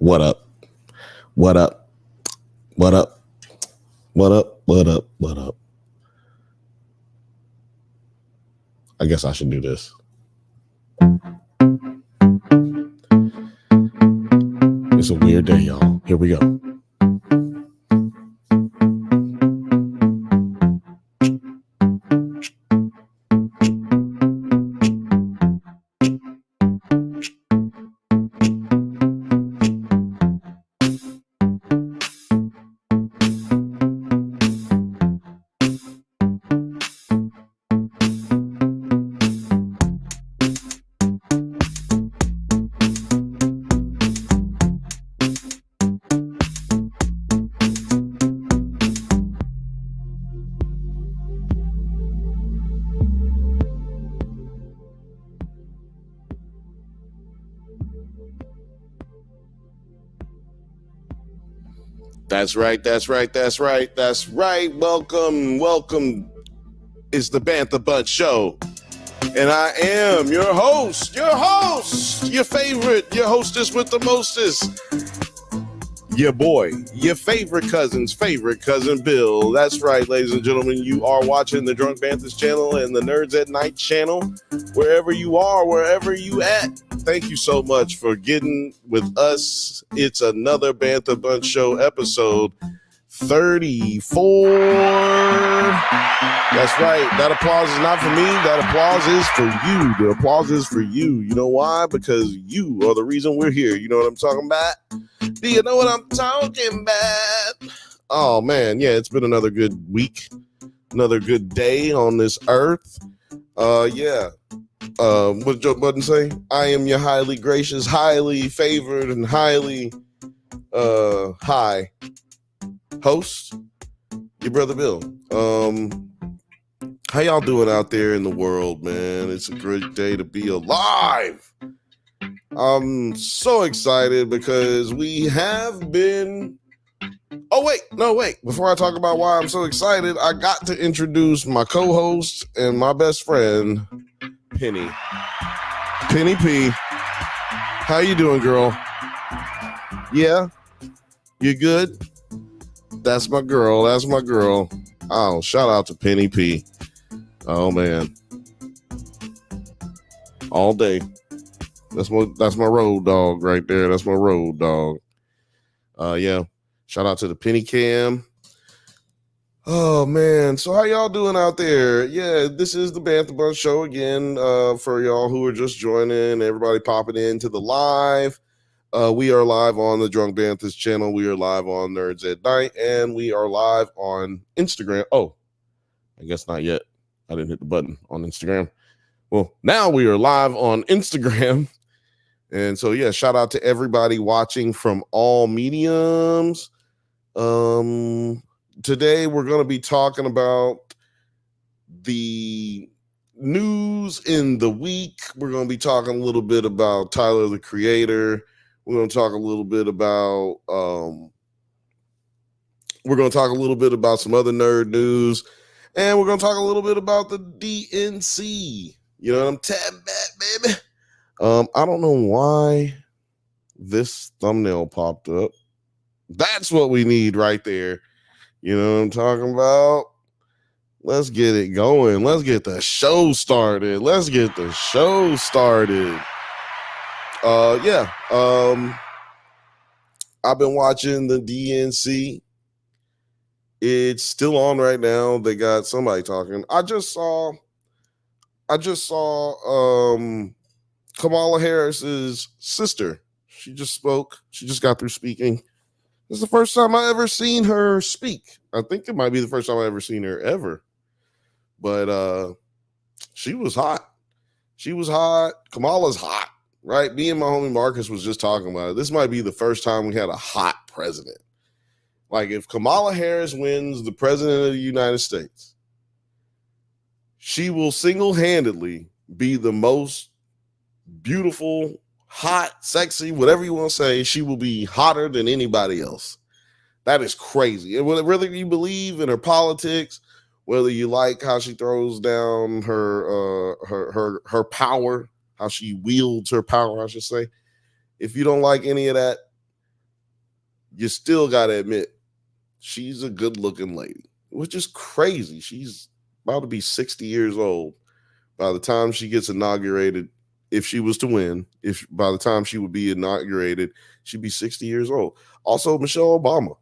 What up? What up? What up? What up? What up? What up? I guess I should do this. It's a weird day, y'all. Here we go. That's right. Welcome. It's the Bantha Bunch Show. And I am your host, your favorite, your hostess with the mostest, your boy, your favorite cousin's favorite cousin, Bill. That's right, ladies and gentlemen. You are watching the Drunk Banthas channel and the Nerds at Night channel. Wherever you are, wherever you at, thank you so much for getting with us. It's another Bantha Bunch Show episode 34. That's right. That applause is not for me. That applause is for you. The applause is for you. You know why? Because you are the reason we're here. You know what I'm talking about? Do you know what I'm talking about? Oh, man. Yeah, it's been another good week. Another good day on this earth. Yeah. What Joe Budden say? I am your highly gracious, highly favored, and highly high host, your brother Bill. How y'all doing out there in the world, man? It's a great day to be alive. I'm so excited because we have been... wait. Before I talk about why I'm so excited, I got to introduce my co-host and my best friend, Penny. Penny P. How you doing, girl? Yeah? You good? That's my girl. Oh, shout out to Penny P. Oh, man. All day. That's my road dog right there. That's my road dog. Yeah. Shout out to the Penny Cam. Oh, man. So how y'all doing out there? Yeah, this is the Bantha Bunch Show again. For y'all who are just joining, everybody popping into the live. We are live on the Drunk Banthas channel. We are live on Nerds at Night, and we are live on Instagram. Oh, I guess not yet. I didn't hit the button on Instagram. Well, now we are live on Instagram. And so, yeah, shout out to everybody watching from all mediums. Today, we're going to be talking about the news in the week. We're going to be talking a little bit about Tyler, the Creator. We're going to talk a little bit about some other nerd news, and we're going to talk a little bit about the DNC. You know what I'm talking about, baby? I don't know why this thumbnail popped up. That's what we need right there. You know what I'm talking about? Let's get it going. Let's get the show started. Yeah. I've been watching the DNC. It's still on right now. They got somebody talking. I just saw Kamala Harris's sister. She just spoke. She just got through speaking. This is the first time I ever seen her speak. I think it might be the first time I ever seen her ever. But she was hot. Kamala's hot. Right? Me and my homie Marcus was just talking about it. This might be the first time we had a hot president. Like, if Kamala Harris wins the president of the United States, she will single-handedly be the most beautiful, hot, sexy, whatever you want to say. She will be hotter than anybody else. That is crazy. And whether you believe in her politics, whether you like how she throws down her power, how she wields her power, I should say. If you don't like any of that, you still got to admit she's a good looking lady, which is crazy. She's about to be 60 years old by the time she gets inaugurated. If she was to win, if by the time she would be inaugurated, she'd be 60 years old. Also, Michelle Obama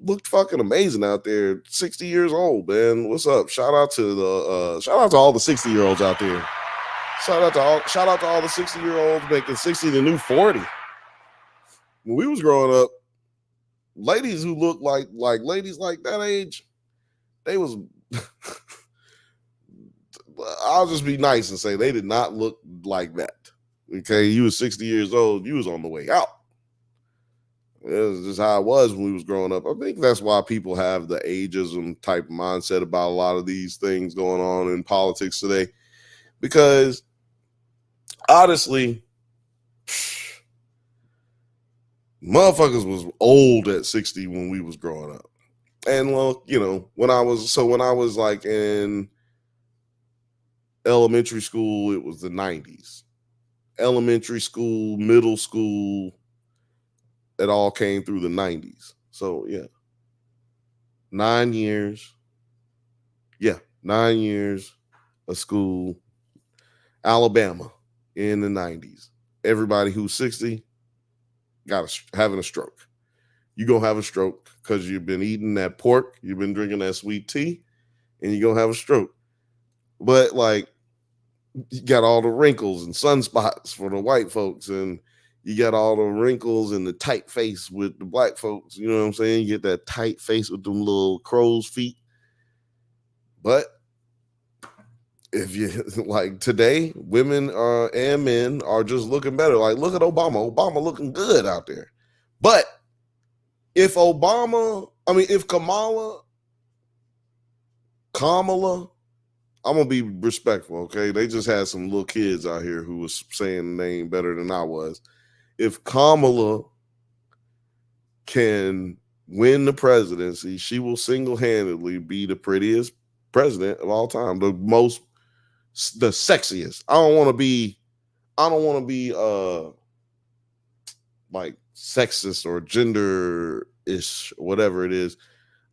looked fucking amazing out there. 60 years old, man. What's up? Shout out to all the 60-year-olds out there. Shout out to all the 60-year-olds making 60 the new 40. When we was growing up, ladies who looked like ladies like that age, they was I'll just be nice and say they did not look like that. Okay, you was 60 years old, you was on the way out. It was just how it was when we was growing up. I think that's why people have the ageism type mindset about a lot of these things going on in politics today. Because honestly, motherfuckers was old at 60 when we was growing up. And well, you know, when I was like in elementary school, it was the 90s. Elementary school, middle school, it all came through the 90s. So yeah. 9 years. Yeah, 9 years of school. Alabama in the 90s. Everybody who's 60 having a stroke. You're going to have a stroke because you've been eating that pork, you've been drinking that sweet tea, and you're going to have a stroke. But like, you got all the wrinkles and sunspots for the white folks, and you got all the wrinkles and the tight face with the black folks. You know what I'm saying? You get that tight face with them little crow's feet. But if you like today, women and men are just looking better. Like, look at Obama. Obama looking good out there. But if Kamala, I'm gonna be respectful, okay? They just had some little kids out here who was saying the name better than I was. If Kamala can win the presidency, she will single-handedly be the prettiest president of all time, the sexiest. I don't want to be like sexist or gender-ish, whatever it is.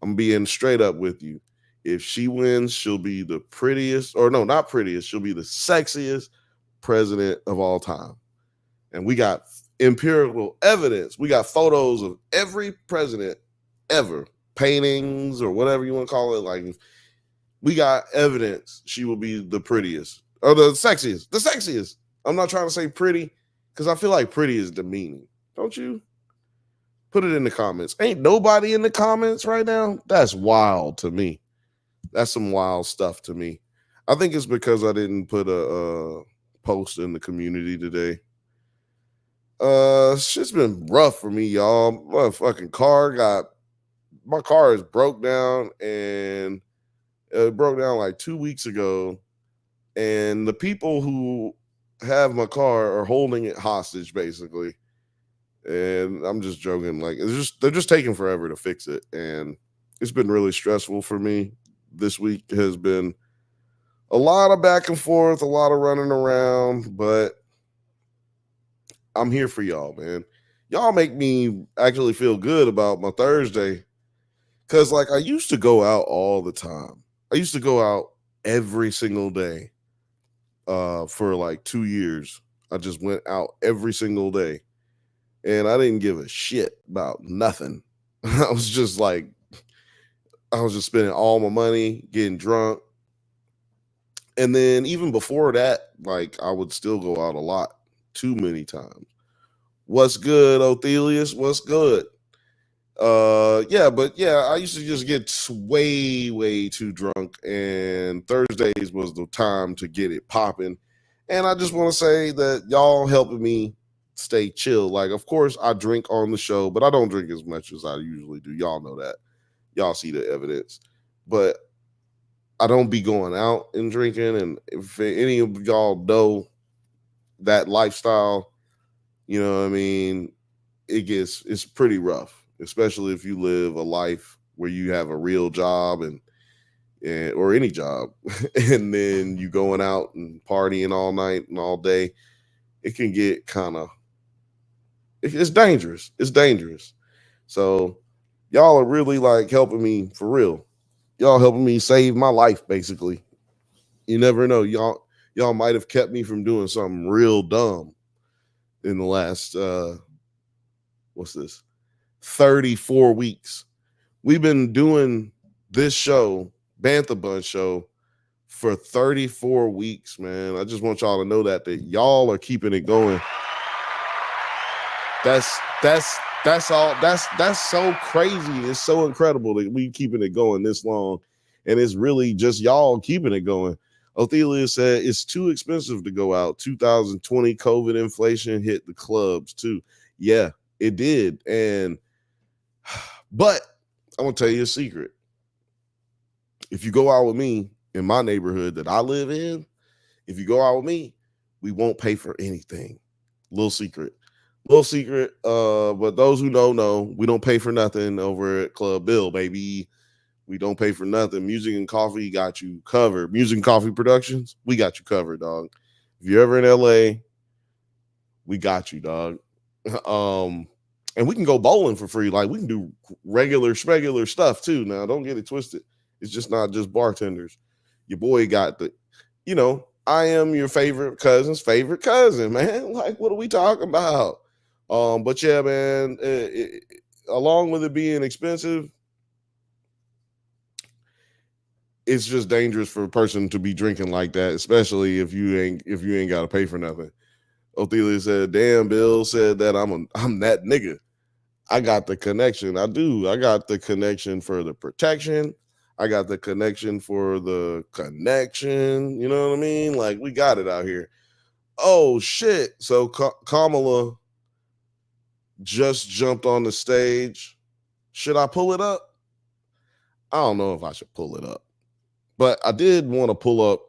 I'm being straight up with you. If she wins, she'll be the prettiest, or no, not prettiest, she'll be the sexiest president of all time. And we got empirical evidence. We got photos of every president ever, paintings or whatever you want to call it. Like, we got evidence she will be the prettiest or the sexiest. The sexiest. I'm not trying to say pretty because I feel like pretty is demeaning. Don't you? Put it in the comments. Ain't nobody in the comments right now? That's wild to me. That's some wild stuff to me. I think it's because I didn't put a post in the community today. Shit's been rough for me, y'all. My car is broke down, and it broke down like 2 weeks ago. And the people who have my car are holding it hostage, basically. And I'm just joking. Like, they're just taking forever to fix it. And it's been really stressful for me. This week has been a lot of back and forth, a lot of running around, but I'm here for y'all, man. Y'all make me actually feel good about my Thursday. Cause like I used to go out all the time. I used to go out every single day. For like 2 years. I just went out every single day. And I didn't give a shit about nothing. I was just spending all my money, getting drunk. And then even before that, like I would still go out a lot, too many times. What's good, Othelius? What's good? I used to just get way, way too drunk, and Thursdays was the time to get it popping. And I just want to say that y'all helping me stay chill. Like, of course, I drink on the show, but I don't drink as much as I usually do. Y'all know that. Y'all see the evidence. But I don't be going out and drinking. And if any of y'all know that lifestyle, you know what I mean, it's pretty rough, especially if you live a life where you have a real job and or any job, and then you going out and partying all night and all day. It can get it's dangerous. It's dangerous. So y'all are really like helping me for real. Y'all helping me save my life, basically. You never know. Y'all might have kept me from doing something real dumb in the last what's this? 34 weeks. We've been doing this show, Bantha Bunch show, for 34 weeks, man. I just want y'all to know that y'all are keeping it going. That's all. That's so crazy. It's so incredible that we keeping it going this long, and it's really just y'all keeping it going. Othelia said it's too expensive to go out. 2020 COVID inflation hit the clubs too. Yeah, it did. And but I'm gonna tell you a secret. If you go out with me in my neighborhood that I live in, if you go out with me, we won't pay for anything. Little secret. But those who don't know, we don't pay for nothing over at Club Bill, baby. We don't pay for nothing. Music and Coffee got you covered. Music and Coffee Productions, we got you covered, dog. If you're ever in LA, we got you, dog. And we can go bowling for free. Like we can do regular stuff too. Now, don't get it twisted. It's just not just bartenders. Your boy got I am your favorite cousin's favorite cousin, man. Like, what are we talking about? But yeah, man, along with it being expensive, it's just dangerous for a person to be drinking like that, especially if you ain't got to pay for nothing. Othelia said, "Damn, Bill said that I'm that nigga. I got the connection. I do. I got the connection for the protection. I got the connection for the connection. You know what I mean? Like we got it out here." Oh shit! So Kamala just jumped on the stage. Should I pull it up? I don't know if I should pull it up, but I did want to pull up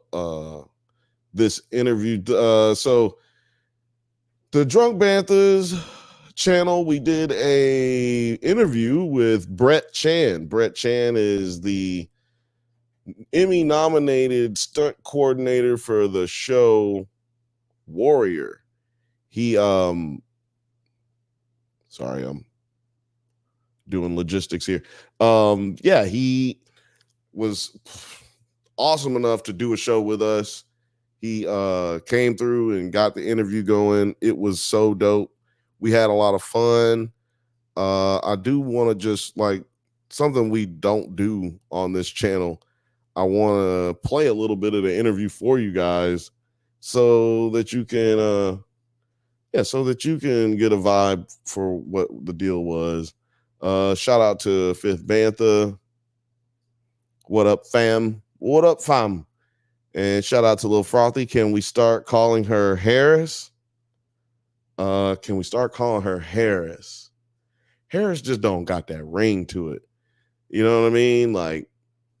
this interview. So the Drunk Banthas channel, we did a interview with Brett Chan. Brett Chan is the Emmy nominated stunt coordinator for the show Warrior. He sorry, I'm doing logistics here. Yeah, he was awesome enough to do a show with us. He came through and got the interview going. It was so dope. We had a lot of fun. I do want to just like something we don't do on this channel. I want to play a little bit of the interview for you guys so that you can so that you can get a vibe for what the deal was. Shout out to Fifth Bantha. What up, fam? What up, fam? And shout out to Lil Frothy. Can we start calling her Harris? Can we start calling her Harris? Harris just don't got that ring to it. You know what I mean? Like,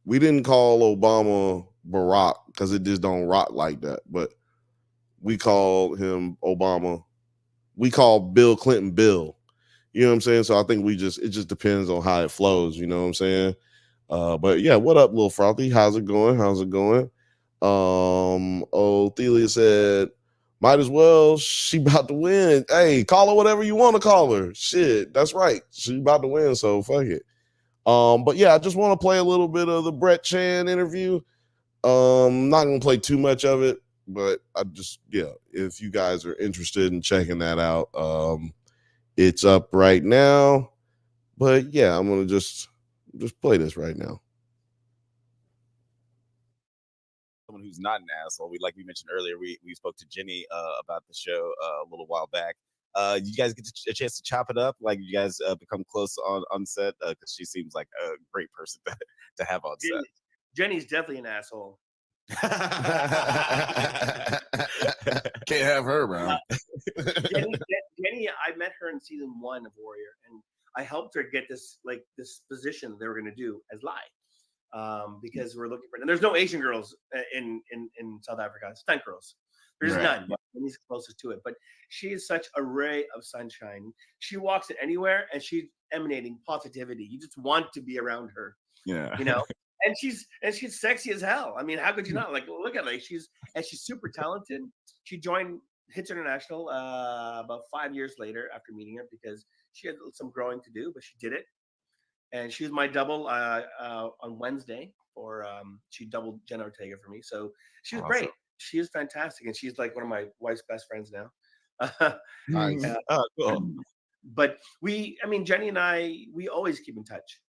we didn't call Obama Barack because it just don't rock like that. But we call him Obama. We call Bill Clinton Bill. You know what I'm saying? So I think it just depends on how it flows. You know what I'm saying? But yeah, what up, Lil Frothy? How's it going? Thelia said, might as well. She about to win. Hey, call her whatever you want to call her. Shit, that's right. She about to win, so fuck it. But yeah, I just want to play a little bit of the Brett Chan interview. Not gonna play too much of it, but if you guys are interested in checking that out, it's up right now. But yeah, I'm gonna just play this right now. Someone who's not an asshole. Like we mentioned earlier, we spoke to Jenny about the show a little while back. You guys get a chance to chop it up? Like you guys become close on set? Because she seems like a great person to have on set. Jenny's definitely an asshole. Can't have her around. Jenny, I met her in season 1 of Warrior, and I helped her get this position they were going to do as Lai, because we're looking for. And there's no Asian girls in South Africa. Stunt girls. There's none. Jenny's closest to it, but she is such a ray of sunshine. She walks in anywhere, and she's emanating positivity. You just want to be around her. Yeah, you know. And she's sexy as hell. I mean, how could you not? Like, look at her. She's super talented. She joined Hits International about 5 years later after meeting her because she had some growing to do, but she did it. And she was my double on Wednesday for she doubled Jenna Ortega for me. So she was great. She is fantastic, and she's like one of my wife's best friends now. Nice. Oh, cool. But Jenny and I, we always keep in touch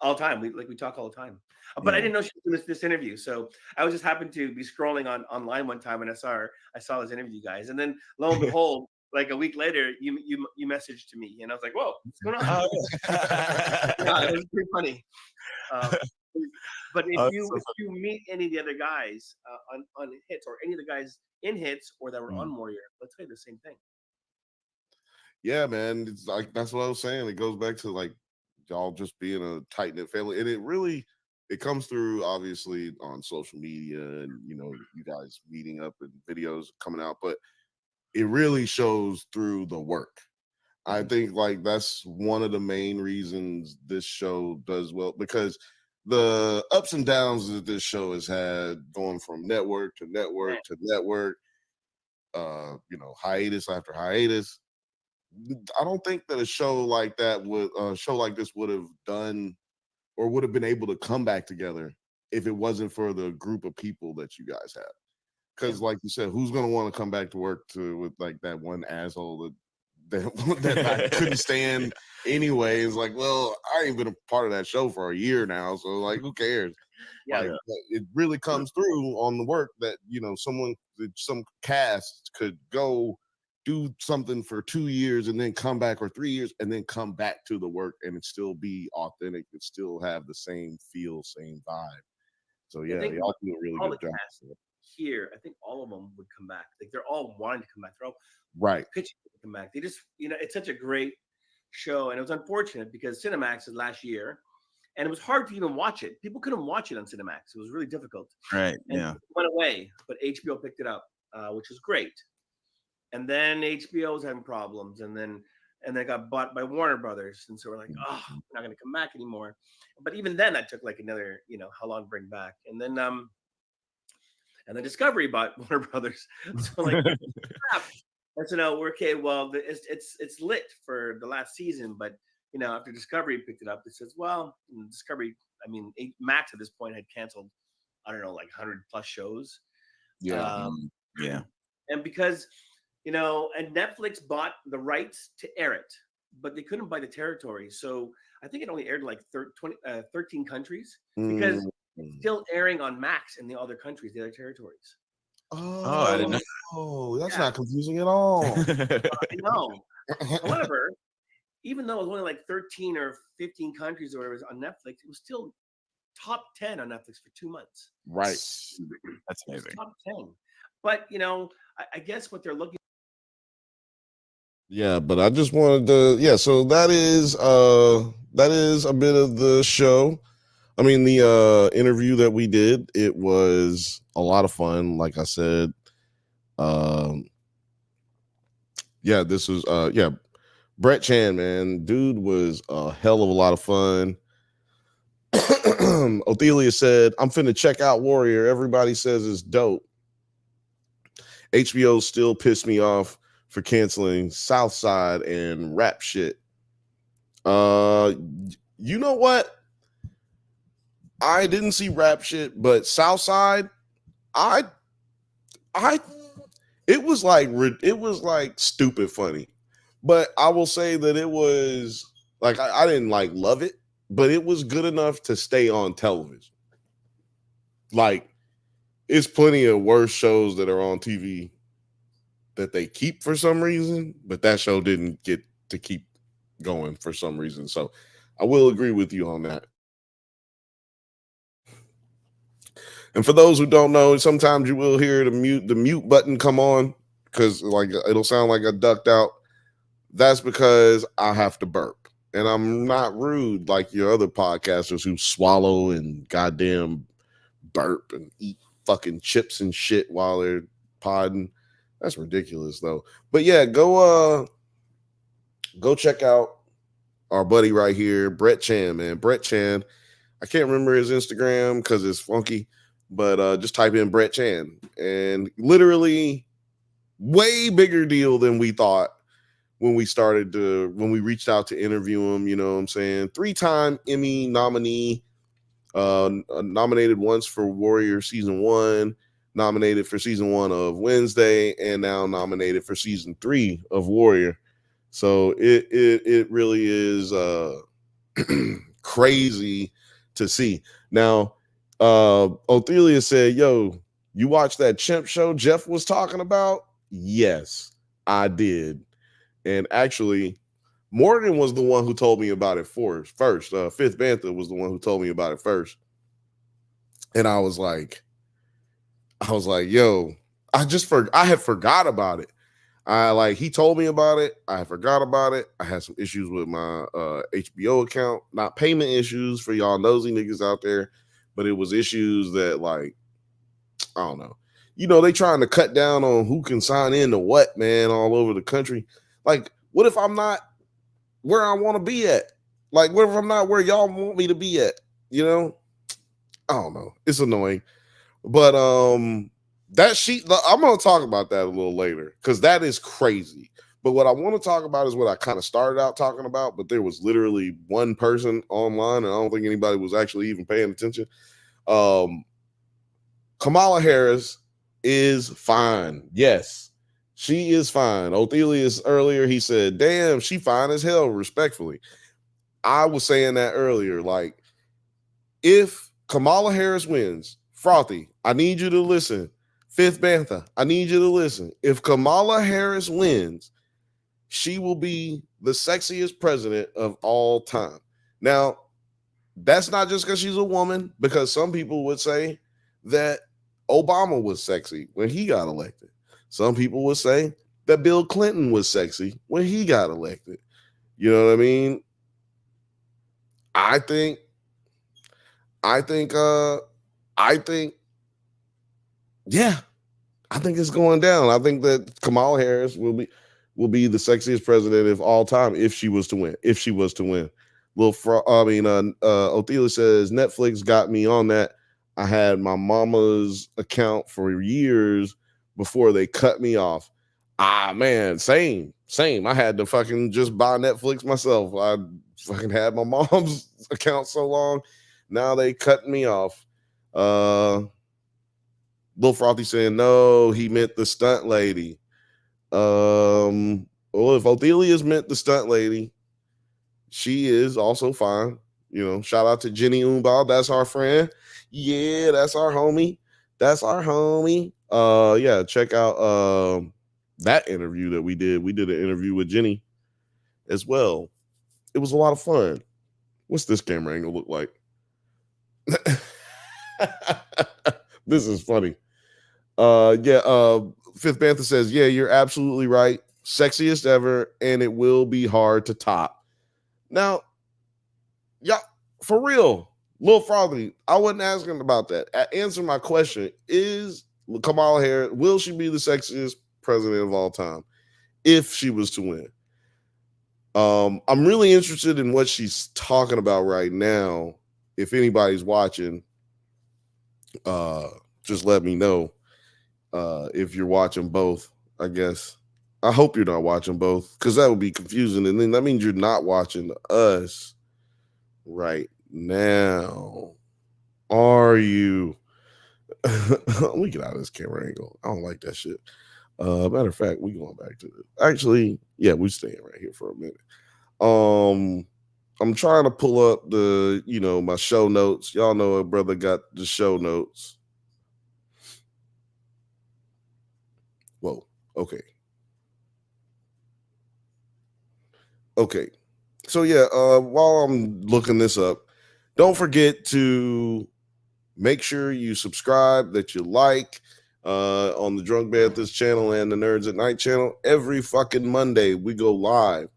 all the time. We talk all the time. But I didn't know she was doing this interview, so I was just happened to be scrolling online one time and I saw this interview, guys, and then lo and behold, like a week later, you messaged to me, and I was like, "Whoa, what's going on?" Yeah, it was pretty funny. But if you meet any of the other guys on hits, or any of the guys in hits, or that were on Warrior, let's say the same thing. Yeah, man, it's like that's what I was saying. It goes back to like y'all just being a tight knit family, and it comes through obviously on social media, and you guys meeting up and videos coming out, but it really shows through the work. I think like that's one of the main reasons this show does well, because the ups and downs that this show has had, going from network to network to network, hiatus after hiatus. I don't think that a show like this would have done or would have been able to come back together if it wasn't for the group of people that you guys have. Because, like you said, who's going to want to come back to work with like that one asshole that I couldn't stand anyway? It's like, well, I ain't been a part of that show for a year now, so like, who cares? Yeah, like, it really comes through on the work that some cast could go do something for 2 years and then come back, or 3 years and then come back to the work, and it still be authentic. It still have the same feel, same vibe. So yeah, y'all do a really good job. Here, I think all of them would come back. Like, they're all wanting to come back. They're all pitching to come back. They just, it's such a great show, and it was unfortunate because Cinemax is last year, and it was hard to even watch it. People couldn't watch it on Cinemax. It was really difficult. Right. And it went away, but HBO picked it up, which was great. And then HBO was having problems, and then it got bought by Warner Brothers, and so we're like, oh, we're not going to come back anymore. But even then, that took like another, how long to bring back, and then Discovery bought Warner Brothers. So like, crap. And so no, we're okay. Well, it's lit for the last season, but after Discovery picked it up, it says, well, Discovery, Max at this point had canceled, I don't know, like 100 plus shows. Yeah. And because and Netflix bought the rights to air it, but they couldn't buy the territory. So I think it only aired like 13 countries, because it's still airing on Max in the other countries, the other territories. Oh, I didn't know. Oh, that's not confusing at all. No. However, even though it was only like 13 or 15 countries or whatever was on Netflix, it was still top 10 on Netflix for 2 months. Right. That's amazing. Top 10. But I guess what they're looking. Yeah, but I just wanted to, so that is a bit of the show. I mean, the interview that we did, it was a lot of fun. Like I said, this was Brett Chan, man, dude was a hell of a lot of fun. Othelia said, I'm finna check out Warrior. Everybody says it's dope. HBO still pissed me off for canceling Southside and rap shit. You know what? I didn't see rap shit, but Southside, it was like stupid funny. But I will say that it was like, I didn't like love it, but it was good enough to stay on television. Like, it's plenty of worse shows that are on TV that they keep for some reason, but that show didn't get to keep going for some reason. So I will agree with you on that. And for those who don't know, sometimes you will hear the mute button come on, because like it'll sound like I ducked out. That's because I have to burp. And I'm not rude like your other podcasters who swallow and goddamn burp and eat fucking chips and shit while they're podding. That's ridiculous though. But yeah, go check out our buddy right here, Brett Chan, man. Brett Chan. I can't remember his Instagram because it's funky, but just type in Brett Chan. And literally way bigger deal than we thought when we reached out to interview him. You know what I'm saying? 3-time Emmy nominee, nominated once for Warrior season 1, nominated for season 1 of Wednesday, and now nominated for season 3 of Warrior. So it really is crazy to see. Now, Othelia said, yo, you watched that chimp show Jeff was talking about? Yes, I did. And actually, Morgan was the one who told me about it first. Fifth Bantha was the one who told me about it first. And I was like, yo, I had forgot about it. He told me about it. I forgot about it. I had some issues with my HBO account, not payment issues for y'all nosy niggas out there, but it was issues that, like, I don't know. You know, they trying to cut down on who can sign in to what, man, all over the country. Like, what if I'm not where I want to be at? Like, what if I'm not where y'all want me to be at? You know? I don't know. It's annoying. But that sheet, I'm going to talk about that a little later because that is crazy. But what I want to talk about is what I kind of started out talking about, but there was literally one person online, and I don't think anybody was actually even paying attention. Kamala Harris is fine. Yes, she is fine. Othelius earlier, he said, damn, she fine as hell, respectfully. I was saying that earlier. Like, if Kamala Harris wins, Frothy, I need you to listen. Fifth Bantha, I need you to listen. If Kamala Harris wins, she will be the sexiest president of all time. Now, that's not just because she's a woman, because some people would say that Obama was sexy when he got elected. Some people would say that Bill Clinton was sexy when he got elected. You know what I mean? I think, yeah, I think it's going down. I think that Kamala Harris will be the sexiest president of all time if she was to win. Othelia says Netflix got me on that. I had my mama's account for years before they cut me off. Man, same. I had to fucking just buy Netflix myself. I fucking had my mom's account so long. Now they cut me off. Lil Frothy saying no, he meant the stunt lady. Well, if Othelia's meant the stunt lady, she is also fine. You know, shout out to Jenny Umbal. That's our friend. Yeah, that's our homie. Yeah, check out that interview that we did. We did an interview with Jenny as well. It was a lot of fun. What's this camera angle look like? This is funny. Fifth Bantha says, yeah, you're absolutely right. Sexiest ever, and it will be hard to top. Now, yeah, for real, Lil Frothy, I wasn't asking about that. Answer my question. Is Kamala Harris, will she be the sexiest president of all time if she was to win? I'm really interested in what she's talking about right now. If anybody's watching, just let me know. If you're watching both, I guess. I hope you're not watching both, because that would be confusing. And then that means you're not watching us right now. Are you? Let me get out of this camera angle. I don't like that shit. Matter of fact, we going back to it. Actually, yeah, we staying right here for a minute. I'm trying to pull up my show notes. Y'all know a brother got the show notes. Whoa. Okay. So yeah, while I'm looking this up, don't forget to make sure you subscribe, that you like on the Drunk Banthas channel and the Nerds at Night channel. Every fucking Monday we go live.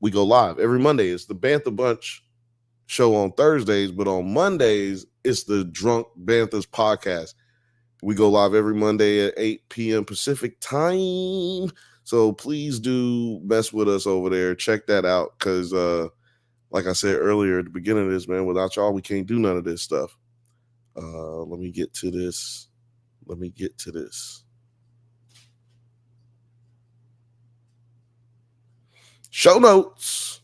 Every Monday. It's the Bantha Bunch show on Thursdays, but on Mondays it's the Drunk Banthas podcast. We go live every Monday at 8 p.m. Pacific time. So please do mess with us over there. Check that out, because like I said earlier at the beginning of this, man, without y'all, we can't do none of this stuff. Let me get to this. Show notes.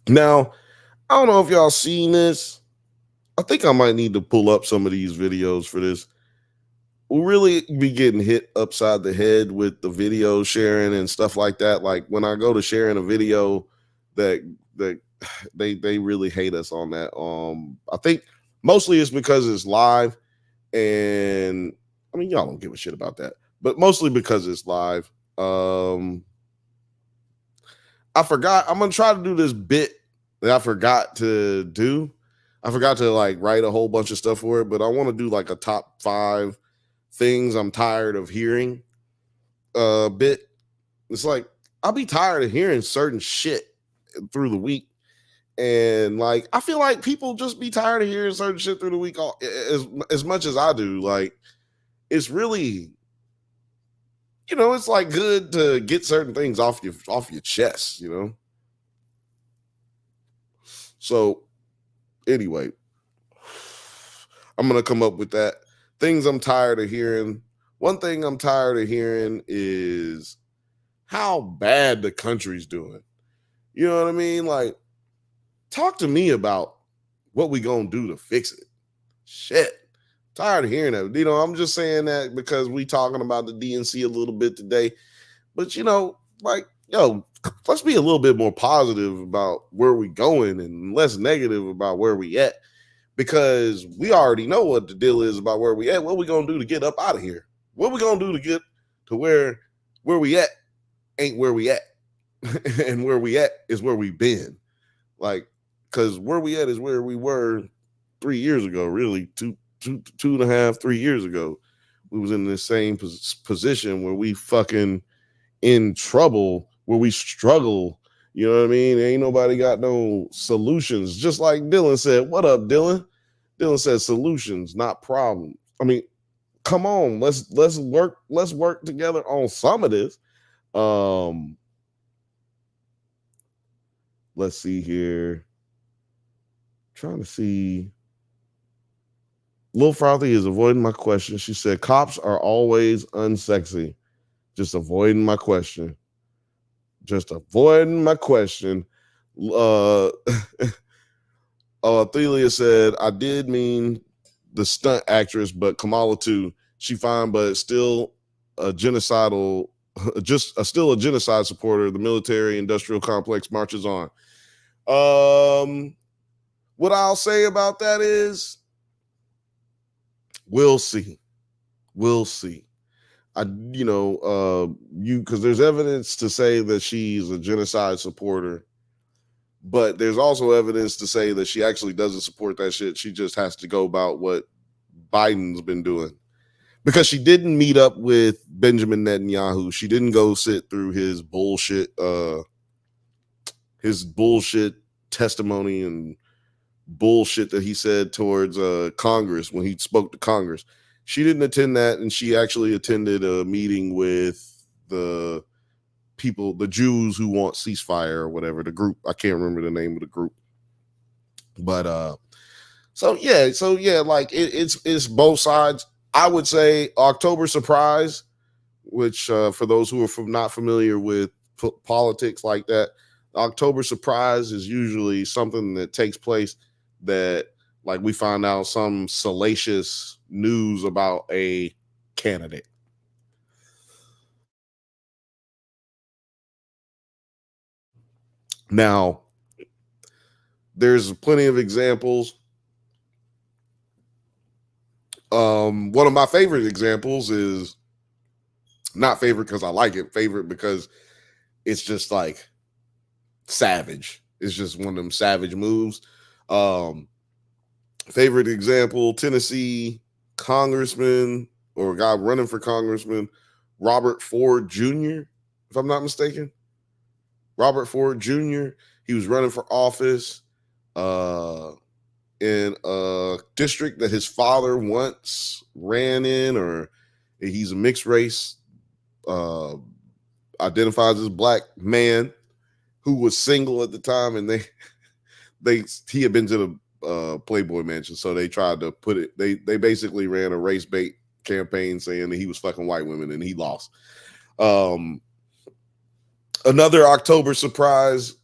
Now, I don't know if y'all seen this. I think I might need to pull up some of these videos for this. We'll really be getting hit upside the head with the video sharing and stuff like that. Like when I go to sharing a video, that they really hate us on that. I think mostly it's because it's live, and I mean y'all don't give a shit about that, but mostly because it's live. I forgot. I'm gonna try to do this bit that I forgot to do. I forgot to like write a whole bunch of stuff for it, but I want to do like a top 5 things I'm tired of hearing bit. It's like I'll be tired of hearing certain shit through the week. And like I feel like people just be tired of hearing certain shit through the week as much as I do. Like it's really, it's like good to get certain things off your chest, So anyway, I'm gonna come up with that. Things I'm tired of hearing. One thing I'm tired of hearing is how bad the country's doing. You know what I mean? Like, talk to me about what we gonna do to fix it. Shit. Tired of hearing that. I'm just saying that because we talking about the DNC a little bit today. But let's be a little bit more positive about where we going and less negative about where we at. Because we already know what the deal is about where we at. What we gonna do to get up out of here? What we gonna do to get to where we at ain't where we at. And where we at is where we've been. Like, because where we at is where we were 3 years ago, really, two and a half, 3 years ago. We was in the same position where we fucking in trouble, where we struggle. You know what I mean? Ain't nobody got no solutions. Just like Dylan said. What up, Dylan? Dylan said solutions, not problems. I mean, come on, let's work together on some of this. Let's see here. Trying to see. Lil Frothy is avoiding my question. She said, cops are always unsexy. Just avoiding my question. Just avoiding my question. Thelia said, I did mean the stunt actress, but Kamala too. She fine, but still a genocidal, still a genocide supporter. The military industrial complex marches on. What I'll say about that is, we'll see. We'll see. Because there's evidence to say that she's a genocide supporter, but there's also evidence to say that she actually doesn't support that shit. She just has to go about what Biden's been doing, because she didn't meet up with Benjamin Netanyahu. She didn't go sit through his bullshit testimony and bullshit that he said towards Congress when he spoke to Congress. She didn't attend that, and she actually attended a meeting with the people, the Jews who want ceasefire or whatever, the group. I can't remember the name of the group. But like it's both sides. I would say October surprise, which for those who are not familiar with politics like that, October surprise is usually something that takes place that, like, we find out some salacious news about a candidate. Now, there's plenty of examples. One of my favorite examples is not favorite because I like it, favorite because it's just like savage. It's just one of them savage moves. Favorite example, Tennessee congressman or guy running for congressman, Robert Ford Jr., if I'm not mistaken. Robert Ford Jr., he was running for office in a district that his father once ran in, or he's a mixed race, identifies as black man who was single at the time, and he had been to the Playboy Mansion, so they tried to put it. They basically ran a race bait campaign saying that he was fucking white women, and he lost. Another October surprise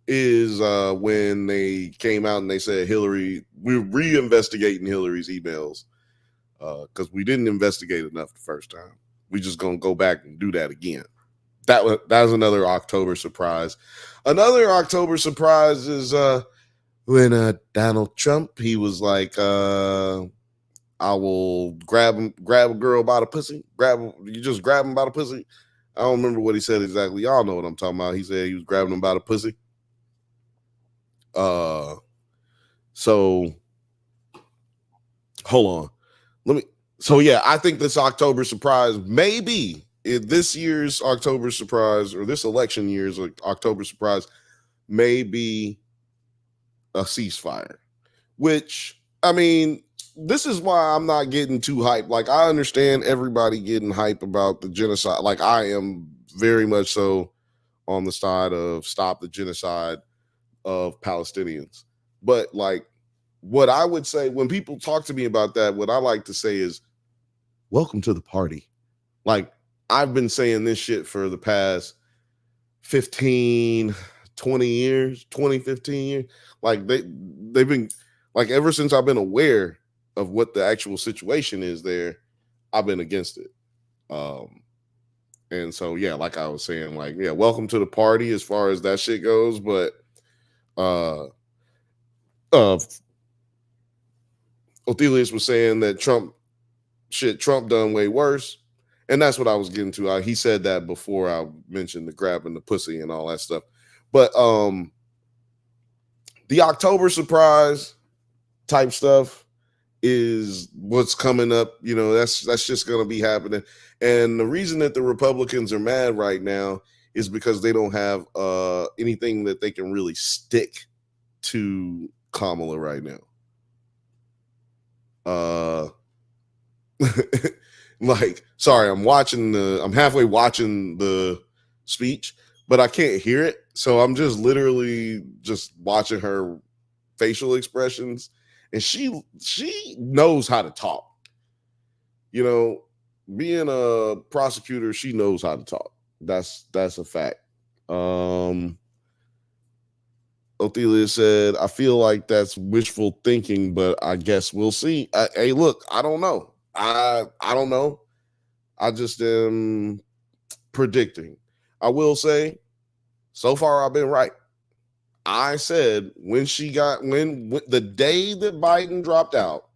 is when they came out and they said we're reinvestigating Hillary's emails because we didn't investigate enough the first time. We just gonna go back and do that again. That was another October surprise. Another October surprise is when Donald Trump, he was like, I will grab a girl by the pussy. You just grab him by the pussy. I don't remember what he said exactly. Y'all know what I'm talking about. He said he was grabbing him by the pussy. So hold on. I think this October surprise, maybe this year's October surprise or this election year's October surprise may be a ceasefire, which, I mean, this is why I'm not getting too hyped. Like, I understand everybody getting hype about the genocide. Like, I am very much so on the side of stop the genocide of Palestinians. But, like, what I would say when people talk to me about that, what I like to say is, welcome to the party. Like, I've been saying this shit for the past 15 years. Like, they've been, like, ever since I've been aware of what the actual situation is there, I've been against it. And so, yeah, like I was saying, like, yeah, welcome to the party as far as that shit goes. But Othelius was saying that Trump done way worse. And that's what I was getting to. He said that before I mentioned the grabbing the pussy and all that stuff. But the October surprise type stuff is what's coming up. You know, that's just going to be happening. And the reason that the Republicans are mad right now is because they don't have anything that they can really stick to Kamala right now. Like, sorry, I'm halfway watching the speech, but I can't hear it. So I'm just literally just watching her facial expressions, and she knows how to talk. You know, being a prosecutor, she knows how to talk. That's a fact. Othelia said, I feel like that's wishful thinking, but I guess we'll see. Hey, look, I don't know. I don't know. I just am predicting. I will say, so far I've been right. I said when the day that Biden dropped out,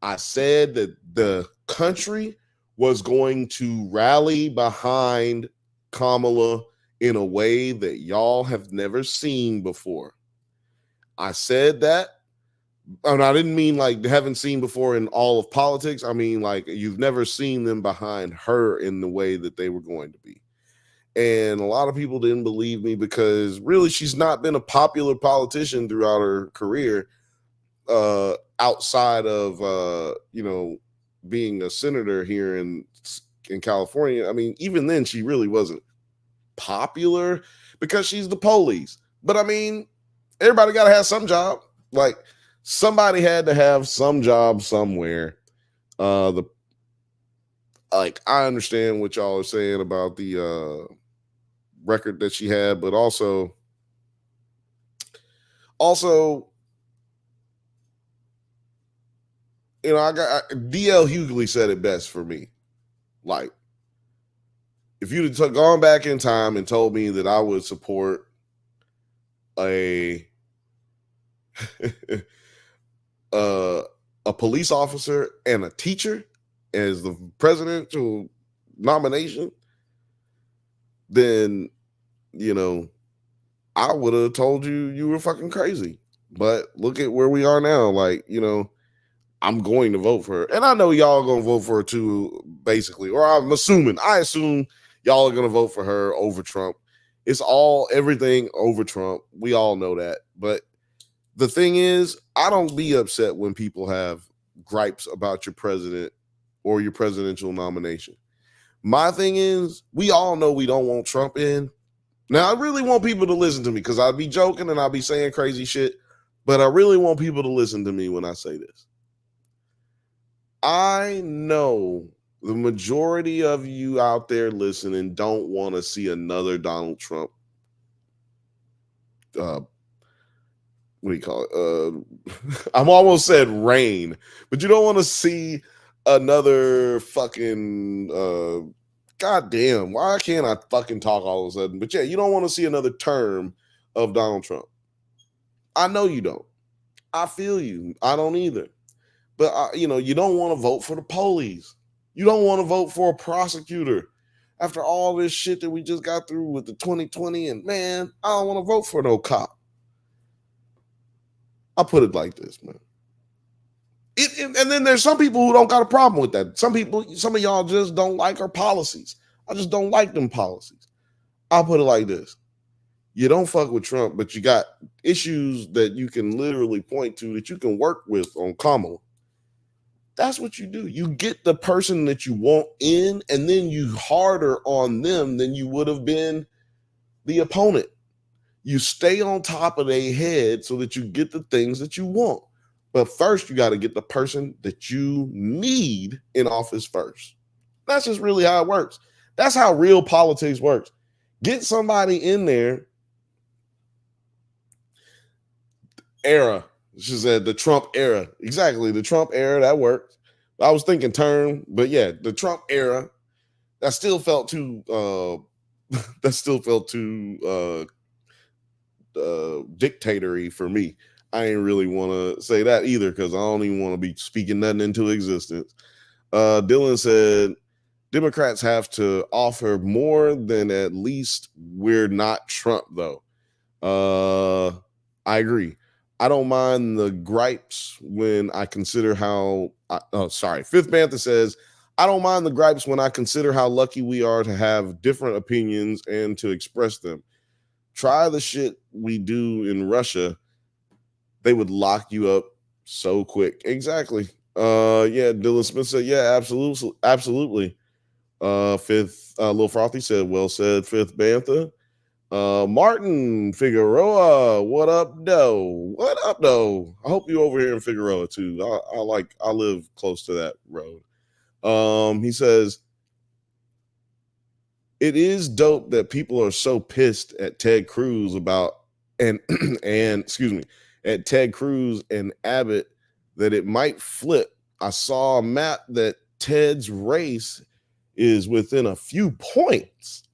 I said that the country was going to rally behind Kamala in a way that y'all have never seen before. I said that. And I didn't mean like haven't seen before in all of politics. I mean, like, you've never seen them behind her in the way that they were going to be. And a lot of people didn't believe me because really she's not been a popular politician throughout her career, outside of, being a senator here in California. I mean, even then she really wasn't popular because she's the police. But I mean, everybody got to have some job. Like, somebody had to have some job somewhere. I understand what y'all are saying about the record that she had, but also, you know, DL Hughley said it best for me. Like, if you'd have gone back in time and told me that I would support a police officer and a teacher as the presidential nomination, then, you know, I would have told you were fucking crazy. But look at where we are now. Like, you know, I'm going to vote for her. And I know y'all are going to vote for her too, basically. Or I assume y'all are going to vote for her over Trump. It's everything over Trump. We all know that. But the thing is, I don't be upset when people have gripes about your president or your presidential nomination. My thing is, we all know we don't want Trump in. Now, I really want people to listen to me because I'd be joking and I'll be saying crazy shit, but I really want people to listen to me when I say this. I know the majority of you out there listening don't want to see another Donald Trump. What do you call it? I'm almost said reign, but you don't want to see another fucking. Goddamn, why can't I fucking talk all of a sudden? But yeah, you don't want to see another term of Donald Trump. I know you don't. I feel you. I don't either. But you don't want to vote for the police. You don't want to vote for a prosecutor after all this shit that we just got through with the 2020. And man, I don't want to vote for no cop. I'll put it like this, man. And then there's some people who don't got a problem with that. Some of y'all just don't like our policies. I just don't like them policies. I'll put it like this. You don't fuck with Trump, but you got issues that you can literally point to that you can work with on Kamala. That's what you do. You get the person that you want in, and then you harder on them than you would have been the opponent. You stay on top of their head so that you get the things that you want. But first, you got to get the person that you need in office first. That's just really how it works. That's how real politics works. Get somebody in there. Era. She said the Trump era. Exactly. The Trump era, that worked. I was thinking term, but yeah, the Trump era, that still felt too dictatory for me. I ain't really want to say that either because I don't even want to be speaking nothing into existence. Dylan said Democrats have to offer more than at least we're not Trump, though. I agree. I don't mind the gripes when I consider how. Fifth Bantha says, I don't mind the gripes when I consider how lucky we are to have different opinions and to express them. Try the shit we do in Russia. They would lock you up so quick. Exactly. Yeah, Dylan Smith said, yeah, absolutely. Fifth, Lil Frothy said, well said, Fifth Bantha. Martin Figueroa, what up, though? What up, though? I hope you over here in Figueroa too. I live close to that road. He says, it is dope that people are so pissed at Ted Cruz at Ted Cruz and Abbott that it might flip. I saw a map that Ted's race is within a few points.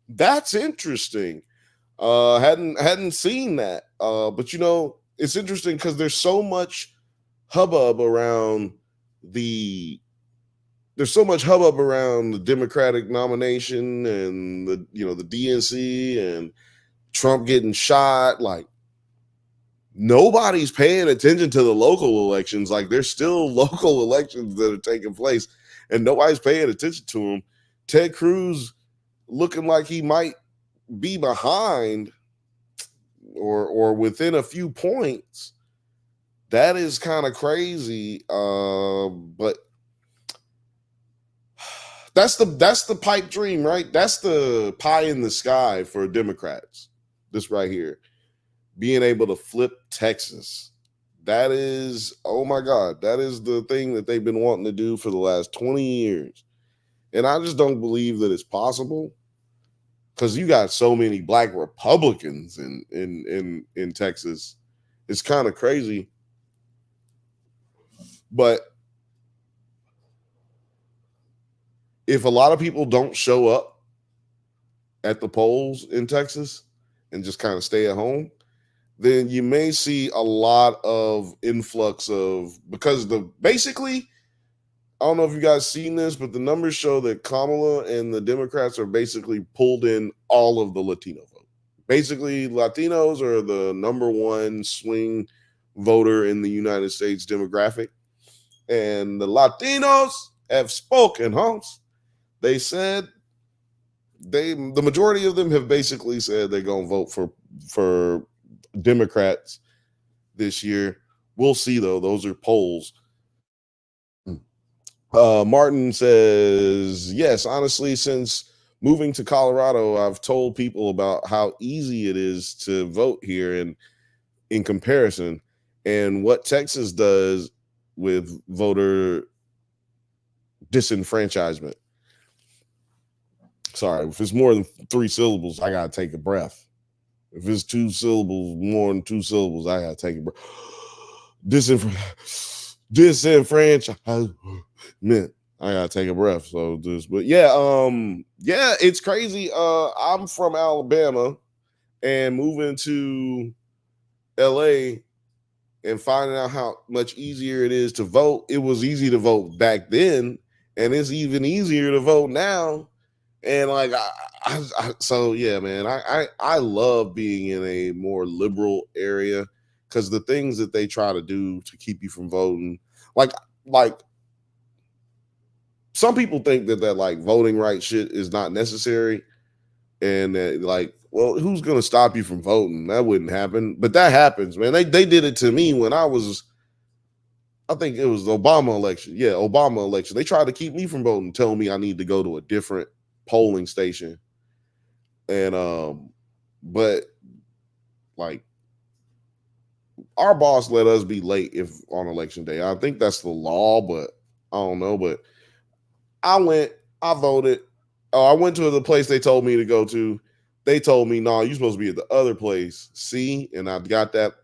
That's interesting. Hadn't seen that. But it's interesting because there's so much hubbub around the Democratic nomination and the DNC and Trump getting shot. Like nobody's paying attention to the local elections. Like there's still local elections that are taking place and nobody's paying attention to them. Ted Cruz looking like he might be behind or within a few points. That is kind of crazy. But that's the pipe dream, right? That's the pie in the sky for Democrats. This right here, being able to flip Texas. That is, oh my God, that is the thing that they've been wanting to do for the last 20 years. And I just don't believe that it's possible because you got so many black Republicans in Texas. It's kind of crazy. But if a lot of people don't show up at the polls in Texas and just kind of stay at home, then you may see a lot of influx of, because basically, I don't know if you guys seen this, but the numbers show that Kamala and the Democrats are basically pulled in all of the Latino vote. Basically, Latinos are the number one swing voter in the United States demographic. And the Latinos have spoken, Holmes. They said the majority of them have basically said they're going to vote for Democrats this year. We'll see, though. Those are polls. Martin says, yes, honestly, since moving to Colorado, I've told people about how easy it is to vote here and in comparison and what Texas does with voter disenfranchisement. Sorry, if it's more than 3 syllables, I gotta take a breath. If it's 2 syllables, more than 2 syllables, I gotta take a breath. Disenfranchisement. I gotta take a breath. So but yeah, it's crazy. I'm from Alabama, and moving to LA and finding out how much easier it is to vote. It was easy to vote back then, and it's even easier to vote now. And like, so yeah, man, I love being in a more liberal area, because the things that they try to do to keep you from voting, like some people think that like voting rights shit is not necessary, and that like, well, who's gonna stop you from voting? That wouldn't happen, but that happens, man. They did it to me when I think it was the Obama election. Yeah, Obama election. They tried to keep me from voting, telling me I need to go to a different polling station. And but like, our boss let us be late if on election day. I think that's the law, but I don't know. But I voted. I went to the place they told me to go to. They told me, no, you're supposed to be at the other place. See? And I got that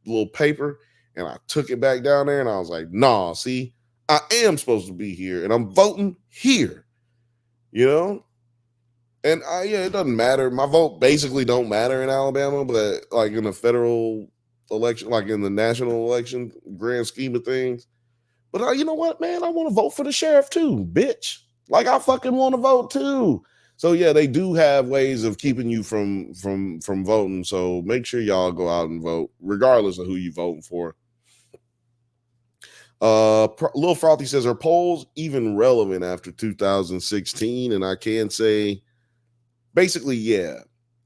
little paper and I took it back down there, and I was like, nah, see, I am supposed to be here and I'm voting here, you know? And it doesn't matter. My vote basically don't matter in Alabama, but like in the federal election, like in the national election, grand scheme of things. But you know what, man? I want to vote for the sheriff too, bitch. Like, I fucking want to vote too. So yeah, they do have ways of keeping you from voting. So make sure y'all go out and vote, regardless of who you voting for. Lil Frothy says, are polls even relevant after 2016? And I can say, basically, yeah.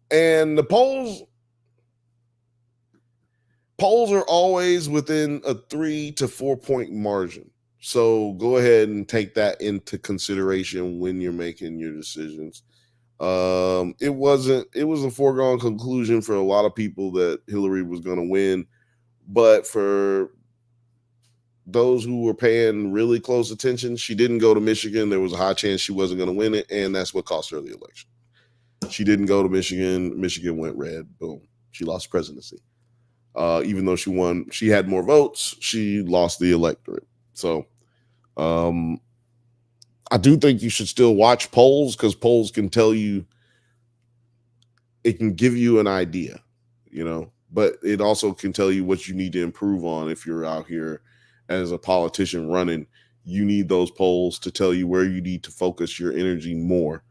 And the polls are always within a 3 to 4 point margin. So go ahead and take that into consideration when you're making your decisions. It was a foregone conclusion for a lot of people that Hillary was going to win, but for those who were paying really close attention, she didn't go to Michigan. There was a high chance she wasn't going to win it, and that's what cost her the election. She didn't go to Michigan. Michigan went red. Boom. She lost presidency. Even though she won, she had more votes, she lost the electorate. So I do think you should still watch polls, because polls can tell you, it can give you an idea, but it also can tell you what you need to improve on. If you're out here as a politician running, you need those polls to tell you where you need to focus your energy more.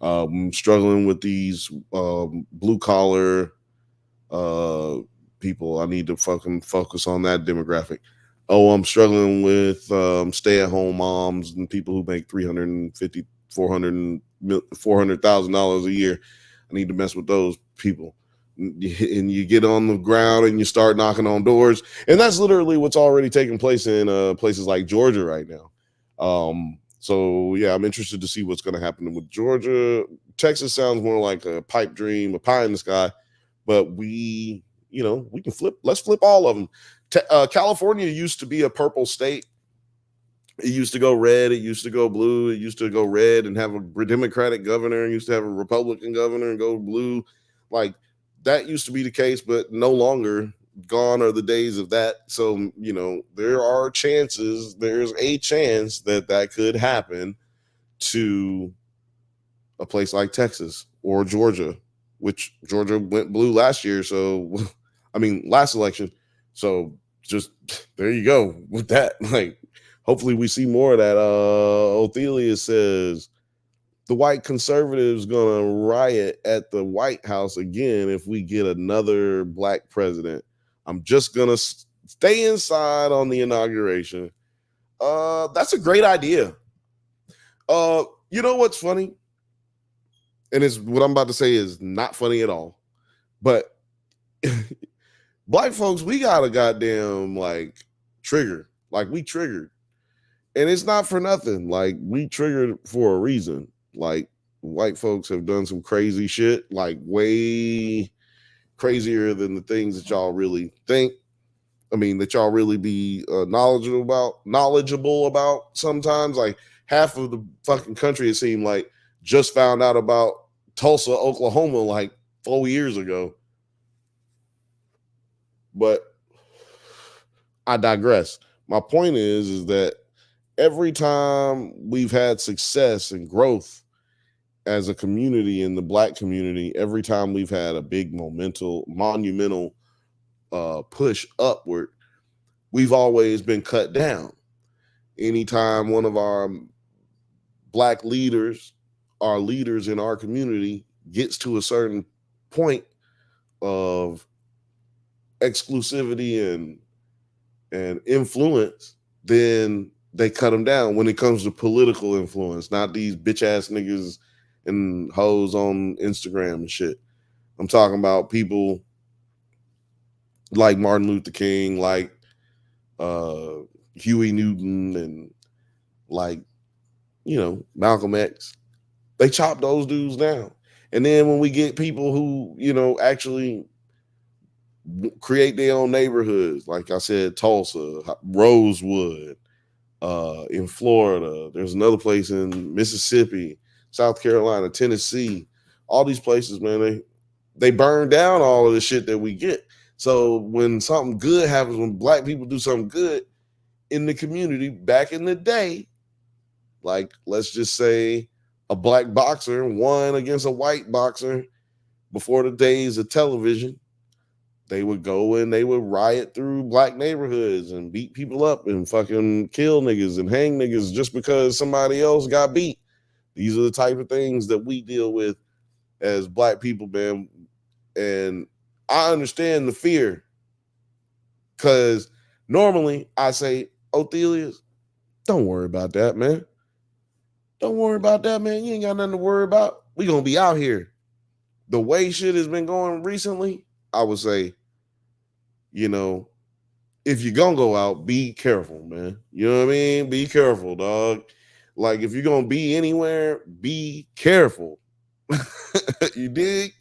I'm struggling with these blue collar people. I need to fucking focus on that demographic. Oh, I'm struggling with stay-at-home moms and people who make $350,000, $400,000 a year. I need to mess with those people. And you get on the ground and you start knocking on doors, and that's literally what's already taking place in places like Georgia right now. So yeah, I'm interested to see what's going to happen with Georgia. Texas sounds more like a pipe dream, a pie in the sky, but we can flip. Let's flip all of them. California used to be a purple state. It used to go red. It used to go blue. It used to go red and have a Democratic governor, and used to have a Republican governor and go blue. Like, that used to be the case, but no longer. Gone are the days of that. So, there's a chance that could happen to a place like Texas or Georgia, which Georgia went blue last year. So, last election. So just there you go with that. Like, hopefully we see more of that. Othelia says, the white conservatives gonna riot at the White House again if we get another black president. I'm just gonna stay inside on the inauguration. That's a great idea. You know what's funny? And it's what I'm about to say is not funny at all. But black folks, we got a goddamn trigger. Like, we triggered. And it's not for nothing. Like, we triggered for a reason. Like, white folks have done some crazy shit, like way crazier than the things that y'all really think. That y'all really be knowledgeable about sometimes. Like, half of the fucking country, it seemed like, just found out about Tulsa, Oklahoma, like 4 years ago. But I digress. My point is that every time we've had success and growth as a community in the Black community, every time we've had a big monumental push upward, we've always been cut down. Anytime one of our Black leaders, our leaders in our community, gets to a certain point of exclusivity and influence, then they cut them down when it comes to political influence, not these bitch ass niggas and hoes on Instagram and shit. I'm talking about people like Martin Luther King, like Huey Newton, and like, Malcolm X. They chop those dudes down. And then when we get people who, actually create their own neighborhoods, like I said, Tulsa, Rosewood, in Florida, there's another place in Mississippi, South Carolina, Tennessee, all these places, man, they burn down all of the shit that we get. So when something good happens, when Black people do something good in the community back in the day, like let's just say a Black boxer won against a white boxer before the days of television, they would go and they would riot through Black neighborhoods and beat people up and fucking kill niggas and hang niggas just because somebody else got beat. These are the type of things that we deal with as Black people, man. And I understand the fear, because normally I say, Othelius, don't worry about that, man. Don't worry about that, man. You ain't got nothing to worry about. We gonna be out here. The way shit has been going recently, I would say, if you're gonna go out, be careful, man. You know what I mean? Be careful, dog. Like, if you're gonna be anywhere, be careful. You dig?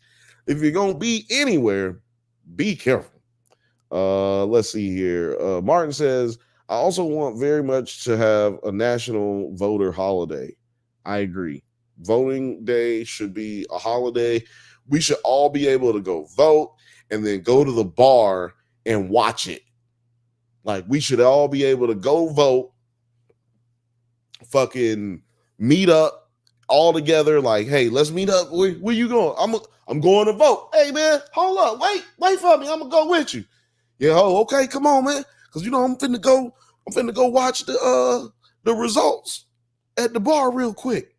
If you're gonna be anywhere, be careful. Let's see here. Martin says, I also want very much to have a national voter holiday. I agree. Voting day should be a holiday. We should all be able to go vote and then go to the bar and watch it. Like, we should all be able to go vote, fucking meet up all together. Like, hey, let's meet up. Where you going? I'm going to vote. Hey, man, hold up. Wait for me. I'm going to go with you. Yeah, okay, come on, man. Because, I'm finna go watch the results at the bar real quick.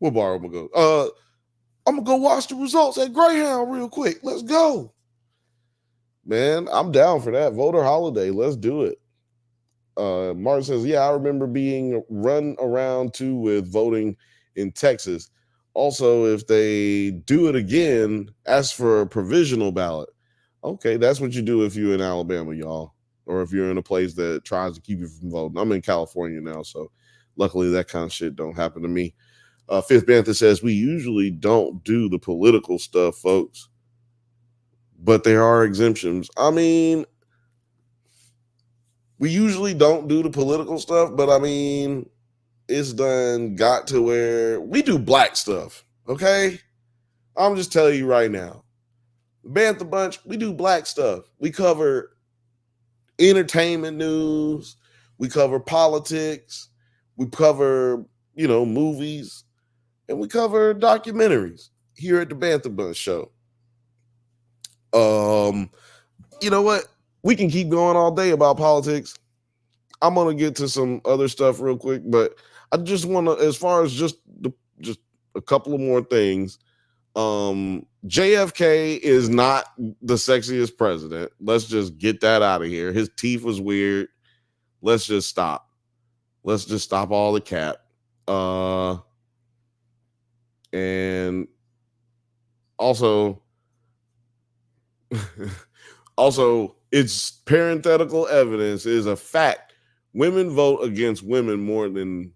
What bar I'm going to go? I'm going to go watch the results at Greyhound real quick. Let's go. Man, I'm down for that. Voter holiday. Let's do it. Martin says, yeah, I remember being run around too with voting in Texas. Also, if they do it again, ask for a provisional ballot. Okay, that's what you do if you're in Alabama, y'all. Or if you're in a place that tries to keep you from voting. I'm in California now, so luckily that kind of shit don't happen to me. Fifth Bantha says, we usually don't do the political stuff, folks, but there are exemptions. I mean, we usually don't do the political stuff, but I mean, it's got to where we do Black stuff, okay? I'm just telling you right now. The Bantha Bunch, we do Black stuff. We cover entertainment news. We cover politics. We cover, movies. And we cover documentaries here at the Bantha Bunch show. You know what? We can keep going all day about politics. I'm going to get to some other stuff real quick, but I just want to, as far as just a couple of more things. JFK is not the sexiest president. Let's just get that out of here. His teeth was weird. Let's just stop. Let's just stop all the cap. And also, it's parenthetical evidence is a fact. Women vote against women more than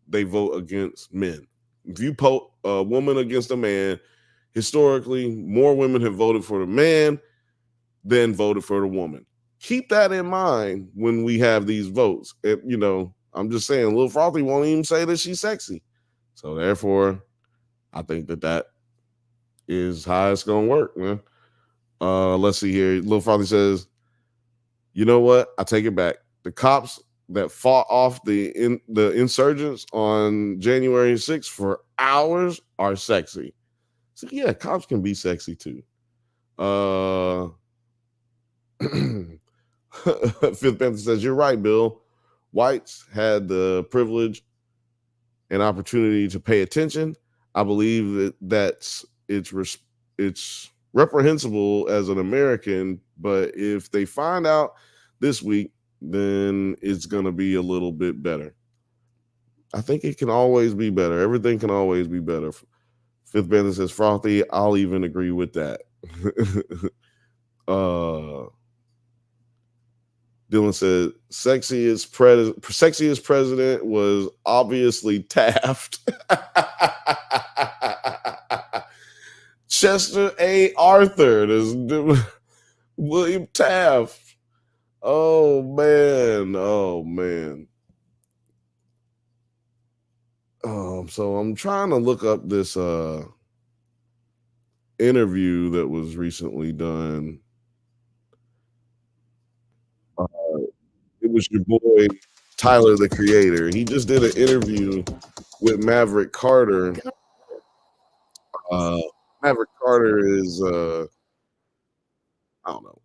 they vote against men. If you put a woman against a man, historically, more women have voted for the man than voted for the woman. Keep that in mind when we have these votes. I'm just saying, Lil Frothy won't even say that she's sexy. So therefore, I think that is how it's gonna work, man. Let's see here. Lil Frothy says, "You know what? I take it back. The cops that fought off the insurgents on January 6th for hours are sexy." So yeah, cops can be sexy too. Fifth Panther says, "You're right, Bill. Whites had the privilege and opportunity to pay attention. I believe it's reprehensible as an American, but if they find out this week, then it's gonna be a little bit better. I think it can always be better. Everything can always be better." Fifth Panther says, "Frothy, I'll even agree with that." Dylan said, sexiest president was obviously Taft. Chester A. Arthur. William Taft. Oh man. So I'm trying to look up this interview that was recently done. It was your boy Tyler the Creator. He just did an interview with Maverick Carter. Maverick Carter is I don't know.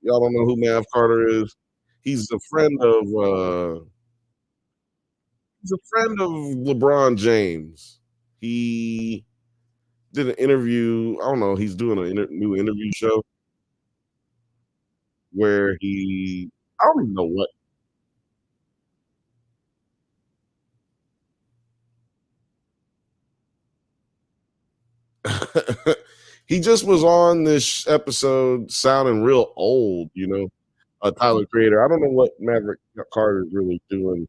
Y'all don't know who Mav Carter is? He's a friend of LeBron James. He did an interview. I don't know. He's doing a new interview show where I don't even know what. He just was on this episode sounding real old, Tyler Creator. I don't know what Maverick Carter is really doing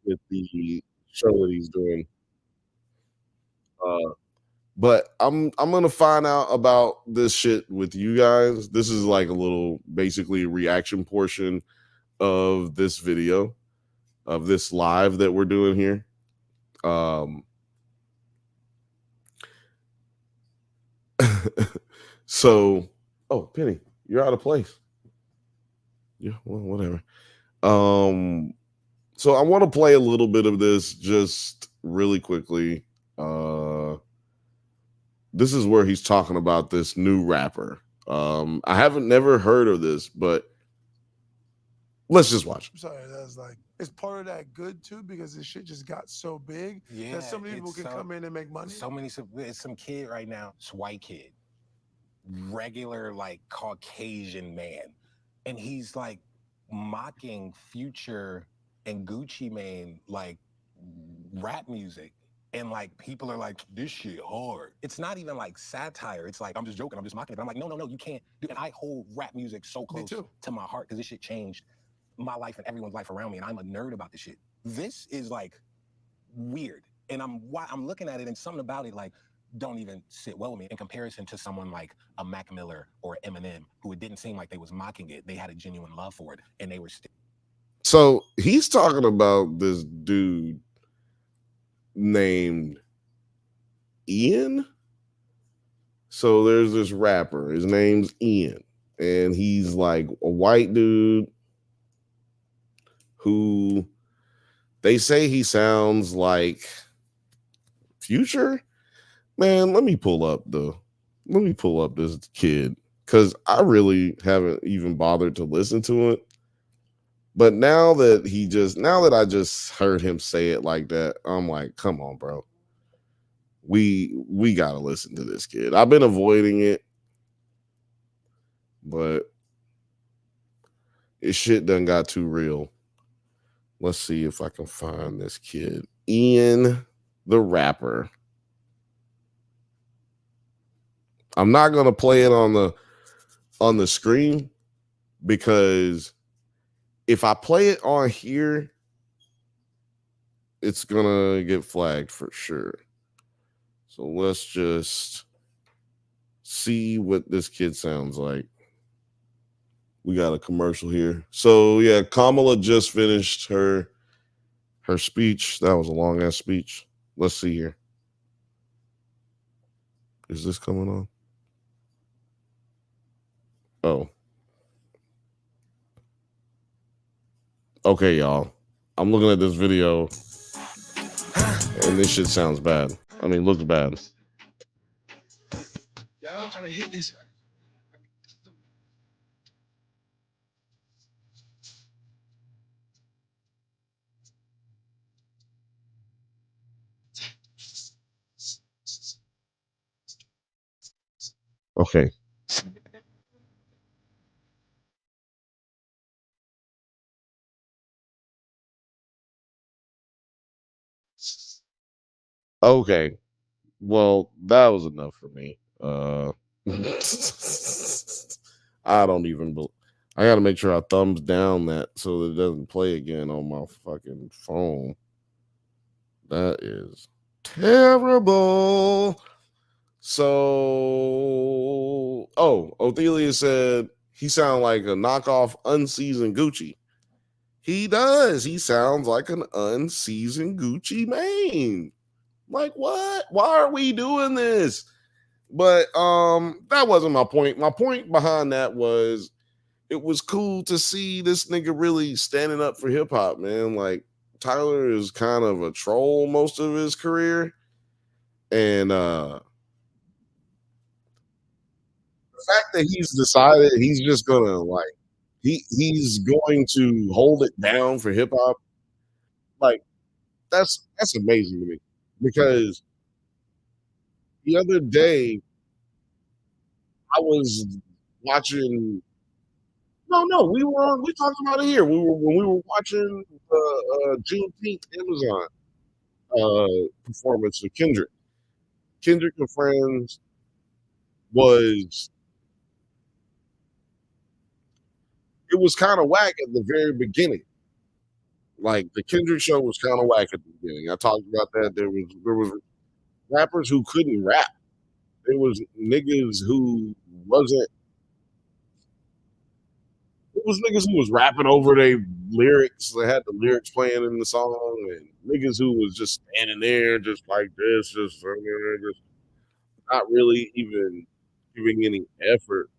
with the show that he's doing. But I'm gonna find out about this shit with you guys. This is like a little basically reaction portion of this video, of this live that we're doing here. So, oh, Penny, you're out of place. Yeah, well, whatever. So I want to play a little bit of this just really quickly. This is where he's talking about this new rapper. I haven't never heard of this, but let's just watch. I'm sorry, that's like it's part of that good too because this shit just got so big that so many people can come in and make money. It's some kid right now, it's a white kid, regular like Caucasian man, and he's like mocking Future and Gucci Mane like rap music. And like people are like, this shit hard. It's not even like satire. It's like, I'm just joking. I'm just mocking it. But I'm like, no, you can't. And I hold rap music so close to my heart because this shit changed my life and everyone's life around me. And I'm a nerd about this shit. This is like weird. And I'm looking at it and something about it like don't even sit well with me in comparison to someone like a Mac Miller or Eminem, who it didn't seem like they was mocking it. They had a genuine love for it and they were still. So he's talking about this dude named Ian. So there's this rapper, his name's Ian, and he's like a white dude who they say he sounds like Future. Man, let me pull up this kid because I really haven't even bothered to listen to it. But now that I just heard him say it like that, I'm like, come on, bro. We gotta listen to this kid. I've been avoiding it, but this shit done got too real. Let's see if I can find this kid. Ian the rapper. I'm not gonna play it on the screen because if I play it on here, it's gonna get flagged for sure. So let's just see what this kid sounds like. We got a commercial here. So yeah, Kamala just finished her her speech. That was a long ass speech. Let's see here. Is this coming on? Oh. Okay, y'all. I'm looking at this video and this shit sounds bad. I mean, looks bad. Y'all trying to hit this. Okay. Okay. Well, that was enough for me. I don't even. I got to make sure I thumbs down that so that it doesn't play again on my fucking phone. That is terrible. So, Othelia said he sounded like a knockoff unseasoned Gucci. He does. He sounds like an unseasoned Gucci Mane. Like, what? Why are we doing this? But that wasn't my point. My point behind that was it was cool to see this nigga really standing up for hip hop, man. Like, Tyler is kind of a troll most of his career. And the fact that he's decided he's just gonna like he's going to hold it down for hip hop, like that's amazing to me. Because the other day I was watching. No, we talked about it here. When we were watching the Juneteenth Amazon performance of Kendrick. Kendrick and Friends was kind of whack at the very beginning. Like the Kendrick show was kind of whack at the beginning. I talked about that. There was rappers who couldn't rap. There was niggas who wasn't. It was niggas who was rapping over their lyrics. They had the lyrics playing in the song, and niggas who was just standing there, just like this, just not really even giving any effort.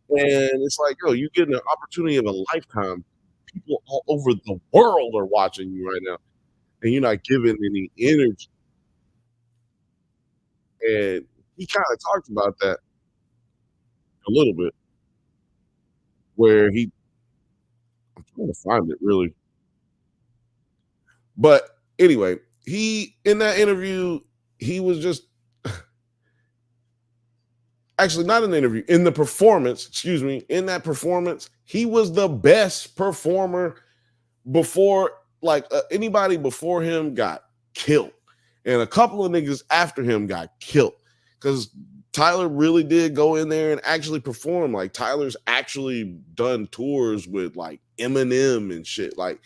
And it's like, yo, you get an opportunity of a lifetime. People all over the world are watching you right now, and you're not giving any energy. And he kind of talked about that a little bit, where I'm trying to find it really. But anyway, he in that interview, he was just actually not in the interview, in the performance, excuse me, in that performance, he was the best performer before, like anybody before him got killed. And a couple of niggas after him got killed. Because Tyler really did go in there and actually perform. Like Tyler's actually done tours with like Eminem and shit. Like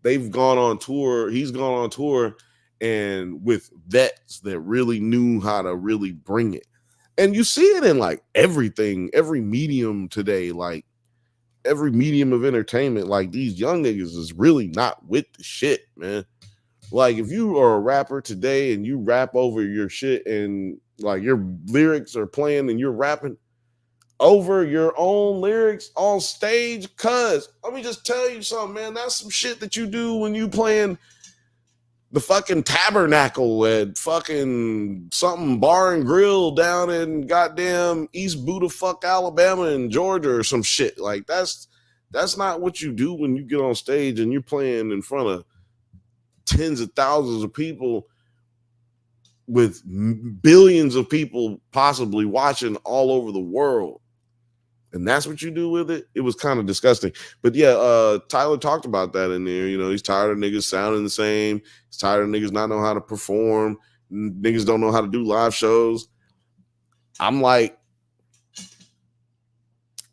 they've gone on tour. He's gone on tour and with vets that really knew how to really bring it. And you see it in like everything, every medium today, like every medium of entertainment. Like these young niggas is really not with the shit, man. Like if you are a rapper today and you rap over your shit and like your lyrics are playing and you're rapping over your own lyrics on stage, cuz let me just tell you something, man. That's some shit that you do when you playing the fucking Tabernacle at fucking something bar and grill down in goddamn East Buda fuck Alabama and Georgia or some shit. Like that's not what you do when you get on stage and you're playing in front of tens of thousands of people with billions of people possibly watching all over the world. And that's what you do with it. It was kind of disgusting. But yeah, Tyler talked about that in there. You know, he's tired of niggas sounding the same. He's tired of niggas not know how to perform. Niggas don't know how to do live shows. I'm like,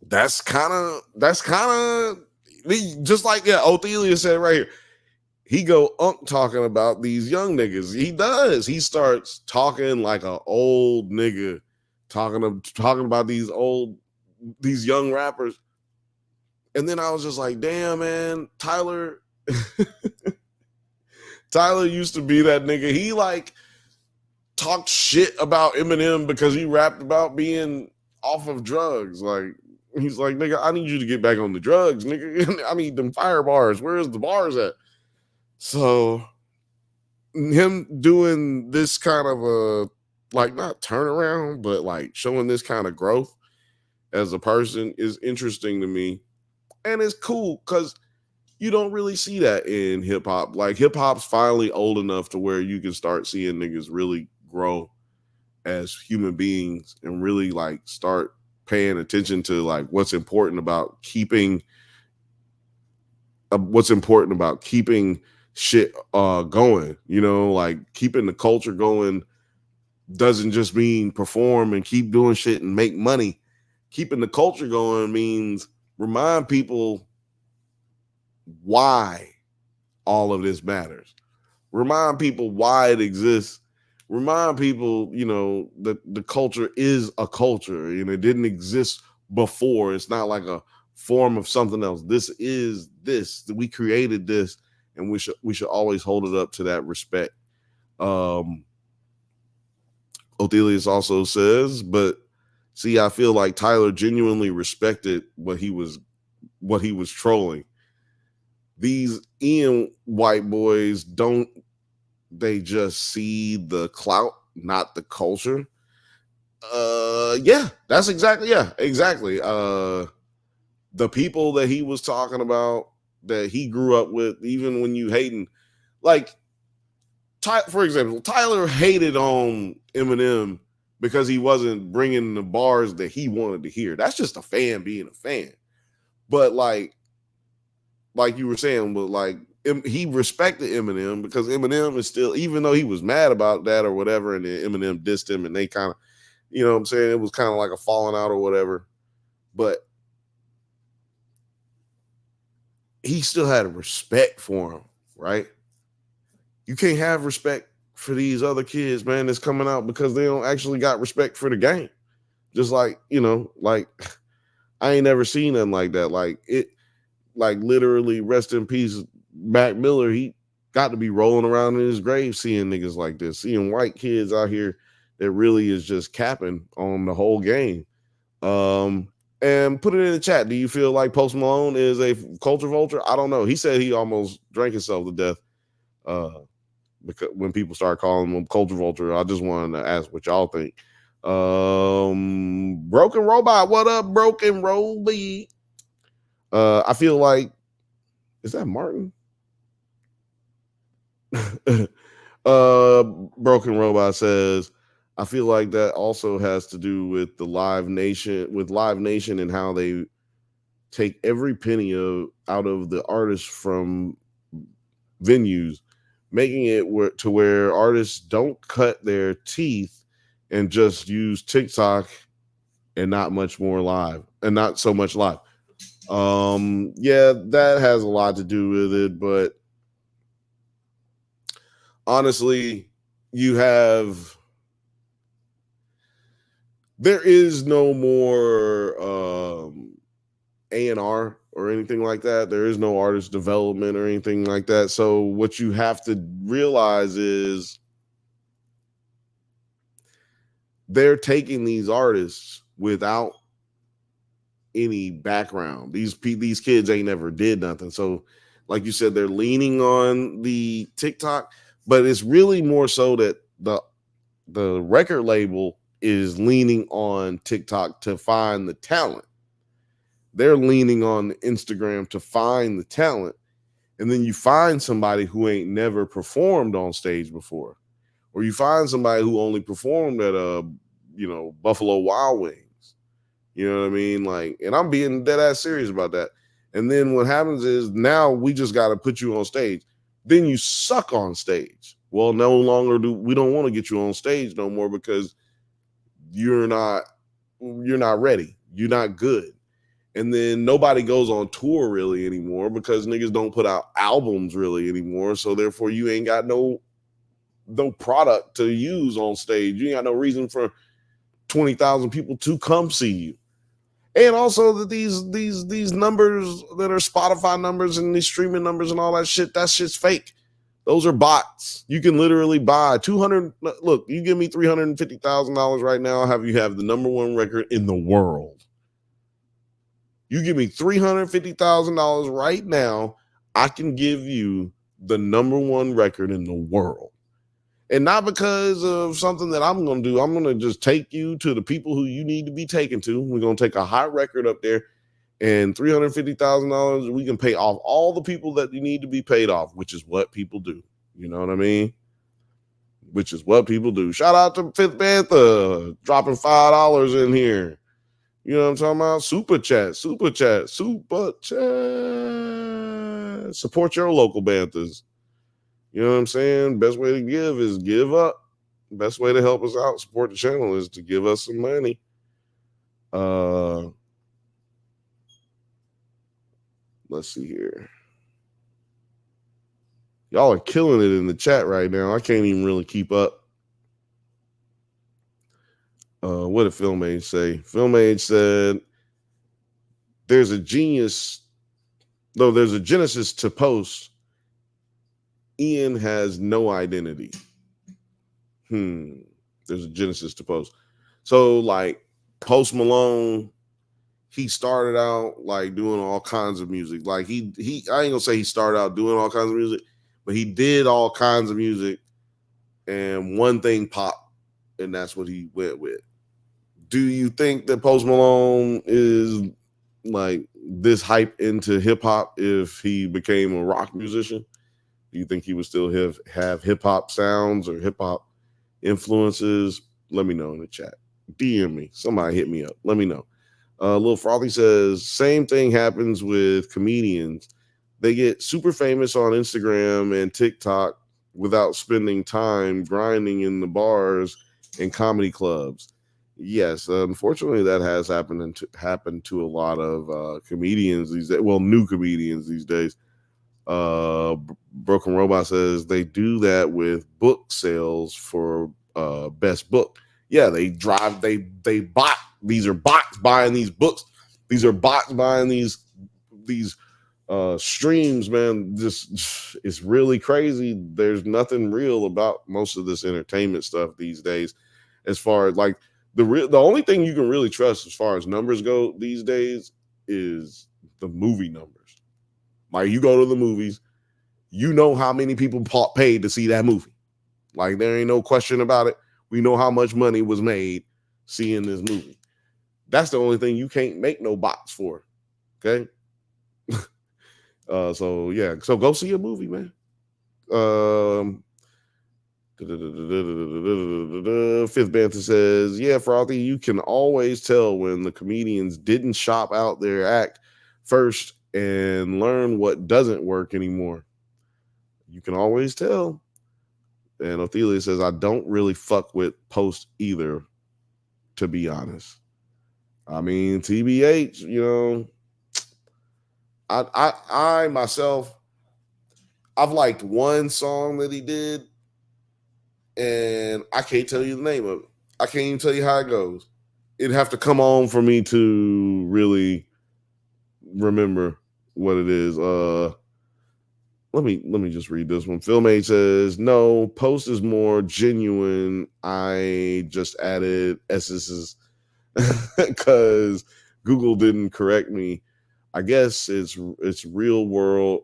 that's kind of just like, yeah, Othelia said right here. He go talking about these young niggas. He does. He starts talking like an old nigga, talking about these young rappers. And then I was just like, damn, man, Tyler, Tyler used to be that nigga. He like talked shit about Eminem because he rapped about being off of drugs. Like, he's like, nigga, I need you to get back on the drugs, nigga. I need them fire bars. Where's the bars at? So him doing this kind of a, like, not turnaround, but like showing this kind of growth as a person is interesting to me. And it's cool because you don't really see that in hip hop. Like, hip hop's finally old enough to where you can start seeing niggas really grow as human beings and really like start paying attention to like what's important about keeping shit going, you know, like keeping the culture going doesn't just mean perform and keep doing shit and make money. Keeping the culture going means remind people why all of this matters. Remind people why it exists. Remind people, you know, that the culture is a culture and it didn't exist before. It's not like a form of something else. This is this. We created this, and we should always hold it up to that respect. Othelius also says, but see, I feel like Tyler genuinely respected what he was trolling. These Ian white boys don't, they just see the clout, not the culture. Yeah, that's exactly. The people that he was talking about that he grew up with, even when you hating, like, for example, Tyler hated on Eminem because he wasn't bringing the bars that he wanted to hear. That's just a fan being a fan. But like you were saying, but like he respected Eminem because Eminem is still, even though he was mad about that or whatever, and then Eminem dissed him and they kind of, you know what I'm saying, it was kind of like a falling out or whatever. But he still had a respect for him, right? You can't have respect for these other kids, man, that's coming out because they don't actually got respect for the game. Just like, you know, like I ain't never seen nothing like that. Like it, like literally, rest in peace, Mac Miller. He got to be rolling around in his grave seeing niggas like this, seeing white kids out here that really is just capping on the whole game. And put it in the chat. Do you feel like Post Malone is a culture vulture? I don't know. He said he almost drank himself to death. Because when people start calling him culture vulture, I just wanted to ask what y'all think. Broken Robot, what up, Broken Roby? I feel like, is that Martin? Broken Robot says, I feel like that also has to do with the Live Nation and how they take every penny out of the artists from venues, making it to where artists don't cut their teeth and just use TikTok and not much more live and not so much live. Yeah, that has a lot to do with it, but honestly, there is no more A&R or anything like that. There is no artist development or anything like that. So what you have to realize is they're taking these artists without any background. These kids ain't never did nothing. So like you said, they're leaning on the TikTok, but it's really more so that the record label is leaning on TikTok to find the talent. They're leaning on Instagram to find the talent. And then you find somebody who ain't never performed on stage before, or you find somebody who only performed at Buffalo Wild Wings. You know what I mean? Like, and I'm being dead ass serious about that. And then what happens is now we just got to put you on stage. Then you suck on stage. Well, no longer we don't want to get you on stage no more because you're not ready. You're not good. And then nobody goes on tour really anymore because niggas don't put out albums really anymore. So therefore you ain't got no product to use on stage. You ain't got no reason for 20,000 people to come see you. And also that these numbers that are Spotify numbers and these streaming numbers and all that shit's fake. Those are bots. You can literally buy 200. Look, you give me $350,000 right now. You have the number one record in the world. You give me $350,000 right now. I can give you the number one record in the world. And not because of something that I'm going to do. I'm going to just take you to the people who you need to be taken to. We're going to take a hot record up there, and $350,000, we can pay off all the people that you need to be paid off, which is what people do. You know what I mean? Which is what people do. Shout out to Fifth Bantha dropping $5 in here. You know what I'm talking about? Super chat. Support your local Banthas. You know what I'm saying? Best way to give is give up. Best way to help us out, support the channel, is to give us some money. Let's see here. Y'all are killing it in the chat right now. I can't even really keep up. What did Filmage say? Filmage said there's a genesis to post. Ian has no identity. There's a genesis to post. So like Post Malone, he started out like doing all kinds of music. Like I ain't gonna say he started out doing all kinds of music, but he did all kinds of music, and one thing popped, and that's what he went with. Do you think that Post Malone is like this hype into hip hop if he became a rock musician? Do you think he would still have hip hop sounds or hip hop influences? Let me know in the chat. DM me. Somebody hit me up. Let me know. Lil Frothy says, same thing happens with comedians. They get super famous on Instagram and TikTok without spending time grinding in the bars and comedy clubs. Yes, unfortunately, that has happened to a lot of comedians these days. Well, new comedians these days. Broken Robot says they do that with book sales for best book. Yeah, they bot. These are bots buying these books. These are bots buying these streams, man. This is really crazy. There's nothing real about most of this entertainment stuff these days. As far as like the only thing you can really trust as far as numbers go these days is the movie numbers. Like you go to the movies, you know how many people paid to see that movie. Like there ain't no question about it. We know how much money was made seeing this movie. That's the only thing you can't make no bots for. Okay. So yeah. So go see a movie, man. Fifth Bantha says, yeah, Frothy, you can always tell when the comedians didn't shop out their act first and learn what doesn't work anymore. You can always tell. And Ophelia says, I don't really fuck with Post either, to be honest. I mean, TBH, you know, I myself, I've liked one song that he did, and I can't tell you the name of it. I can't even tell you how it goes. It'd have to come on for me to really remember what it is. Let me just read this one. Filmate says, no, Post is more genuine. I just added S's because Google didn't correct me. I guess it's real world.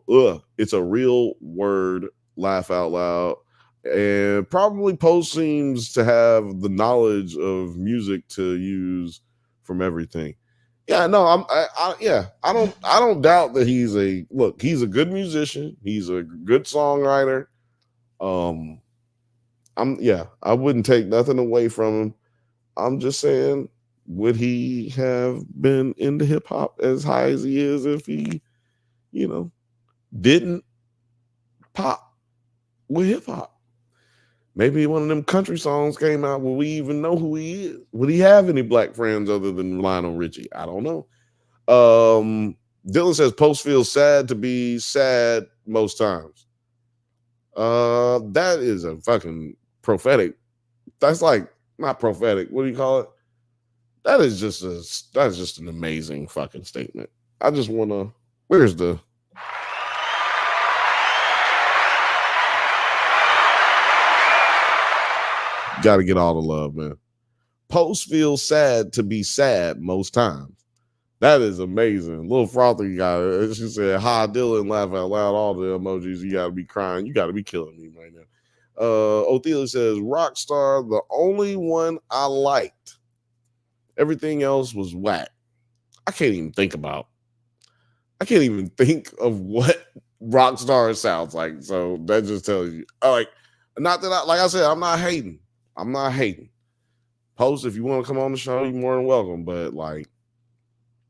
It's a real word. Laugh out loud. And probably Post seems to have the knowledge of music to use from everything. Yeah, no, I don't doubt that he's a good musician. He's a good songwriter. I wouldn't take nothing away from him. I'm just saying, would he have been into hip hop as high as he is if he, didn't pop with hip hop? Maybe one of them country songs came out. Will we even know who he is? Would he have any black friends other than Lionel Richie? I don't know. Dylan says Post feels sad to be sad most times. That is a fucking prophetic. That's like not prophetic. What do you call it? That is just an amazing fucking statement. I just want to. Where's the? Got to get all the love, man. Post feels sad to be sad most times. That is amazing. Little frothy guy. She said, "Hi, Dylan." Laugh out loud. All the emojis. You got to be crying. You got to be killing me right now. Othelia says, "Rockstar, the only one I liked. Everything else was whack." I can't even think of what Rockstar sounds like. So that just tells you, not that like I said, I'm not hating. Post, if you want to come on the show, you're more than welcome. But like,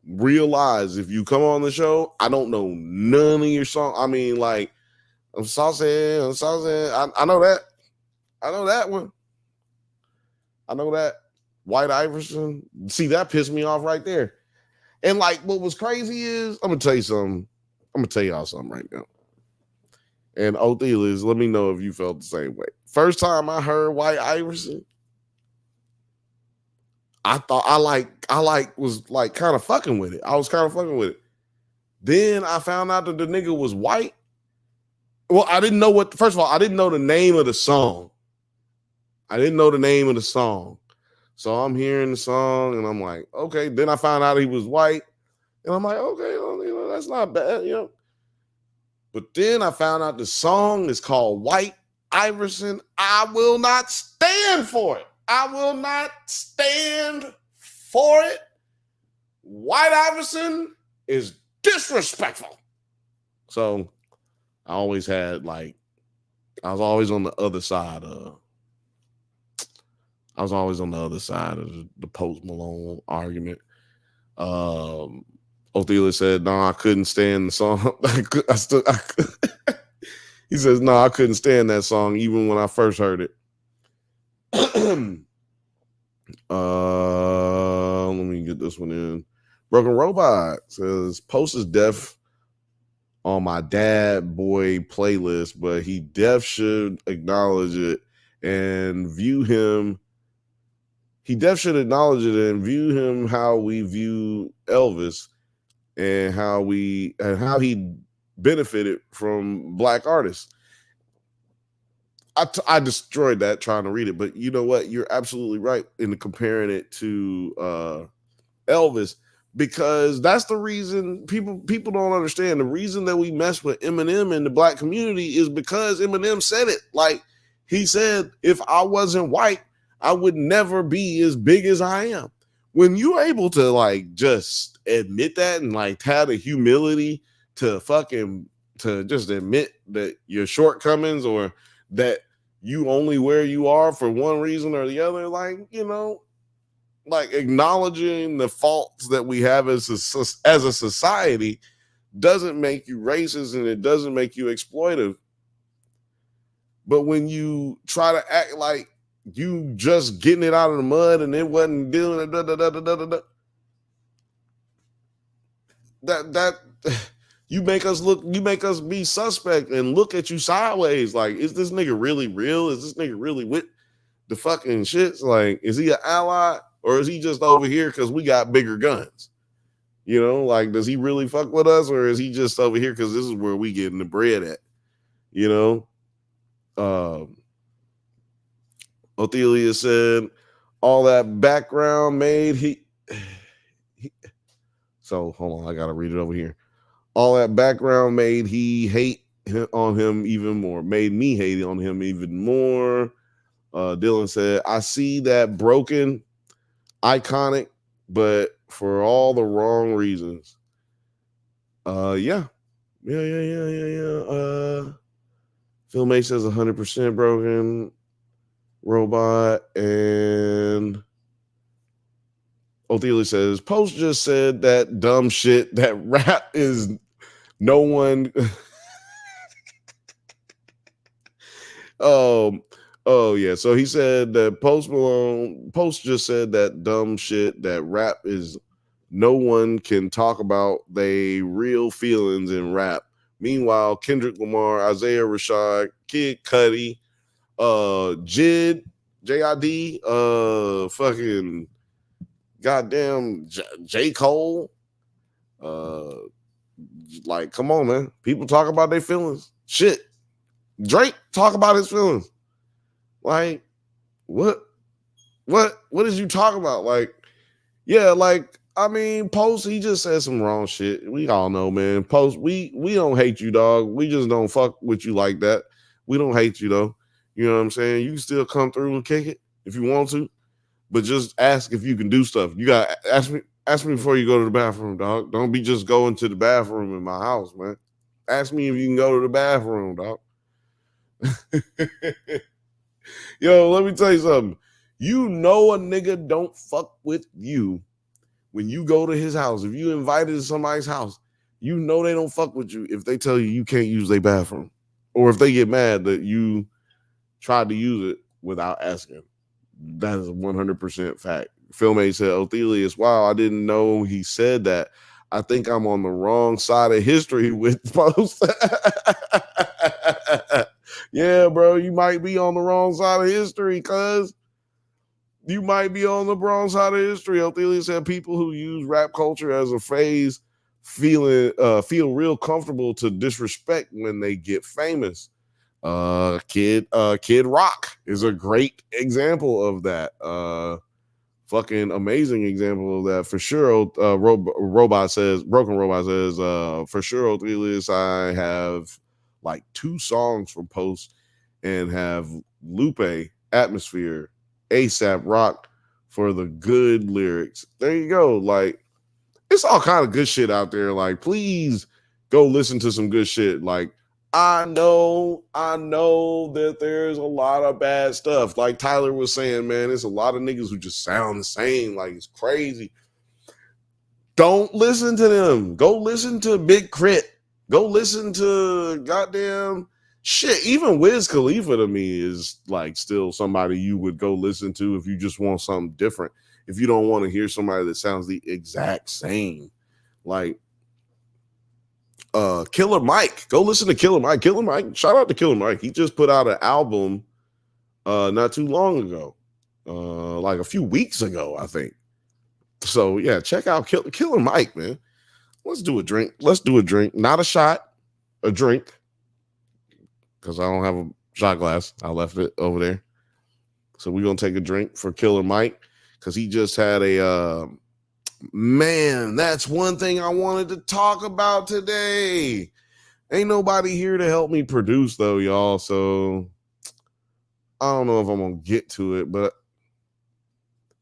realize if you come on the show, I don't know none of your songs. I mean, like, I'm saucy. I know that. I know that one. I know that. White Iverson. See, that pissed me off right there. And like, what was crazy is, I'm gonna tell you something. I'm gonna tell y'all something right now. And Othelia, let me know if you felt the same way. First time I heard White Iverson, I thought I was kind of fucking with it. I was kind of fucking with it. Then I found out that the nigga was white. Well, I didn't know first of all, I didn't know the name of the song. So I'm hearing the song and I'm like, okay. Then I found out he was white. And I'm like, okay, well, that's not bad, But then I found out the song is called White Iverson. I will not stand for it. White Iverson is disrespectful. So I was always on the other side of the Post Malone argument. Othelia said, "No, I couldn't stand the song." He says, "No, I couldn't stand that song even when I first heard it." Let me get this one in. Broken Robot says, "Post is deaf on my dad boy playlist, but he def should acknowledge it and view him. He def should acknowledge it and view him how we view Elvis and how he benefited from black artists." I destroyed that trying to read it, but you know what? You're absolutely right in comparing it to Elvis, because that's the reason people don't understand. The reason that we mess with Eminem in the black community is because Eminem said it. Like, he said, if I wasn't white, I would never be as big as I am. When you're able to like just admit that and like have the humility to just admit that your shortcomings or that you only where you are for one reason or the other, like, like acknowledging the faults that we have as a society doesn't make you racist and it doesn't make you exploitive. But when you try to act like you just getting it out of the mud and it wasn't doing it, that you make us be suspect and look at you sideways. Like, is this nigga really real? Is this nigga really with the fucking shits? Like, is he an ally or is he just over here because we got bigger guns? Like, does he really fuck with us or is he just over here because this is where we getting the bread at? Othelia said, all that background made he so hold on, I gotta read it over here. All that background made he hate on him even more. Made me hate on him even more. Dylan said, I see that broken, iconic, but for all the wrong reasons. Yeah. Phil May says 100% broken. Robot. And Othelia says, Post just said that dumb shit that rap is no one. Oh yeah. So he said that Post just said that dumb shit that rap is no one can talk about they real feelings in rap. Meanwhile, Kendrick Lamar, Isaiah Rashad, Kid Cudi, JID, fucking goddamn J. Cole. Like, come on, man. People talk about their feelings. Shit. Drake talk about his feelings. Like, what is you talking about? Like, yeah, like, I mean, Post, he just said some wrong shit. We all know, man. Post, we don't hate you, dog. We just don't fuck with you like that. We don't hate you, though. You know what I'm saying? You can still come through and kick it if you want to, but just ask if you can do stuff. You got to ask me before you go to the bathroom, dog. Don't be just going to the bathroom in my house, man. Ask me if you can go to the bathroom, dog. Yo, let me tell you something. You know a nigga don't fuck with you when you go to his house. If you invited to somebody's house, you know they don't fuck with you if they tell you can't use their bathroom, or if they get mad that you tried to use it without asking. That is a 100% fact. Philmate said, Othelius, wow, I didn't know he said that. I think I'm on the wrong side of history with Post. Yeah, bro, you might be on the wrong side of history, cuz. You might be on the wrong side of history. Othelius said people who use rap culture as a phase feel real comfortable to disrespect when they get famous. Kid Rock is a great example of that. Fucking amazing example of that for sure. Broken Robot says, for sure, Othelius, I have like 2 songs from Post and have Lupe, Atmosphere, ASAP Rock for the good lyrics. There you go. Like, it's all kind of good shit out there. Like, please go listen to some good shit. Like, I know that there's a lot of bad stuff. Like Tyler was saying, man, there's a lot of niggas who just sound the same. Like, it's crazy. Don't listen to them. Go listen to Big Crit. Go listen to goddamn shit. Even Wiz Khalifa to me is like still somebody you would go listen to if you just want something different. If you don't want to hear somebody that sounds the exact same. Like, Killer Mike. Go listen to Killer Mike. Killer Mike. Shout out to Killer Mike. He just put out an album not too long ago. Like a few weeks ago, I think. So yeah, check out Killer Mike, man. Let's do a drink. Not a shot, a drink. Because I don't have a shot glass. I left it over there. So we're gonna take a drink for Killer Mike. Because he just had a man, that's one thing I wanted to talk about today. Ain't nobody here to help me produce, though, y'all. So I don't know if I'm going to get to it. But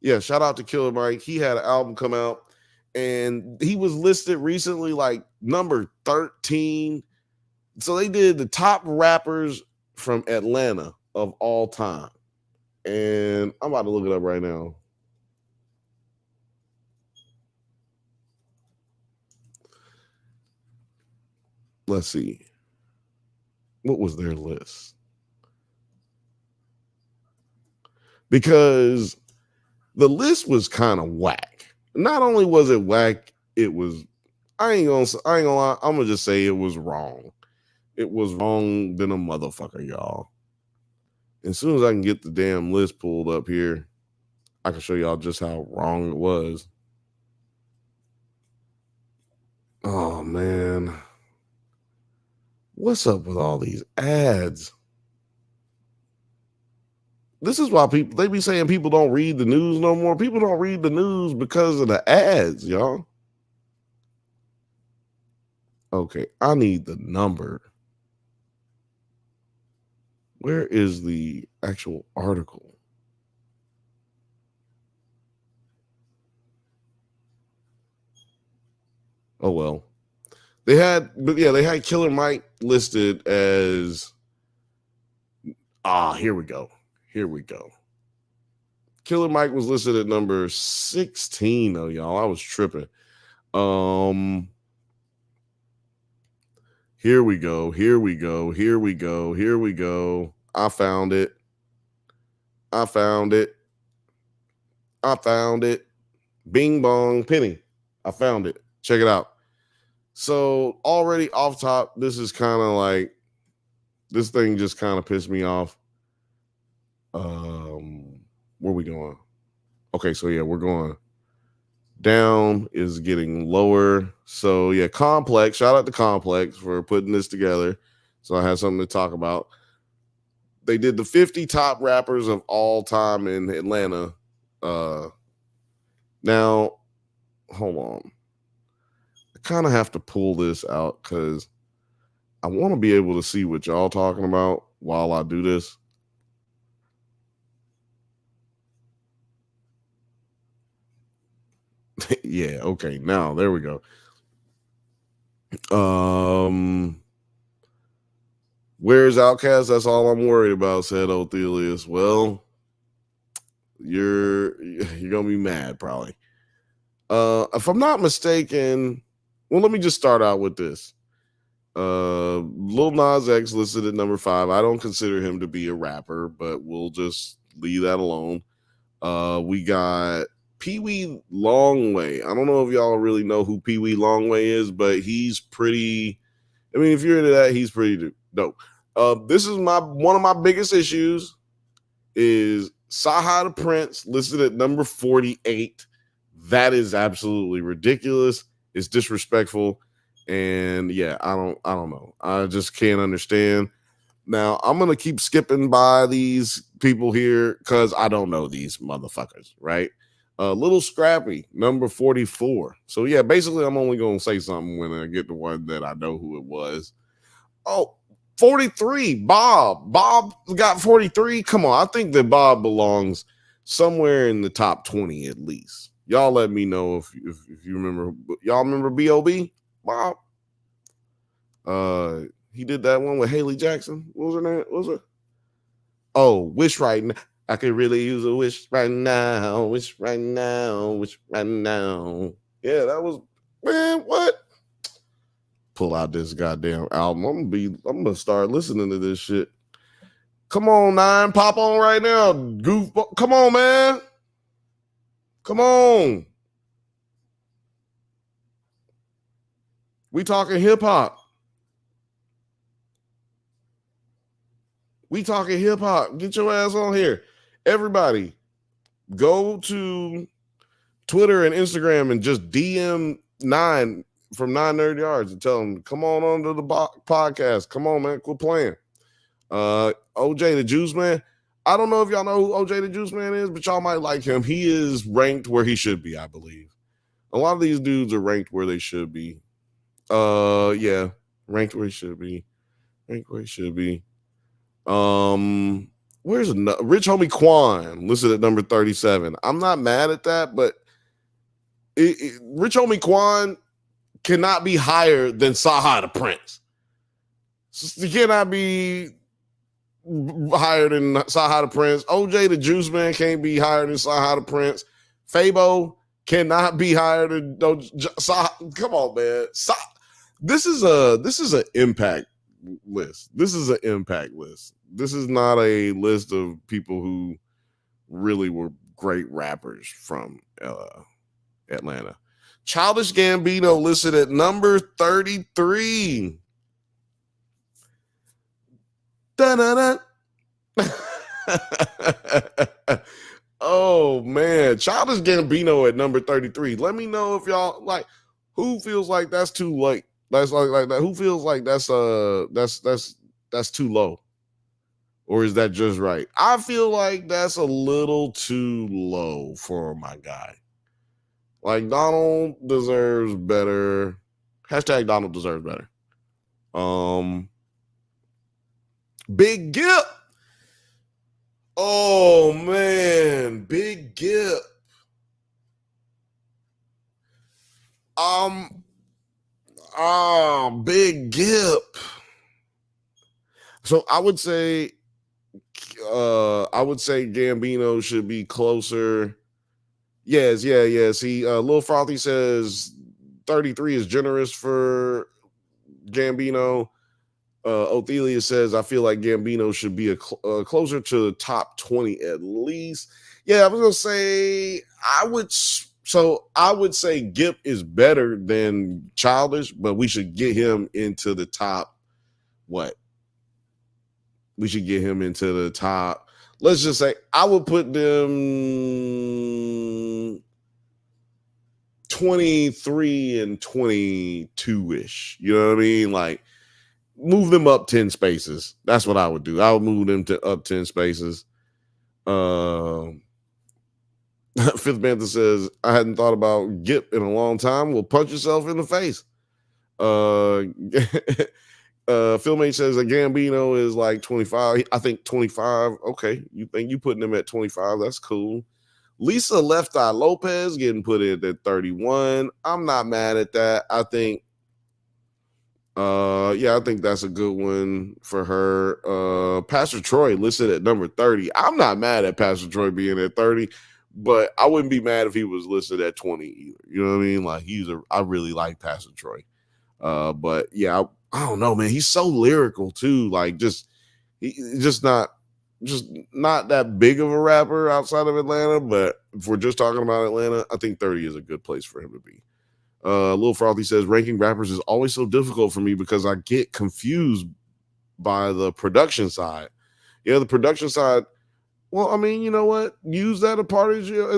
yeah, shout out to Killer Mike. He had an album come out. And he was listed recently like number 13. So they did the top rappers from Atlanta of all time. And I'm about to look it up right now. Let's see. What was their list? Because the list was kind of whack. Not only was it whack, it was, I ain't gonna lie, I'm gonna just say it was wrong. It was wrong than a motherfucker, y'all. As soon as I can get the damn list pulled up here, I can show y'all just how wrong it was. Oh man. What's up with all these ads? This is why they be saying people don't read the news no more. People don't read the news because of the ads, y'all. Okay, I need the number. Where is the actual article? Oh well. They had Killer Mike listed as here we go. Killer Mike was listed at number 16 though, y'all. I was tripping. Here we go. I found it. Bing bong penny. I found it. Check it out. So already off top, this is kind of like, this thing just kind of pissed me off. Where we going? Okay, so yeah, we're going down is getting lower. So yeah, Complex. Shout out to Complex for putting this together. So I have something to talk about. They did the 50 top rappers of all time in Atlanta. Now, hold on. I kind of have to pull this out because I want to be able to see what y'all talking about while I do this. Yeah, okay. Now, there we go. Where's Outkast? That's all I'm worried about, said Othelius. Well, you're gonna be mad probably. If I'm not mistaken, well, let me just start out with this. Lil Nas X listed at number 5. I don't consider him to be a rapper, but we'll just leave that alone. We got Pee Wee Longway. I don't know if y'all really know who Pee Wee Longway is, but he's pretty. I mean, if you're into that, he's pretty dope. This is one of my biggest issues is Saha the Prince listed at number 48. That is absolutely ridiculous. It's disrespectful. And yeah, I don't know. I just can't understand. Now, I'm going to keep skipping by these people here because I don't know these motherfuckers, right? Little Scrappy, number 44. So yeah, basically I'm only going to say something when I get the one that I know who it was. Oh, 43, Bob. Bob got 43. Come on, I think that Bob belongs somewhere in the top 20 at least. Y'all let me know if you remember. Y'all remember B.O.B.? Bob? He did that one with Haley Jackson. What was her name? What was it? Oh, Wish Right Now. I could really use a wish right now. Wish right now. Wish right now. Yeah, that was, man, what? Pull out this goddamn album. I'm gonna start listening to this shit. Come on, 9, pop on right now. Goof, come on, man. Come on. We talking hip hop. We talking hip hop. Get your ass on here. Everybody, go to Twitter and Instagram and just DM 9 from 9 Nerd Yards and tell them, come on onto the podcast. Come on, man. Quit playing. OJ the Juice Man. I don't know if y'all know who OJ the Juice Man is, but y'all might like him. He is ranked where he should be, I believe. A lot of these dudes are ranked where they should be. Yeah, ranked where he should be. Ranked where he should be. Where's Rich Homie Quan listed at number 37? I'm not mad at that, but Rich Homie Quan cannot be higher than Saha the Prince. He cannot be higher than Saha the Prince. OJ the Juice Man can't be higher than Saha the Prince. Fabo cannot be higher than Saha. Come on, man. This is an impact list. This is an impact list. This is not a list of people who really were great rappers from Atlanta. Childish Gambino listed at number 33. Da-da-da. Oh man, Childish Gambino at number 33. Let me know if y'all like who feels like that's too late. That's like that. Who feels like that's too low? Or is that just right? I feel like that's a little too low for my guy. Like Donald deserves better. Hashtag Donald deserves better. Big Gip. Oh man, Big Gip. Big Gip. So I would say Gambino should be closer. Yes. See, Lil Frothy says 33 is generous for Gambino. Othelia says, I feel like Gambino should be closer to the top 20 at least. Yeah, I was going to say, I would say Gip is better than Childish, but we should get him into the top, what? We should get him into the top. Let's just say, I would put them 23 and 22-ish. You know what I mean? Like, move them up 10 spaces. That's what I would do. I would move them up 10 spaces. Fifth Bantha says, I hadn't thought about Gip in a long time. Well, punch yourself in the face. Philmate says that Gambino is like 25. I think 25. Okay. You think you putting him at 25. That's cool. Lisa Left Eye Lopez getting put in at 31. I'm not mad at that. I think I think that's a good one for her. Pastor Troy listed at number 30. I'm not mad at Pastor Troy being at 30, but I wouldn't be mad if he was listed at 20 either. You know what I mean? Like, I really like Pastor Troy. But yeah, I don't know, man. He's so lyrical too. Like, just not that big of a rapper outside of Atlanta. But if we're just talking about Atlanta, I think 30 is a good place for him to be. Lil Frothy says, ranking rappers is always so difficult for me because I get confused by the production side. Yeah, the production side. Well, I mean, you know what? Use that as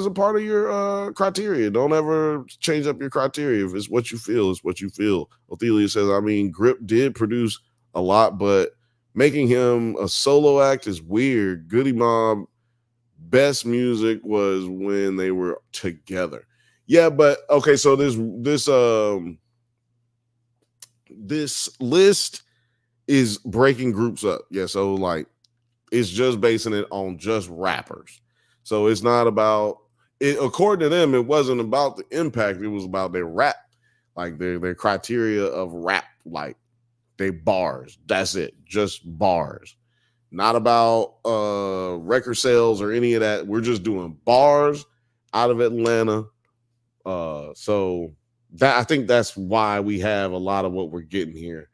a part of your criteria. Don't ever change up your criteria. If it's what you feel, it's what you feel. Othelia says, I mean, Grip did produce a lot, but making him a solo act is weird. Goody Mob best music was when they were together. Yeah, but okay, so this list is breaking groups up. Yeah, so like it's just basing it on just rappers. So it's not about it. According to them, it wasn't about the impact. It was about their rap, like their criteria of rap, like they bars. That's it, just bars. Not about record sales or any of that. We're just doing bars out of Atlanta. So that I think that's why we have a lot of what we're getting here.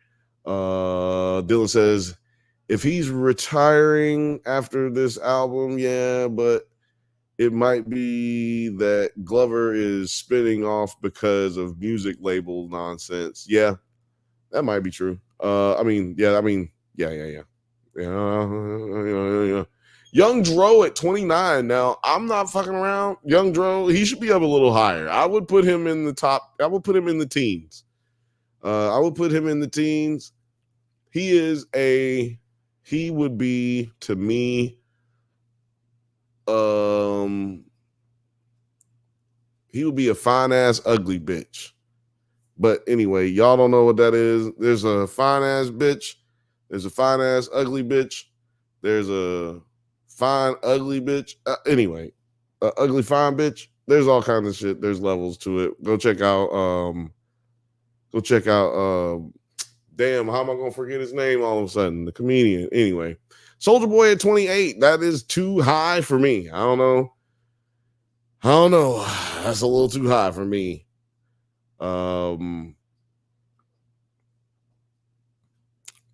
Dylan says, if he's retiring after this album, yeah, but it might be that Glover is spinning off because of music label nonsense. Yeah, that might be true. Yeah. Young Dro at 29. Now, I'm not fucking around. Young Dro, he should be up a little higher. I would put him in the top. I would put him in the teens. He would be, to me, he would be a fine-ass ugly bitch. But anyway, y'all don't know what that is. There's a fine-ass bitch. There's a fine-ass ugly bitch. There's a fine ugly bitch. Anyway, ugly fine bitch. There's all kinds of shit. There's levels to it. Go check out. Damn, how am I gonna forget his name all of a sudden? The comedian. Anyway, Soulja Boy at 28. That is too high for me. I don't know. That's a little too high for me.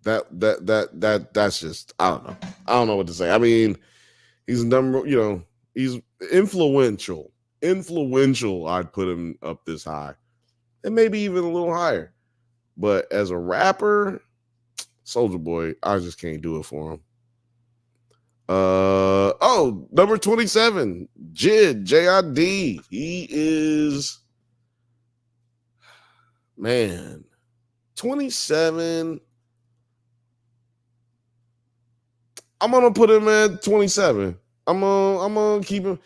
That's just, I don't know. I don't know what to say. I mean, he's he's influential. I'd put him up this high, and maybe even a little higher. But as a rapper, Soulja Boy, I just can't do it for him. Number 27, JID. He is, man, 27. I'm gonna put him at 27. I'm gonna keep him.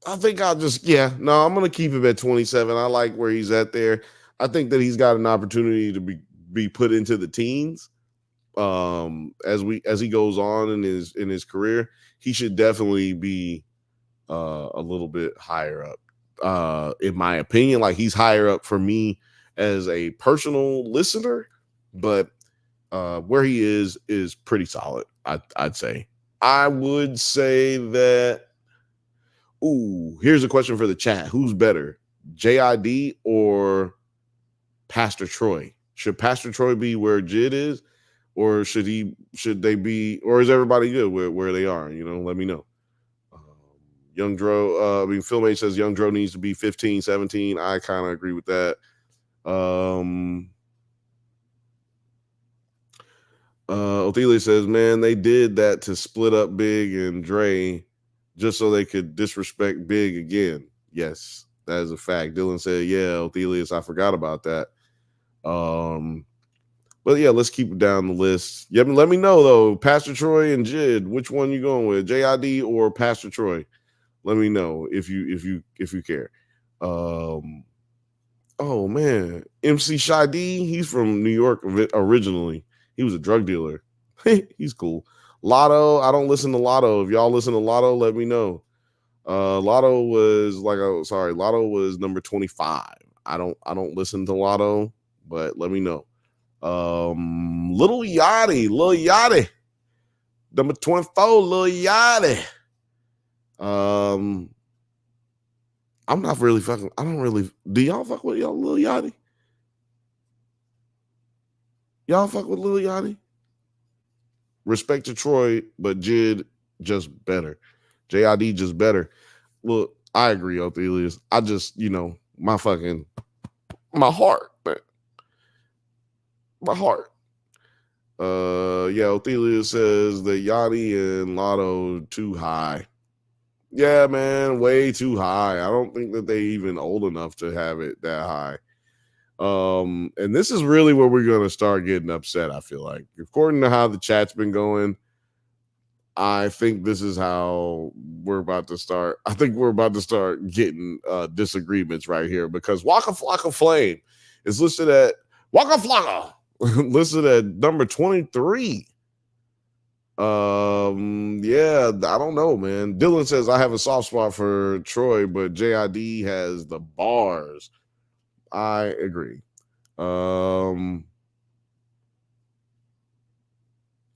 I think I'm gonna keep him at 27. I like where he's at there. I think that he's got an opportunity to be put into the teens. As he goes on in his career, he should definitely be a little bit higher up. In my opinion, like he's higher up for me as a personal listener, but where he is pretty solid. I'd say. I would say that. Ooh, here's a question for the chat. Who's better, JID or Pastor Troy? Should Pastor Troy be where Jid is, or should they be, or is everybody good where they are? Let me know. Young Dro, Philmate says Young Dro needs to be 15, 17. I kind of agree with that. Othelia says, man, they did that to split up Big and Dre. just so they could disrespect Big again. Yes, that is a fact. Dylan said, yeah, Othelius, I forgot about that. But yeah, let's keep it down the list. Yeah, let me know though, Pastor Troy and Jid, which one you going with, JID or Pastor Troy? Let me know if you care. Oh man, MC Shy D, he's from New York originally. He was a drug dealer. He's cool. Lotto, I don't listen to Lotto. If y'all listen to Lotto, let me know. Lotto was Lotto was number 25. I don't listen to Lotto, but let me know. Lil Yachty, number 24, Lil Yachty. I'm not really fucking. I don't really. Do y'all fuck with y'all Lil Yachty? Y'all fuck with Lil Yachty? Respect to Troy, but Jid just better. JID just better. Look, I agree, Othelius. I just, my heart, man. My heart. Yeah, Othelius says that Yachty and Lotto too high. Yeah, man, way too high. I don't think that they even old enough to have it that high. And this is really where we're gonna start getting upset, I feel like. According to how the chat's been going, I think this is how we're about to start. I think we're about to start getting disagreements right here, because Waka Flocka Flame is listed at Waka Flocka listed at number 23. Yeah, I don't know, man. Dylan says I have a soft spot for Troy, but JID has the bars. I agree.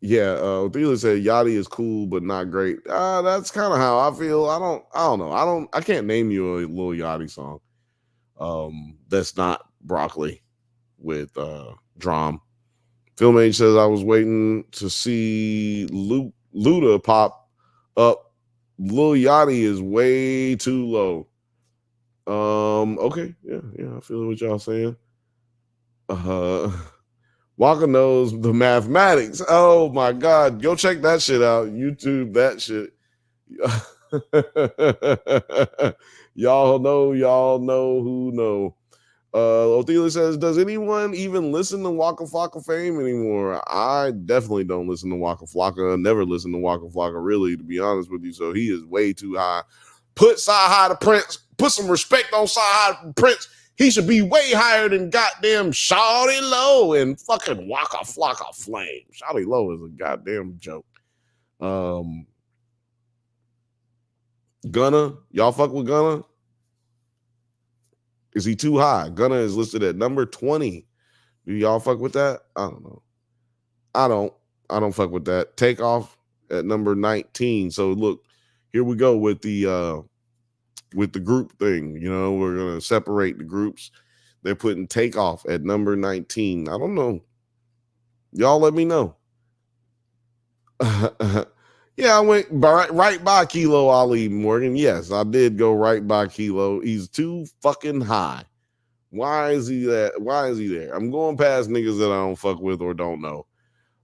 Yeah, Othela said Yachty is cool but not great. That's kind of how I feel. I don't know. I can't name you a Lil Yachty song. That's not Broccoli with Drum. Filmage says I was waiting to see Luda pop up. Lil Yachty is way too low. Okay, yeah, I feel what y'all saying. Walker knows the mathematics. Oh my God, go check that shit out. YouTube that shit. Y'all know who know. Othela says, does anyone even listen to Waka Flocka Fame anymore? I definitely don't listen to Waka Flocka. Never listen to Waka Flocka, really, to be honest with you. So he is way too high. Put Sci-Hi to Prince. Put some respect on Sci-Hi Prince. He should be way higher than goddamn Shawty Low and fucking Waka Flocka Flame. Shawty Low is a goddamn joke. Gunna, y'all fuck with Gunna? Is he too high? Gunna is listed at number 20. Do y'all fuck with that? I don't know. I don't fuck with that. Takeoff at number 19. So look, here we go with the group thing. We're gonna separate the groups. They're putting Takeoff at number 19. I don't know. Y'all let me know. Yeah, I went right by Kilo Ali, Morgan. Yes, I did go right by Kilo. He's too fucking high. Why is he there? I'm going past niggas that I don't fuck with or don't know.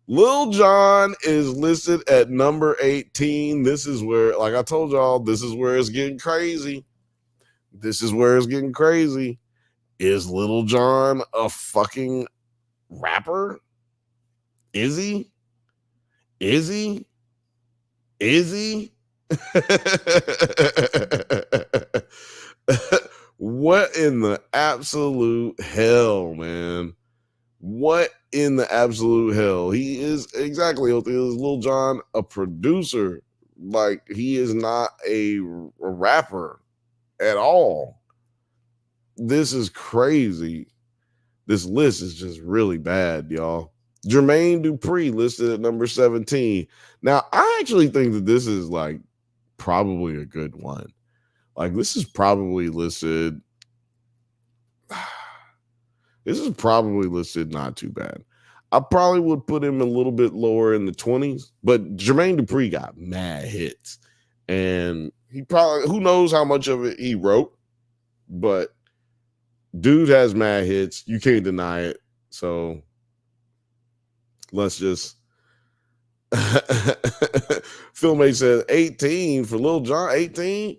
Lil Jon is listed at number 18. This is where, like I told y'all, this is where it's getting crazy. Is Lil Jon a fucking rapper? Is he? What in the absolute hell, man? What in the absolute hell? He is exactly is Lil Jon a producer? Like, he is not a rapper at all. This is crazy. This list is just really bad, y'all. Jermaine Dupri listed at number 17. Now, I actually think that this is like probably a good one. Like, this is probably listed. This is probably listed not too bad. I probably would put him a little bit lower in the 20s, but Jermaine Dupri got mad hits. And he probably, who knows how much of it he wrote, but dude has mad hits. You can't deny it. So let's just Philmate said 18 for Lil Jon. 18.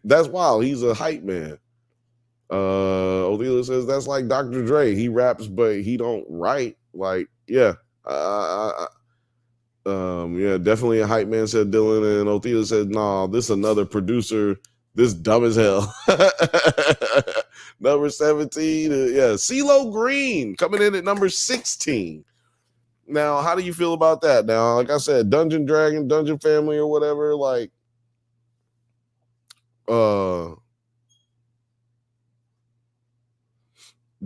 That's wild. He's a hype man. Odelia says that's like Dr. Dre. He raps, but he don't write. Like, yeah. Yeah, definitely a hype man, said Dylan. And Odelia said, nah, this another producer. This dumb as hell. Number 17. Yeah, CeeLo Green coming in at number 16. Now, how do you feel about that? Now, like I said, Dungeon Dragon, Dungeon Family, or whatever, like,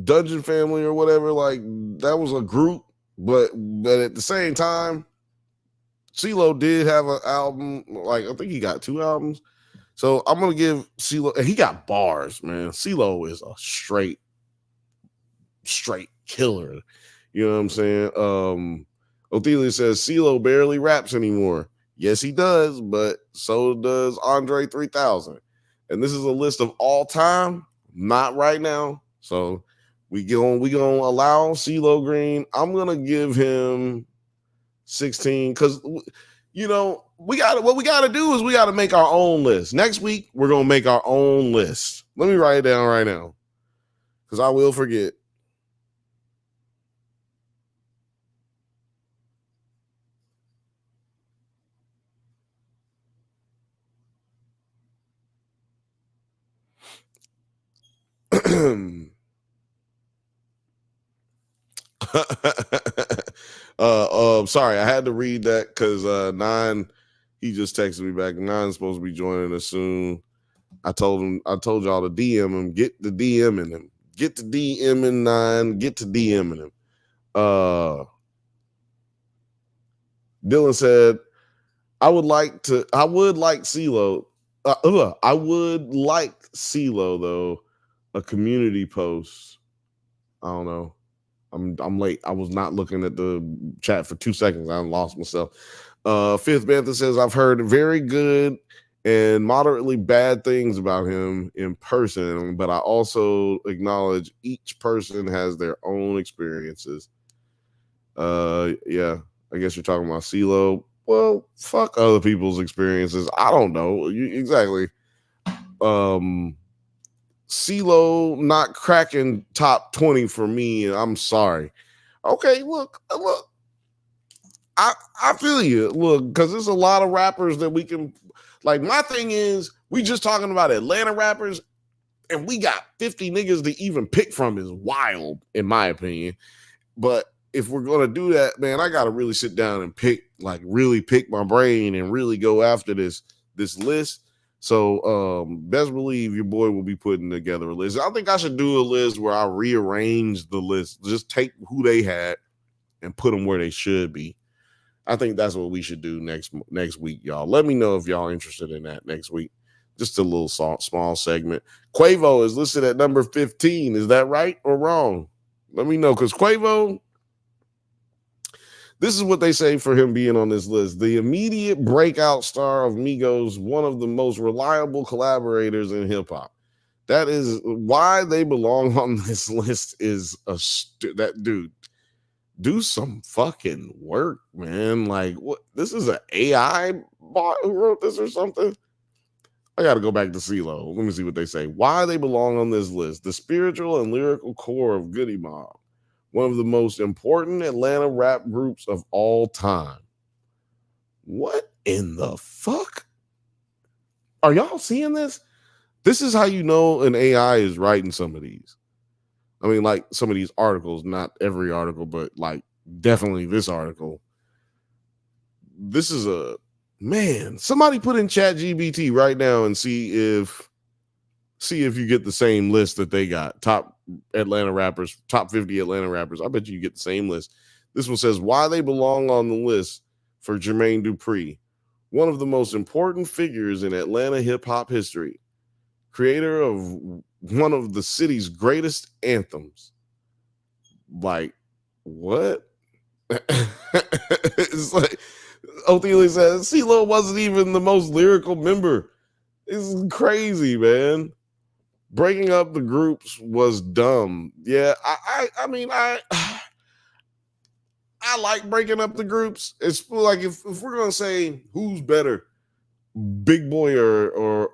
Dungeon Family or whatever, like, that was a group, but at the same time, CeeLo did have an album. Like, I think he got 2 albums. So I'm gonna give CeeLo, and he got bars, man. CeeLo is a straight killer. You know what I'm saying? Othelia says CeeLo barely raps anymore. Yes, he does, but so does Andre 3000. And this is a list of all time, not right now. So we gonna allow CeeLo Green. I'm gonna give him 16 because what we gotta do is we gotta make our own list. Next week we're gonna make our own list. Let me write it down right now because I will forget. Sorry, I had to read that because Nine, he just texted me back. Nine's supposed to be joining us soon. I told y'all to DM him, get the DMing him, get to DMing Nine, get to DMing him. Dylan said, I would like CeeLo. I would like CeeLo though, a community post. I don't know. I'm late. I was not looking at the chat for 2 seconds. I lost myself. Fifth Bantha says, I've heard very good and moderately bad things about him in person, but I also acknowledge each person has their own experiences. Yeah, I guess you're talking about CeeLo. Well, fuck other people's experiences. I don't know. Exactly. CeeLo not cracking top 20 for me. I'm sorry. Okay, look. I feel you. Look, because there's a lot of rappers that we can, like, my thing is, we just talking about Atlanta rappers, and we got 50 niggas to even pick from is wild, in my opinion. But if we're gonna do that, man, I gotta really sit down and really pick my brain and really go after this list. So best believe your boy will be putting together a list. I think I should do a list where I rearrange the list, just take who they had and put them where they should be. I think that's what we should do next week, y'all. Let me know if y'all interested in that next week. Just a little small segment. Quavo is listed at number 15. Is that right or wrong? Let me know, because Quavo, this is what they say for him being on this list. The immediate breakout star of Migos, one of the most reliable collaborators in hip-hop. That is why they belong on this list. Is that dude. Do some fucking work, man. Like, what? This is an AI bot who wrote this or something? I got to go back to CeeLo. Let me see what they say. Why they belong on this list. The spiritual and lyrical core of Goody Mob. One of the most important Atlanta rap groups of all time. What in the fuck? Are y'all seeing this? This is how you know an AI is writing some of these. I mean, like some of these articles, not every article, but like definitely this article. This is somebody put in ChatGPT right now and see if you get the same list that they got. Top 50 Atlanta rappers. I bet you get the same list. This one says why they belong on the list for Jermaine Dupri, one of the most important figures in Atlanta hip hop history, creator of one of the city's greatest anthems. Like, what? It's like Othelia says, CeeLo wasn't even the most lyrical member. It's crazy, man. Breaking up the groups was dumb. Yeah, I mean, I like breaking up the groups. It's like if we're gonna say who's better, Big Boy or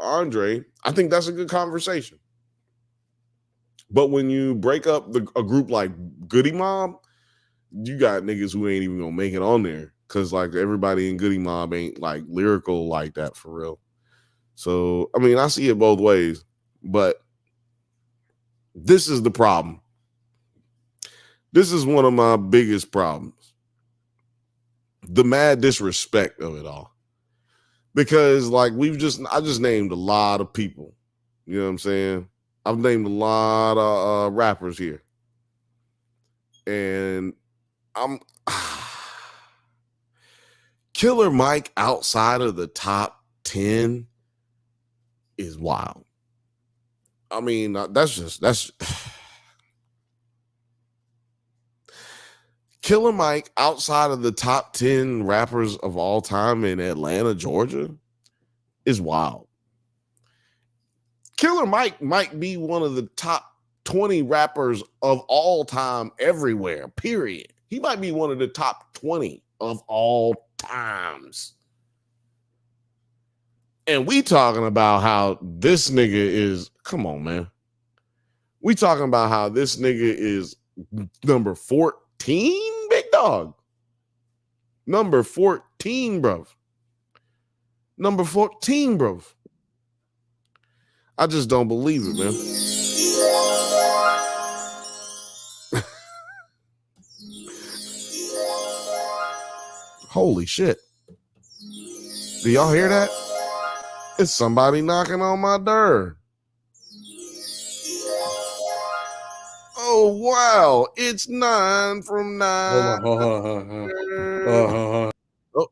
Andre, I think that's a good conversation. But when you break up a group like Goody Mob, you got niggas who ain't even gonna make it on there because like everybody in Goody Mob ain't like lyrical like that for real. So I mean, I see it both ways, but this is the problem. This is one of my biggest problems. The mad disrespect of it all. Because like I just named a lot of people. You know what I'm saying? I've named a lot of rappers here. And I'm Killer Mike outside of the top 10 is wild. I mean, that's Killer Mike outside of the top 10 rappers of all time in Atlanta, Georgia is wild. Killer Mike might be one of the top 20 rappers of all time everywhere, period. He might be one of the top 20 of all times. And we talking about how this nigga is, come on, man. We talking about how this nigga is number 14, big dog. Number 14, bro. Number 14, bro. I just don't believe it, man. Holy shit. Do y'all hear that? It's somebody knocking on my door. Oh, wow. It's 9 from 9. Hold on. Oh.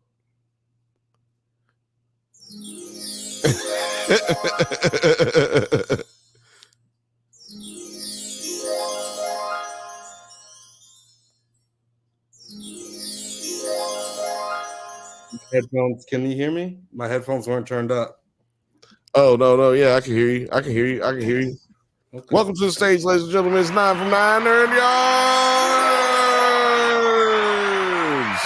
Headphones, can you hear me? My headphones weren't turned up. Oh, no. Yeah, I can hear you. I can hear you. Okay. Welcome to the stage, ladies and gentlemen. It's 9 from 9 Nerd Yards.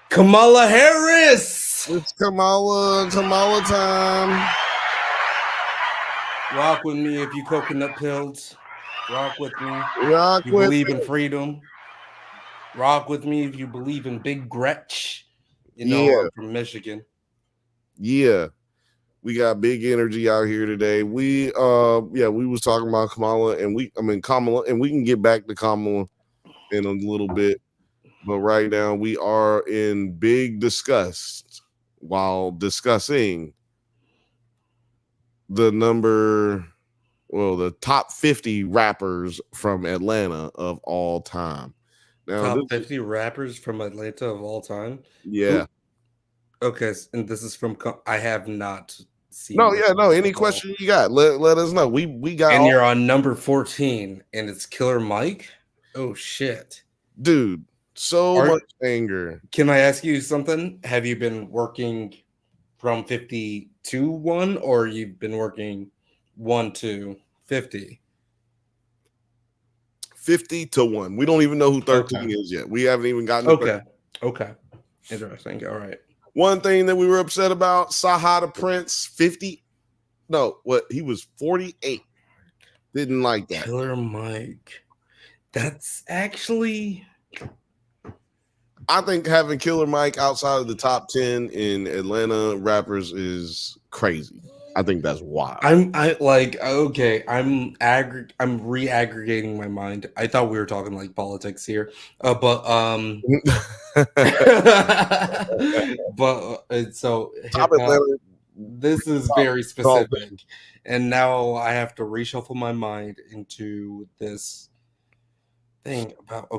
Kamala Harris. It's Kamala time. Rock with me if you coconut pills. Rock with me. Rock you with believe me. In freedom. Rock with me if you believe in Big Gretch. You know, I'm from Michigan. Yeah. We got big energy out here today. We was talking about Kamala and we can get back to Kamala in a little bit. But right now we are in big disgust while discussing the top 50 rappers from Atlanta of all time. Now, top 50 rappers from Atlanta of all time? Yeah. Okay, and this is from I have not seen. No. Any question you got? Let us know. We got. And you're on number 14, and it's Killer Mike. Oh shit, dude! So much anger. Can I ask you something? Have you been working from 50 to 1, or you've been working 1 to 50? 50 to 1. We don't even know who 13 is yet. We haven't even gotten. Okay. Interesting. All right. One thing that we were upset about, Saha the Prince, 50. No, he was 48. Didn't like that. Killer Mike. That's actually. I think having Killer Mike outside of the top 10 in Atlanta rappers is crazy. I think that's wild. I'm re-aggregating my mind. I thought we were talking like politics here, but so this is very specific, and now I have to reshuffle my mind into this thing about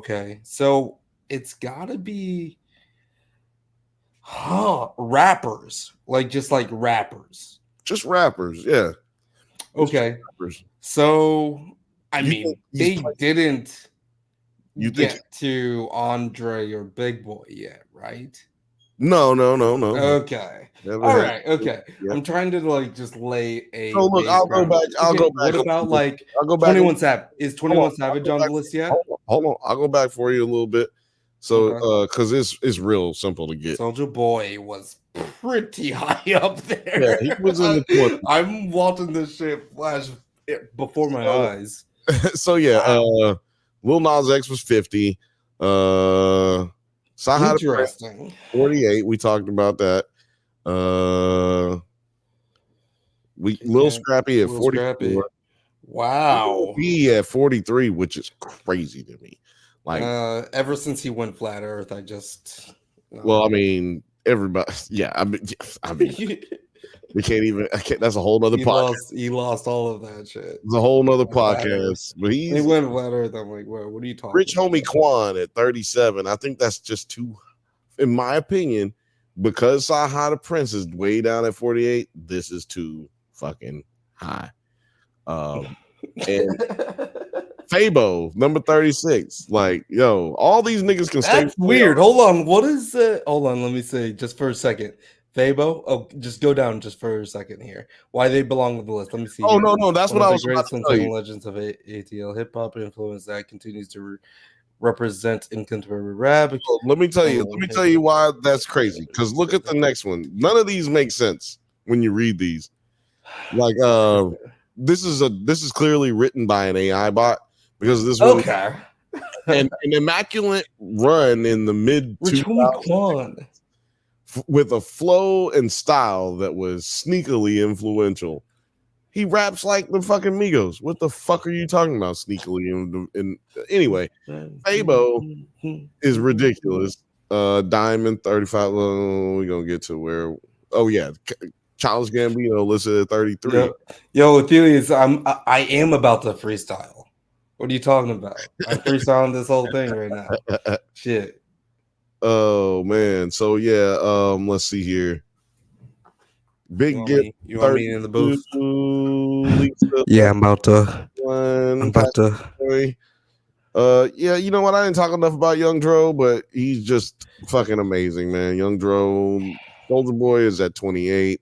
so it's got to be rappers, just rappers. Just rappers, yeah. Okay. Rappers. So, they didn't get to Andre or Big Boy yet, right? No. Okay. All right. Okay. Yeah. I'm trying to just lay a. So look, I'll go back. What about I'll go back. 21 Savage? Is 21 Savage on the list yet? Hold on. I'll go back for you a little bit. So, because it's real simple to get. Soldier Boy was pretty high up there. Yeah, he was in the 20s. I'm watching this shit flash before my eyes. So yeah, Lil Nas X was 50. Interesting. 48. We talked about that. Lil Scrappy at 44. Wow. He at 43, which is crazy to me. Like ever since he went flat Earth, I just well, I mean, everybody. Yeah, I mean, we can't even. That's a whole nother podcast. He lost all of that shit. It's a whole nother podcast. But he went flat Earth. I'm like, what are you talking? Rich Homie Quan at 37. I think that's just too, in my opinion, because Saha the Prince is way down at 48. This is too fucking high. And Fabo, number 36. Like, yo, all these niggas can stay. That's weird. Hold on. What is it? Hold on. Let me say just for a second. Fabo. Oh, just go down just for a second here. Why they belong on the list? Let me see. Oh, no. That's what I was about to tell you. Legends of ATL hip hop influence that continues to represent in contemporary rap. So let me tell you why that's crazy. Because look at the next one. None of these make sense when you read these. Like, this is clearly written by an AI bot because this one an immaculate run in the mid 2000s with a flow and style that was sneakily influential. He raps like the fucking Migos. What the fuck are you talking about, sneakily? Anyway, Fabo is ridiculous. Diamond 35. We're gonna get to where. Oh yeah, Childish Gambino listed at 33. Yo, Athelius, I am about to freestyle. What are you talking about? I'm freestyling this whole thing right now. Shit. Oh man. So yeah, let's see here. Big Gip. You want me in the booth? Lisa, yeah, I'm about to. Yeah, you know what? I didn't talk enough about Young Dro, but he's just fucking amazing, man. Young Dro, Soldier Boy is at 28.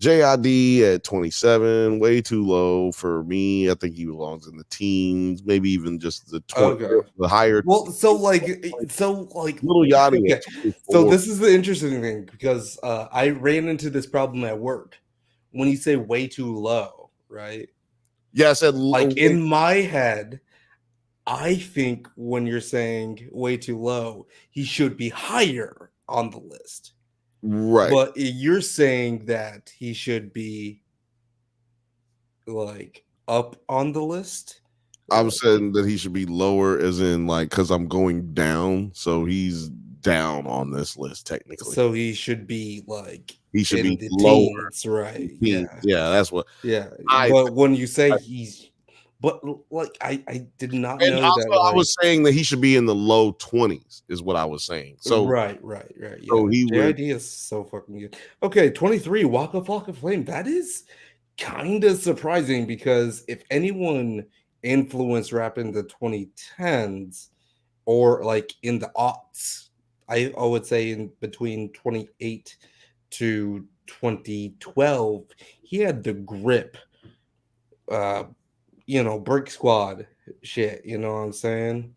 JID at 27, way too low for me. I think he belongs in the teens, maybe even just the 20, the higher. Well, so like Little Yachty. Okay. So this is the interesting thing because I ran into this problem at work. When you say way too low, right? Yeah, I said like in my head, I think when you're saying way too low, he should be higher on the list. Right. But you're saying that he should be like up on the list? I'm saying that he should be lower as in like because I'm going down. So he's down on this list technically. So he should be like he should be lower. Teens, right. Yeah, that's what but when you say he's but like I did not know also, that. Like, I was saying that he should be in the low 20s, is what I was saying. So right. Yeah. So the idea is so fucking good. Okay, 23, Waka Flocka Flame. That is kind of surprising because if anyone influenced rap in the 2010s or like in the aughts, I would say in between 28 to 2012, he had the grip. Brick Squad shit, you know what I'm saying?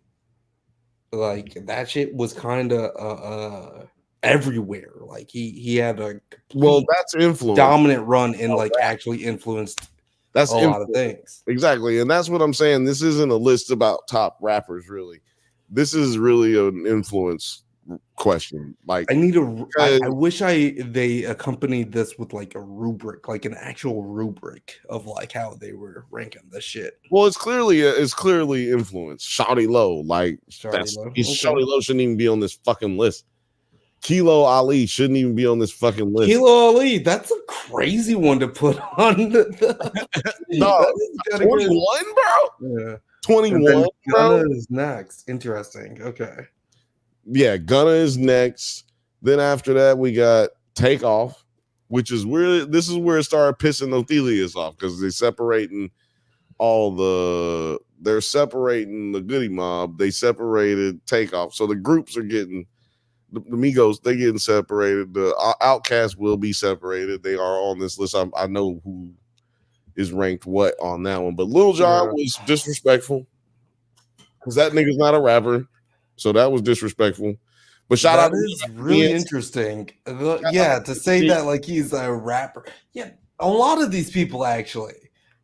Like that shit was kind of everywhere. Like he had a that's influence dominant run and like actually influenced that's a lot of things. Exactly, and that's what I'm saying. This isn't a list about top rappers, really. This is really an influence question. Like I wish they accompanied this with like a rubric, like an actual rubric of like how they were ranking the shit. Well, it's clearly influence. Shawty Low, like Shawty Low shouldn't even be on this fucking list. Kilo Ali shouldn't even be on this fucking list. Kilo Ali, that's a crazy one to put on. No, 21, bro. Yeah, 21. Gunna is next. Interesting. Okay. Yeah, Gunna is next. Then after that, we got Takeoff, which is where it started pissing Othelius off because they're separating the Goody Mob. They separated Takeoff. So the groups are getting the Migos, they getting separated. The Outkast will be separated. They are on this list. I know who is ranked what on that one. But Lil Jon was disrespectful because that nigga's not a rapper. So that was disrespectful. But shout out That is really interesting. Yeah, to say that like he's a rapper. Yeah, a lot of these people actually.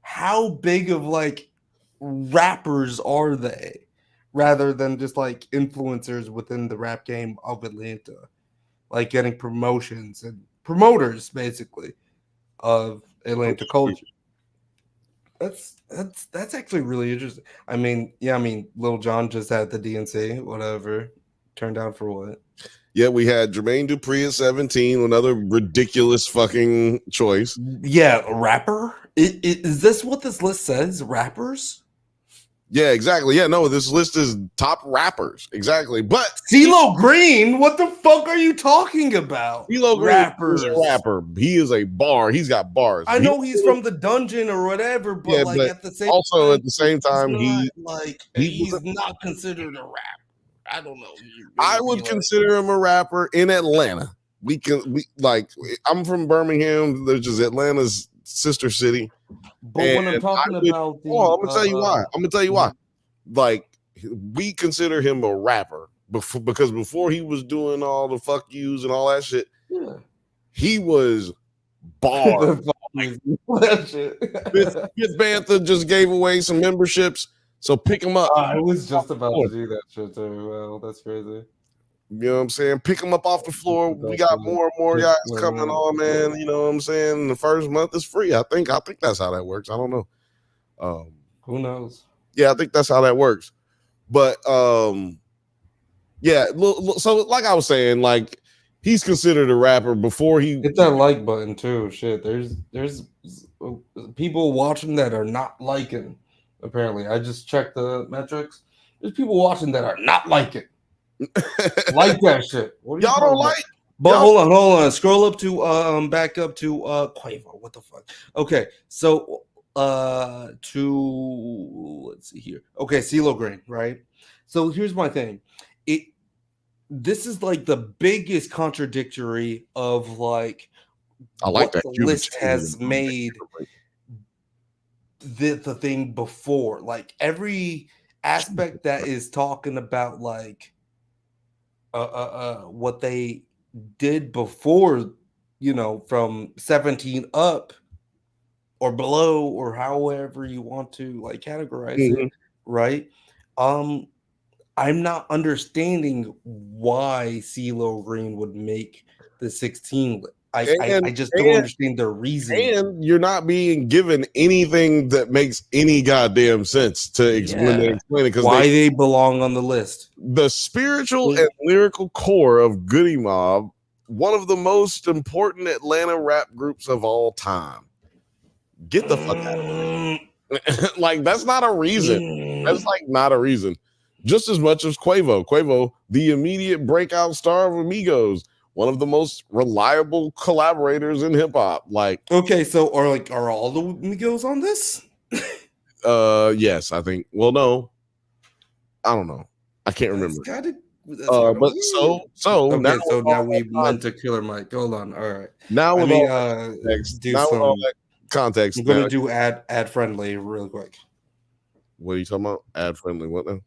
How big of like rappers are they, rather than just like influencers within the rap game of Atlanta, like getting promotions and promoters basically of Atlanta culture. That's actually really interesting. I mean, Lil Jon just had the DNC, whatever. Turned out for what? Yeah, we had Jermaine Dupri at 17, another ridiculous fucking choice. Yeah, a rapper? Is this what this list says? Rappers? Yeah, exactly. Yeah, no, this list is top rappers. Exactly. But CeeLo Green? What the fuck are you talking about? CeeLo Green is a rapper. He is a bar. He's got bars. I know he's from the dungeon or whatever, but yeah, like but at the same time, he's not considered a rapper. I don't know. I would consider him a rapper in Atlanta. I'm from Birmingham, which is Atlanta's sister city. But when I'm talking about I'm gonna tell you why. I'm gonna tell you why. Like, we consider him a rapper because before he was doing all the fuck yous and all that shit, he was bar. Fifth Bantha just gave away some memberships. So pick him up. I was just about to do that shit too. Well, that's crazy. You know what I'm saying? Pick them up off the floor. We got more and more guys coming on, man. You know what I'm saying? The first month is free. I think that's how that works. I don't know. Who knows? Yeah, I think that's how that works. But yeah. So like I was saying, like he's considered a rapper before he hit that like button too. Shit, there's people watching that are not liking. Apparently, I just checked the metrics. There's people watching that are not liking. Like that shit. Y'all don't like? But hold on. Scroll up to back up to Quavo. What the fuck? Okay, so to let's see here. Okay, CeeLo Green, right? So here's my thing. This is like the biggest contradictory of like I like what that the list has made. The thing before, like every aspect that is talking about like what they did before, you know, from 17 up or below or however you want to like categorize it, right? I'm not understanding why CeeLo Green would make the 16 list. I just don't understand their reasoning. And you're not being given anything that makes any goddamn sense to explain it. Because why they belong on the list. The spiritual and lyrical core of Goody Mob, one of the most important Atlanta rap groups of all time. Get the fuck out of here. Like, that's not a reason. That's like not a reason. Just as much as Quavo. Quavo, the immediate breakout star of Amigos. One of the most reliable collaborators in hip hop. Like, okay, so are all the Migos on this? Yes, I think. Well, no, I don't know. I can't remember. But so okay, now we went to Killer Mike. Hold on. All right. Now with all that context, I'm gonna do ad friendly real quick. What are you talking about? Ad friendly? What now?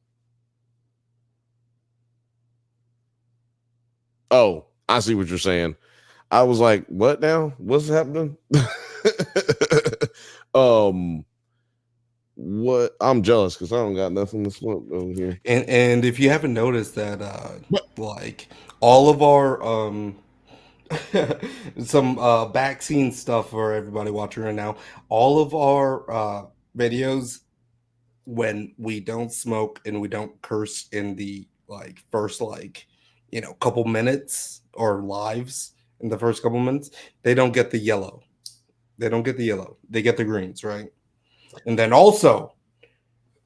Oh. I see what you're saying. I was like, what now? What's happening? What? I'm jealous because I don't got nothing to slump over here. And if you haven't noticed that, like all of our some back scene stuff for everybody watching right now, all of our videos when we don't smoke and we don't curse in the like first couple minutes or lives in the first couple minutes, they don't get the yellow. They get the greens, right? And then also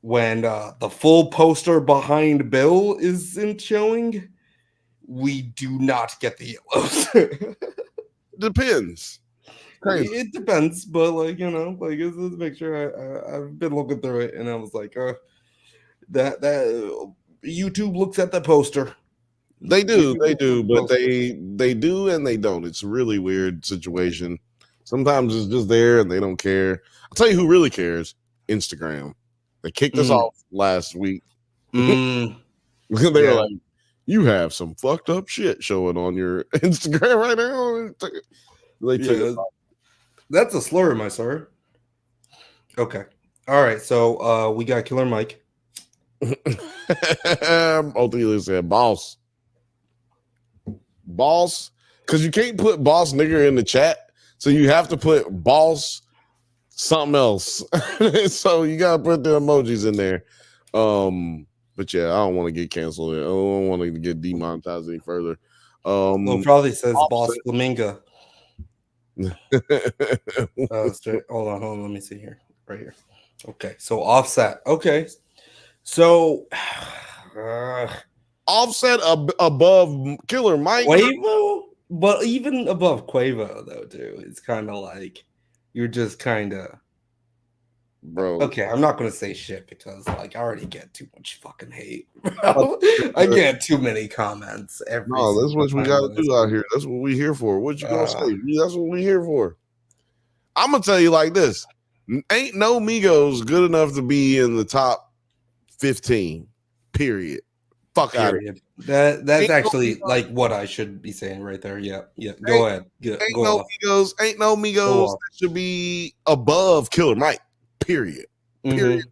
when the full poster behind Bill isn't showing, we do not get the yellows. Depends. Crazy. It depends, but let's make sure I've been looking through it and I was like, that YouTube looks at the poster. They do, but they do and they don't. It's a really weird situation. Sometimes it's just there and they don't care. I'll tell you who really cares. Instagram. They kicked us off last week. They were like, you have some fucked up shit showing on your Instagram right now. They took it off. That's a slur, my sir. Okay. All right. So we got Killer Mike. Ultimately said boss. Boss. Because you can't put boss nigger in the chat. So you have to put boss something else. So you gotta put the emojis in there. But yeah, I don't want to get canceled. I don't want to get demonetized any further. Well, probably says boss flamingo. Hold on, let me see here. Right here. Okay, so Offset. Okay. So Offset above Killer Mike. Quavo? But even above Quavo, though, dude, it's kind of like you're just kind of, bro. Okay, I'm not gonna say shit because like I already get too much fucking hate. Bro. I get too many comments every. No, that's what we gotta do out here. That's what we here for. What you gonna say? That's what we here for. I'm gonna tell you like this: ain't no Migos good enough to be in the top 15. Period. Fuck out of here. That's actually like what I should be saying right there. Yeah. Go ahead. Ain't no Migos that should be above Killer Mike. Period. Period.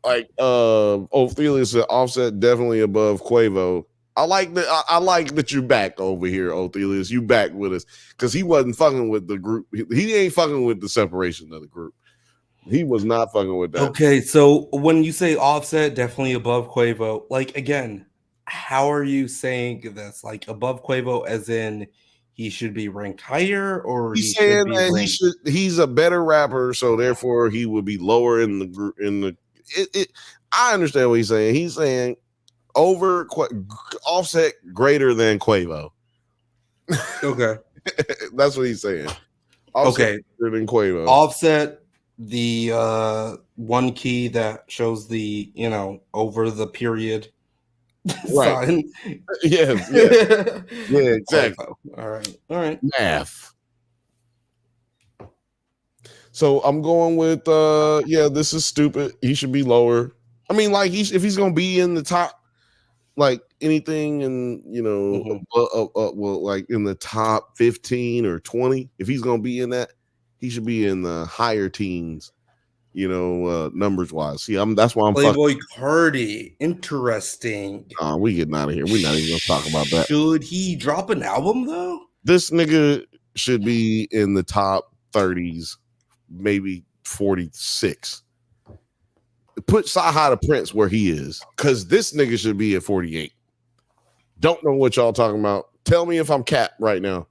Like Ophelia said, Offset definitely above Quavo. I like that you're back over here, Othelius. You back with us because he wasn't fucking with the group. He ain't fucking with the separation of the group. He was not fucking with that. Okay, so when you say Offset definitely above Quavo, like again, how are you saying this? Like above Quavo, as in he should be ranked higher, or he's saying that he's a better rapper, so therefore he would be lower in the group. I understand what he's saying. He's saying over Offset greater than Quavo. Okay, that's what he's saying. Offset greater than Quavo. Offset, the one key that shows the over the period sign. Yeah, exactly. All right. Math. So I'm going with this is stupid. He should be lower. I mean, like if he's gonna be in the top, like anything, and like in the top 15 or 20, if he's gonna be in that, he should be in the higher teens, numbers wise. See, that's why I'm Playboy Cardi. Interesting. We getting out of here. We're not even gonna talk about that. Should he drop an album though? This nigga should be in the top 30s, maybe 46. Put Saha to Prince where he is, because this nigga should be at 48. Don't know what y'all talking about. Tell me if I'm capped right now.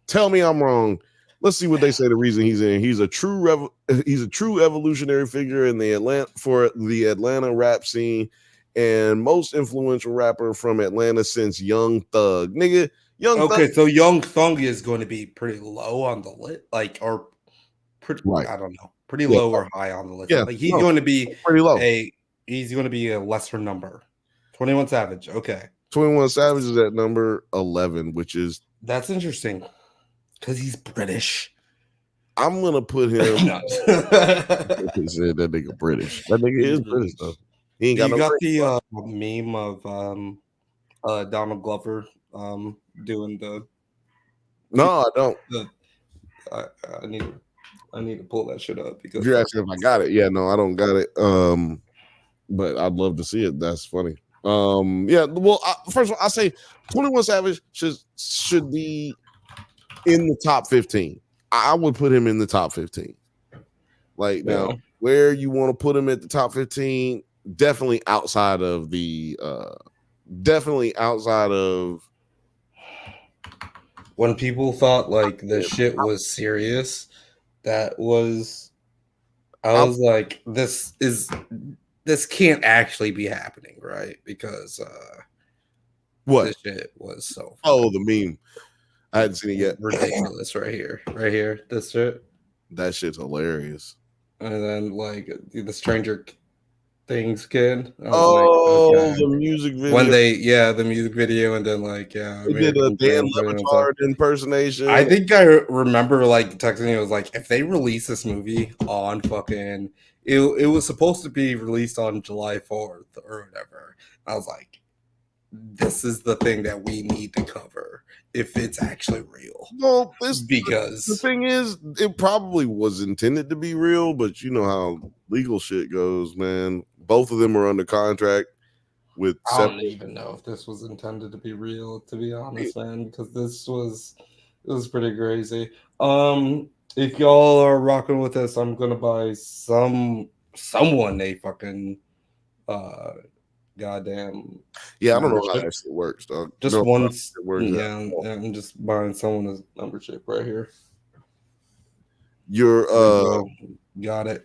Tell me I'm wrong. Let's see what they say the reason he's in. He's a true evolutionary figure in the Atlanta rap scene and most influential rapper from Atlanta since Young Thug. Nigga, Thug. So Young Thug is going to be pretty low on the list, I don't know, pretty low or high on the list. Yeah, he's going to be pretty low. He's going to be a lesser number. 21 Savage. Okay. 21 Savage is at number 11, that's interesting. Because he's British. I'm gonna put him. He said that nigga British. That nigga is British though. He ain't got the meme of Donald Glover doing the. No, I don't. I need to pull that shit up because you're asking if I got it. Yeah, no, I don't got it. But I'd love to see it. That's funny. Well, first of all, I say 21 Savage should be in the top 15. I would put him in the top 15. Like now, where you want to put him at the top 15? Definitely outside of when people thought like the shit was serious. I was like, this can't actually be happening, right? Because what this shit was so. Oh, the meme. I hadn't seen it yet. Ridiculous, right here. This shit. That shit's hilarious. And then like the Stranger Things kid. The music video. When the music video, and then like they did a Dan Lebatard impersonation. I think I remember like texting. It was like, if they release this movie on fucking it was supposed to be released on July 4th or whatever. I was like, this is the thing that we need to cover if it's actually real. Well, because the thing is, it probably was intended to be real, but you know how legal shit goes, man. Both of them are under contract with. I don't even know if this was intended to be real, to be honest, man, because it was pretty crazy. If y'all are rocking with us, I'm gonna buy someone a fucking goddamn. Yeah, I don't know how that shit works, dog. Just once, yeah, I'm just buying someone a membership right here. Your got it.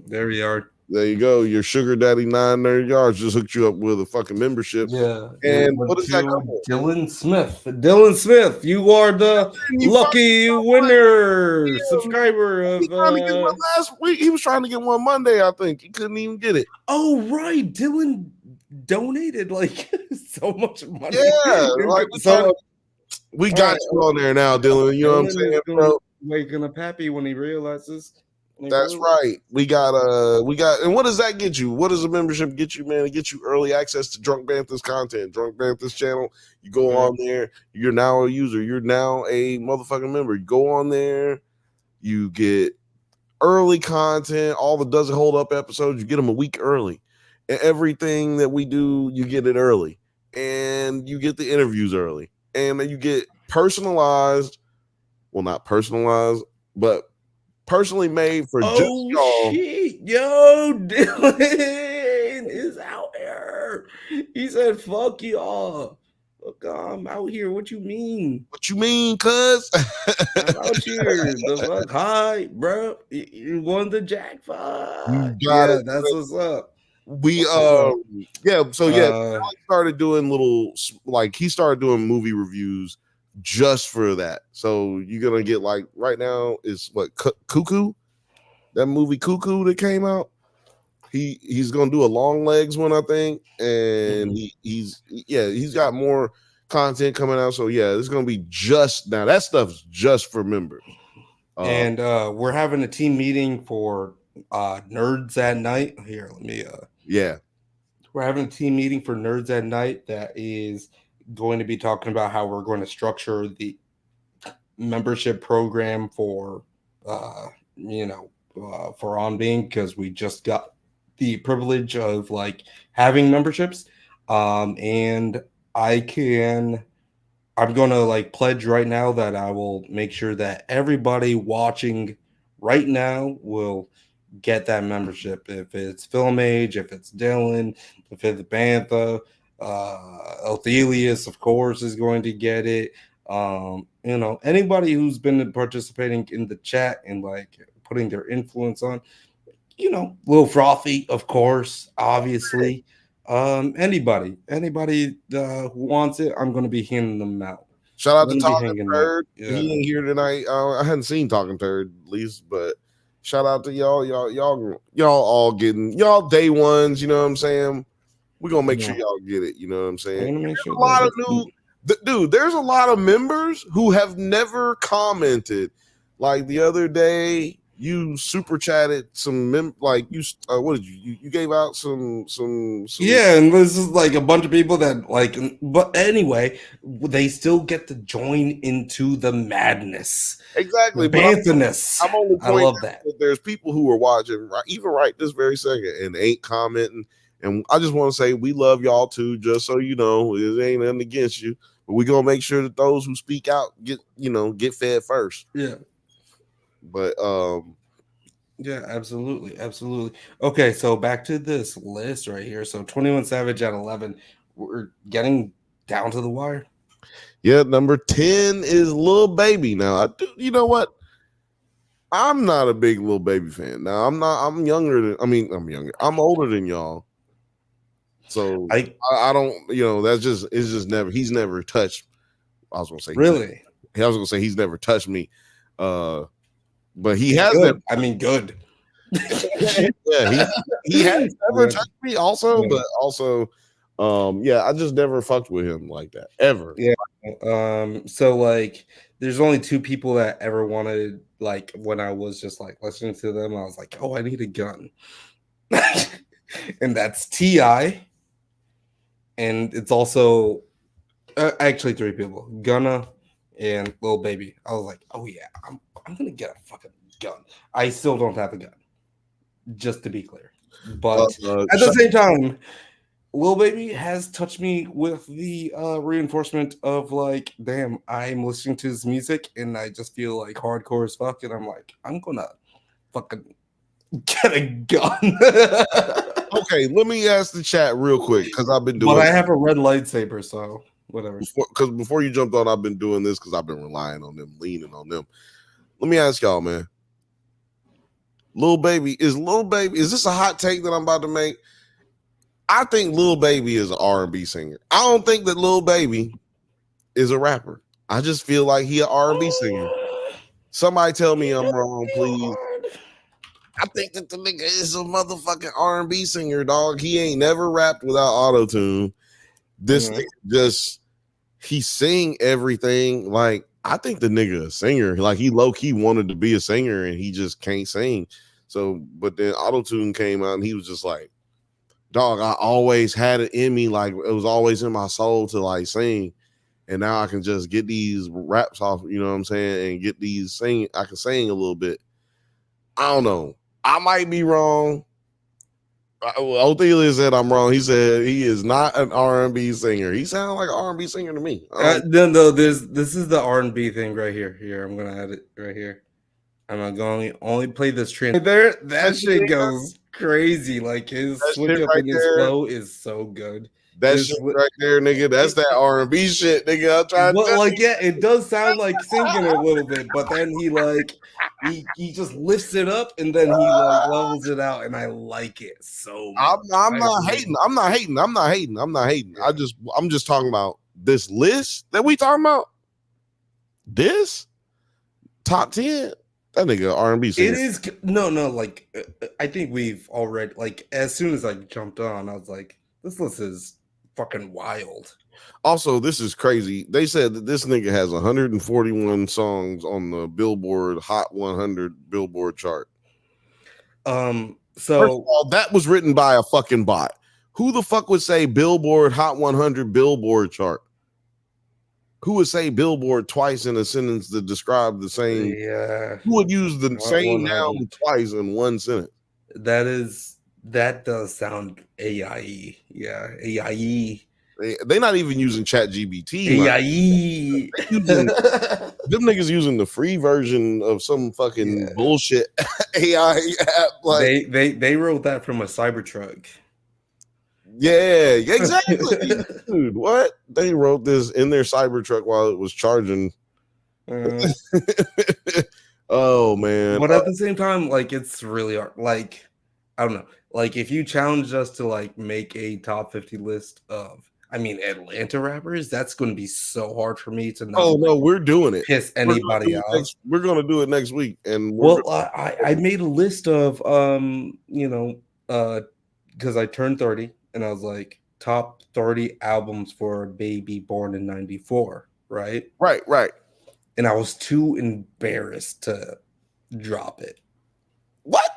There we are. There you go. Your sugar daddy 9 nerd yards just hooked you up with a fucking membership. Yeah. And what is that? Dylan Smith. Dylan Smith, you are the lucky winner subscriber of. Last week he was trying to get one Monday. I think he couldn't even get it. Oh right, Dylan donated like so much money. Yeah, like we got you on there now, Dylan. You know what I'm saying, bro? Waking up happy when he realizes. That's right. We got, and what does that get you? What does a membership get you, man? It gets you early access to Drunk Bantha's content, Drunk Bantha's channel. You go on there, you're now a user, you're now a motherfucking member. You go on there, you get early content, all the Does It Hold Up episodes, you get them a week early. And everything that we do, you get it early. And you get the interviews early. And then you get personalized, well, not personalized, but personally made for just y'all. Shit. Yo, Dylan is out here. He said, fuck y'all. Fuck, I'm out here. What you mean? What you mean, cuz? I'm out here. The fuck? Hi, bro. You won the jackpot. You got it. That's what's up. We started doing he started doing movie reviews just for that. So you're gonna get like right now is what Cuckoo, that movie Cuckoo that came out. He's gonna do a Long Legs one, I think, and he's got more content coming out. So yeah, it's gonna be just now. That stuff's just for members. And we're having a team meeting for Nerds at Night. Here, let me we're having a team meeting for Nerds at Night that is going to be talking about how we're going to structure the membership program for for On Being, because we just got the privilege of like having memberships, and I'm gonna like pledge right now that I will make sure that everybody watching right now will get that membership. If it's Film Age, if it's Dylan, if it's Bantha, Althelius, of course, is going to get it. Anybody who's been participating in the chat and like putting their influence on, Lil Frothy, of course, obviously. Anybody who wants it, I'm going to be handing them out. Shout out to Talking Turd. Yeah. He ain't here tonight. I hadn't seen Talking Turd at least, but shout out to y'all all getting y'all day ones. You know what I'm saying? We're gonna make sure y'all get it. You know what I'm saying? There's a lot of members who have never commented. Like the other day, you super chatted some what did you gave out some yeah, and this is like a bunch of people that like, but anyway, they still get to join into the madness. Exactly, Banthaness. I'm only I love that. There's people who are watching even right this very second and ain't commenting, and I just want to say we love y'all too. Just so you know, it ain't nothing against you, but we gonna make sure that those who speak out get fed first. Yeah. But yeah, absolutely. Okay, so back to this list right here. So 21 Savage at 11. We're getting down to the wire. Yeah, number 10 is Lil Baby. Now, you know what? I'm not a big Lil Baby fan. Now, I'm older than y'all. So I don't, he's never touched. I was gonna say he's never touched me. But he has good. Good. Yeah, he has never touched me also, but also I just never fucked with him like that ever. Yeah. So like there's only two people that ever wanted, like when I was just like listening to them, I was like, oh, I need a gun. and that's T.I. And it's also actually 3 people, Gunna and Lil Baby. I was like, oh yeah, I'm gonna get a fucking gun. I still don't have a gun, just to be clear. But at the same time, Lil Baby has touched me with the reinforcement of like, damn, I'm listening to his music and I just feel like hardcore as fuck, and I'm like, I'm gonna fucking get a gun. Okay, let me ask the chat real quick because I've been doing. But I have a red lightsaber, so whatever. Because before you jumped on, I've been doing this because I've been relying on them, leaning on them. Let me ask y'all, man. Lil Baby, is this a hot take that I'm about to make? I think Lil Baby is an R&B singer. I don't think that Lil Baby is a rapper. I just feel like he an R&B singer. Somebody tell me I'm wrong, please. I think that the nigga is a motherfucking R&B singer, dog. He ain't never rapped without auto-tune. This nigga just, he sing everything. Like, I think the nigga a singer. Like, he low-key wanted to be a singer and he just can't sing. So, but then auto-tune came out and he was just like, dog, I always had it in me. Like, it was always in my soul to like sing. And now I can just get these raps off, you know what I'm saying? And get these sing. I can sing a little bit. I don't know. I might be wrong. Othelia said I'm wrong. He said he is not an R&B singer. He sounds like an R&B singer to me. No, this is the R&B thing right here. Here, I'm gonna add it right here. I'm gonna only play this trend there. That shit goes crazy. Like his switch up in his flow is so good. That shit right there, nigga. That's that R&B shit, nigga. I'm trying to like, yeah, it does sound like singing a little bit, but then he just lifts it up and then he like levels it out, and I like it so much. I'm not hating. I'm just talking about this list that we talking about. This top 10. That nigga R&B singer. It is no, like I think we've already, like, as soon as I jumped on, I was like, this list is fucking wild. Also, this is crazy. They said that this nigga has 141 songs on the Billboard Hot 100 Billboard chart. So first of all, that was written by a fucking bot. Who the fuck would say Billboard Hot 100 Billboard chart? Who would say Billboard twice in a sentence to describe the same? Yeah. Who would use the same noun twice in one sentence? That does sound AIE. Yeah, AIE. They're not even using ChatGPT. AIE. Them niggas using the free version of some fucking bullshit AI app. Like they wrote that from a Cybertruck. Yeah, exactly. Dude, what? They wrote this in their Cybertruck while it was charging. Oh man. But at the same time, like, it's really hard. Like, I don't know. Like, if you challenged us to like make a top 50 list of, I mean, Atlanta rappers, that's going to be so hard for me to know. Oh no, we're doing it. Piss anybody else. We're going to do it next week. And I made a list of because I turned 30 and I was like, top 30 albums for a baby born in 94, right? Right. And I was too embarrassed to drop it. What?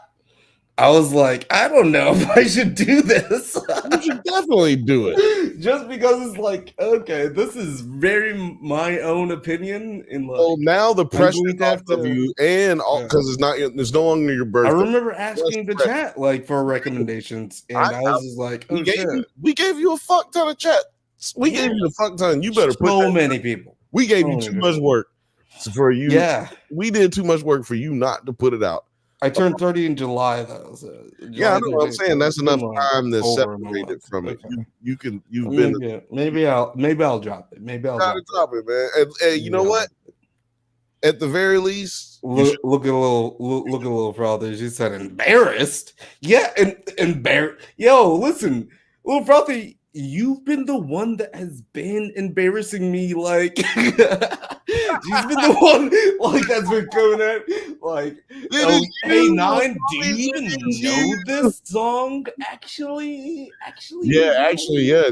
I was like, I don't know if I should do this. You should definitely do it. Just because it's like, okay, this is very my own opinion. In like, well, now the pressure off of you, and because it's no longer your birthday. I remember asking the chat like for recommendations, and I was just like, oh, we gave you a fuck ton of chat. We gave you a fuck ton. You better put so many people. We gave you too much work for you. Yeah, we did too much work for you not to put it out. I turned 30 in July, though. So I know what I'm saying. That's enough time to separate it from it. Maybe I'll drop it. Maybe I'll drop it, man. And you know what? At the very least, look at a little Frothy. She said embarrassed. Yeah, embarrassed. Yo, listen, little Frothy, you've been the one that has been embarrassing me. Like, She's been the one like that's been coming at like. Oh, hey Nine, do you even know this song? Actually, yeah.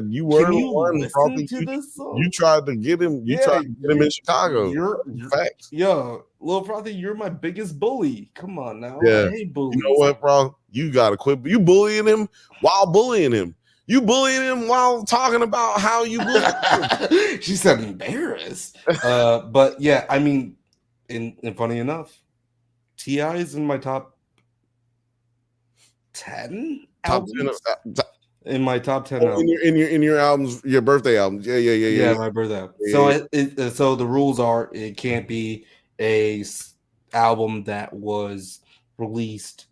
You were can the you one, listen to this song? You tried to get him. You tried to get him in Chicago. You're facts. Yo, Lil Frothy, you're my biggest bully. Come on now. Yeah. I hate bullies. You know what, bro? You gotta quit. You bullying him while bullying him. You bullying him while talking about how you bully him. She said embarrassed. But yeah, I mean, and funny enough, T.I. is in my top 10 albums. In my top 10 albums. In your albums, your birthday albums. Yeah, my birthday album. So so the rules are it can't be a album that was released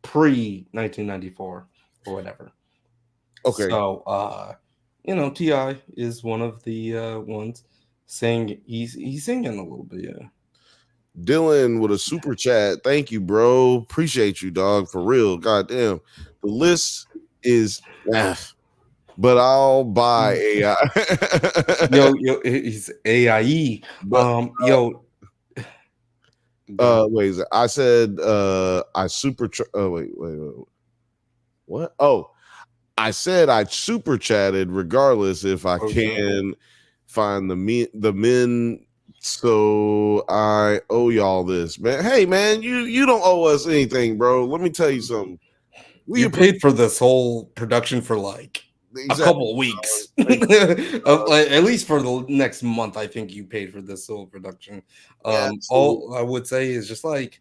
pre 1994 or whatever. Okay. So T.I. is one of the ones saying he's singing a little bit, yeah. Dylan with a super chat. Thank you, bro. Appreciate you, dog. For real. Goddamn. The list is but I'll buy AI. yo, he's AIE. Wait, I said I super wait. What? Oh, I said I super chatted regardless if I can find the men. So I owe y'all this, man. Hey, man, you don't owe us anything, bro. Let me tell you something. You paid for this whole production for like a couple weeks. At least for the next month, I think you paid for this whole production. All I would say is just like,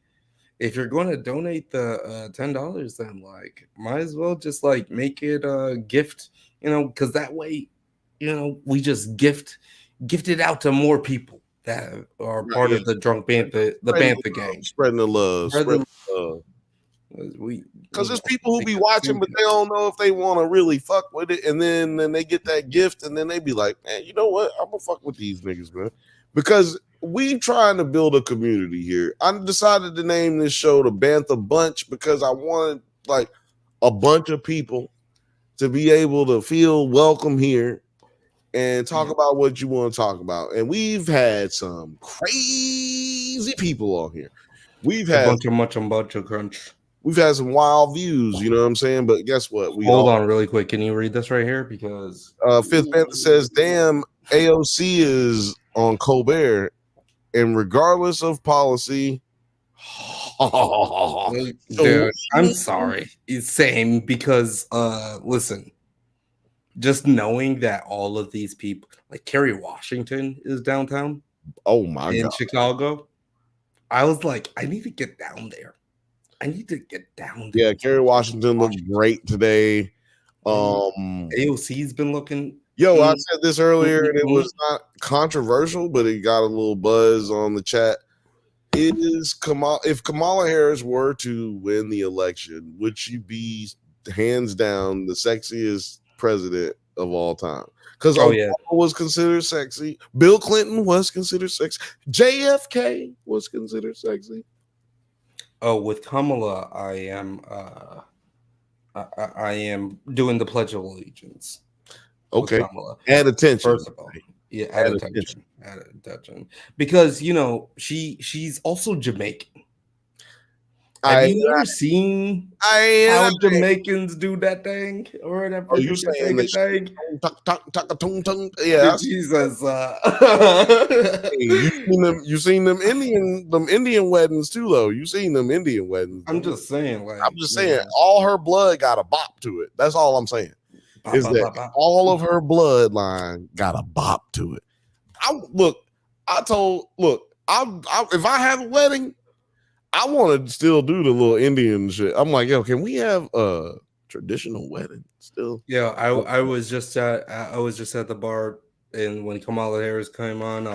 if you're going to donate the $10, then like might as well just like make it a gift, because that way, we just gift it out to more people that are part of the drunk Bantha, the Bantha gang, spreading the love. Because there's people who be watching, but they don't know if they want to really fuck with it, and then they get that gift, and then they be like, man, you know what? I'm gonna fuck with these niggas, man, because we trying to build a community here. I decided to name this show the Bantha Bunch because I wanted like a bunch of people to be able to feel welcome here and talk about what you want to talk about. And we've had some crazy people on here. We've had a bunch of crunch. We've had some wild views, you know what I'm saying? But guess what? Hold on really quick. Can you read this right here? Because Fifth Bantha says, damn, AOC is on Colbert, and regardless of policy, dude, I'm sorry. It's same because listen, just knowing that all of these people, like Kerry Washington is downtown. Oh my God. In Chicago. I was like, I need to get down there. Yeah, Kerry Washington looked great today. AOC's been looking. Yo, I said this earlier, and it was not controversial, but it got a little buzz on the chat. If Kamala Harris were to win the election, would she be hands down the sexiest president of all time? Because Obama was considered sexy. Bill Clinton was considered sexy. JFK was considered sexy. Oh, with Kamala, I am doing the Pledge of Allegiance. Okay. Add attention. First of all, yeah, add attention. Because she's also Jamaican. Have you ever seen how Jamaicans do that thing or whatever? Oh, you saying the thing? Yeah, Jesus. Hey, you seen them Indian weddings too, though. You seen them Indian weddings. I'm just saying, all her blood got a bop to it. That's all I'm saying. All of her bloodline got a bop to it. If I have a wedding, I want to still do the little Indian shit. I'm like, yo, can we have a traditional wedding still? Yeah, I was just at the bar, and when Kamala Harris came on,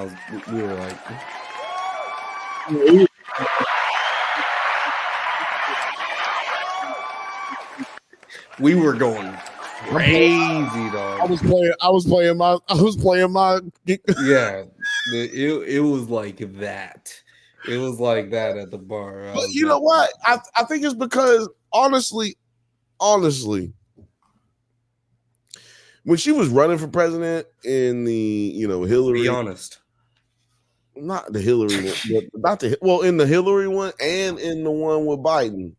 we were like, we were going crazy, dog. I was playing my yeah. It was like that. It was like that at the bar. But you know what? I think it's because honestly, when she was running for president in the Hillary, be honest. not the Hillary one, but not the in the Hillary one and in the one with Biden.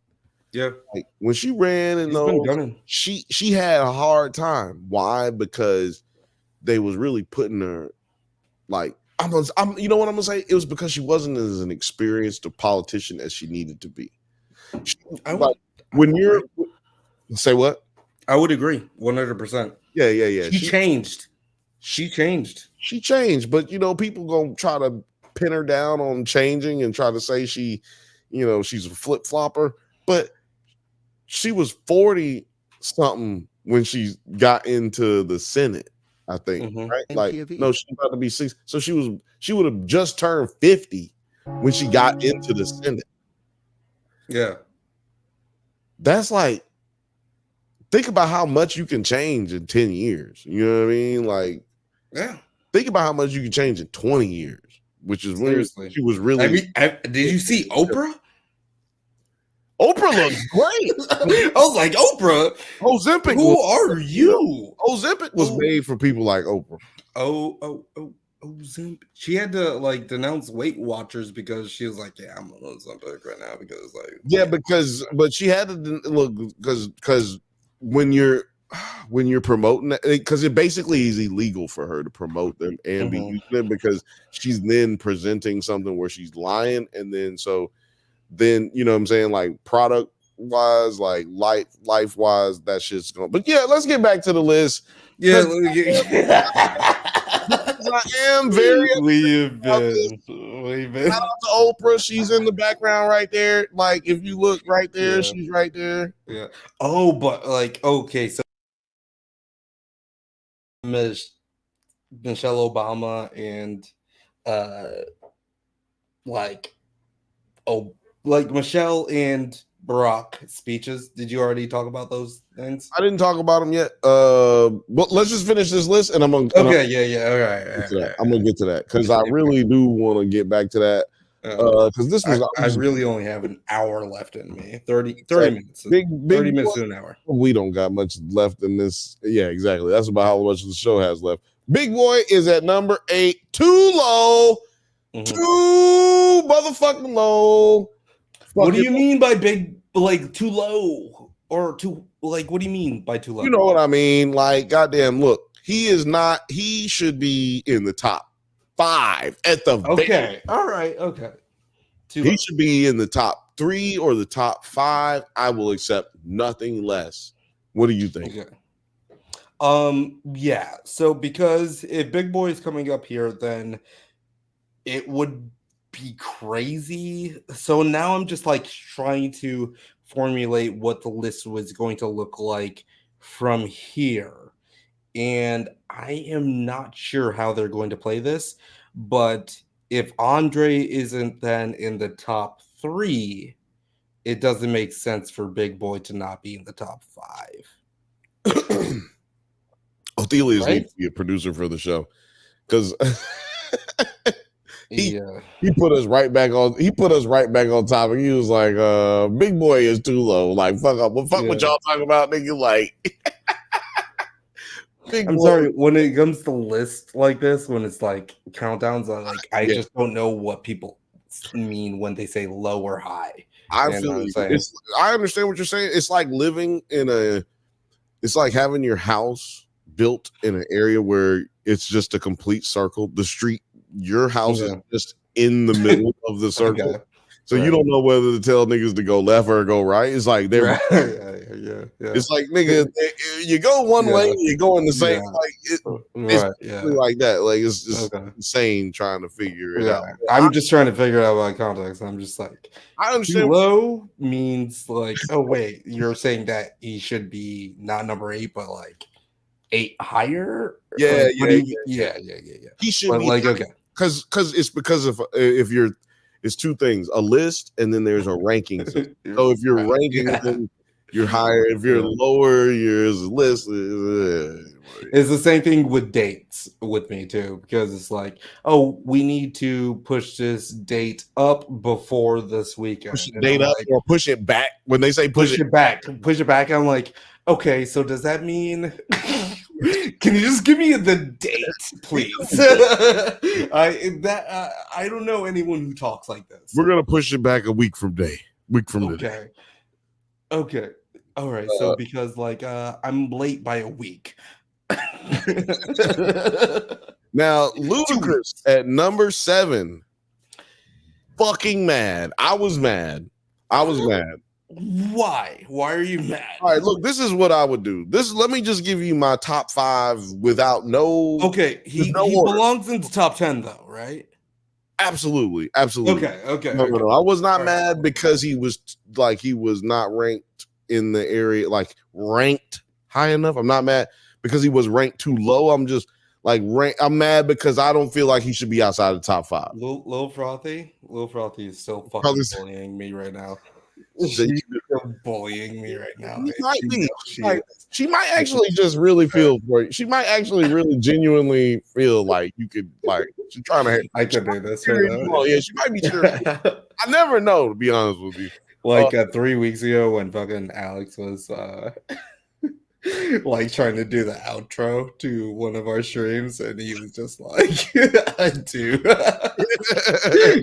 Yeah, like when she ran and she had a hard time. Why? Because they was really putting her like I'm you know what I'm gonna say? It was because she wasn't as an experienced a politician as she needed to be. When you're say what? I would agree 100%. Yeah. She changed. She changed, but you know, people gonna try to pin her down on changing and try to say she, you know, she's a flip flopper. But she was 40 something when she got into the Senate, I think, right? Like, no, she's about to be 6. So she would have just turned 50 when she got into the Senate. Yeah. That's like, think about how much you can change in 10 years. You know what I mean? Like, yeah. Think about how much you can change in 20 years, which is when she was really. Did you see Oprah? Oprah looks great. I was like, Oprah? Ozempic. Who are you? Ozempic was made for people like Oprah. Ozempic. She had to like denounce Weight Watchers because she was like, yeah, I'm on Ozempic right now because like. Yeah, but she had to look because when you're promoting that, because it basically is illegal for her to promote them and be using them because she's then presenting something where she's lying, and then you know what I'm saying, like product wise, like life wise, that shit's going. But yeah, let's get back to the list. Yeah, I am very. We've been. Shout out to Oprah. She's in the background right there. Like if you look right there, she's right there. Yeah. Oh, but like okay, so Michelle Obama and like Michelle and Barack speeches. Did you already talk about those things? I didn't talk about them yet. But let's just finish this list, and I'm gonna. Yeah. All right. I'm gonna get to that because I really do want to get back to that. Because this was. I really only have an hour left in me. 30 minutes. 30 minutes to an hour. We don't got much left in this. Yeah, exactly. That's about how much the show has left. Big Boy is at number 8. Too low. Too motherfucking low. What do you mean by big, like too low or too, like, what do you mean by too low? You know what I mean? Like, goddamn, look, he should be in the top 5 at the okay. All right. Okay. He should be in the top 3 or the top 5. I will accept nothing less. What do you think? Okay. Yeah. So because if Big Boy is coming up here, then it would be crazy. So now I'm just like trying to formulate what the list was going to look like from here. And I am not sure how they're going to play this, but if Andre isn't then in the top 3, it doesn't make sense for Big Boy to not be in the top 5. Othelius needs to be a producer for the show because he put us right back on. He put us right back on topic. He was like, "Big Boy is too low. Like, fuck up. What what y'all talking about, nigga? Like." I'm sorry, when it comes to lists like this, when it's like countdowns, I just don't know what people mean when they say low or high. I understand what you're saying. It's like living it's like having your house built in an area where it's just a complete circle. The street, your house is just in the middle of the circle. Okay. So you don't know whether to tell niggas to go left or go right. It's like they're It's like, nigga, you go one way, you go in the same it's like that. Like it's just insane trying to figure it out. I'm just trying to figure out my context. I'm just like, I understand. Too low means like, oh wait, you're saying that he should be not number 8, but like 8 higher. Yeah. He should be like because it's because of it's 2 things: a list, and then there's a ranking system. So if you're ranking, then you're higher. If you're lower, you're list. It's the same thing with dates with me too, because it's like, oh, we need to push this date up before this weekend. Push the date up or push it back. When they say push it back, I'm like, okay, so does that mean Can you just give me the date, please? I don't know anyone who talks like this. We're gonna push it back a week from today. Okay. All right. So because I'm late by a week. Now, Ludacris at number 7. Fucking mad. I was mad. Why? Why are you mad? All right, look, this is what I would do. Let me just give you my top 5 without no. Okay, he belongs in the top 10 though, right? Absolutely. Okay. No. I was not mad because he was not ranked in the area, like ranked high enough. I'm not mad because he was ranked too low. I'm just I'm mad because I don't feel like he should be outside the top 5. Lil Frothy is still fucking bullying me right now. She's bullying me right now. She might actually just really feel for you. She might actually really genuinely feel like you could she's trying to. I could do this. Yeah, she might be sure. I never know, to be honest with you. 3 weeks ago when fucking Alex was trying to do the outro to one of our streams, and he was just like, I do.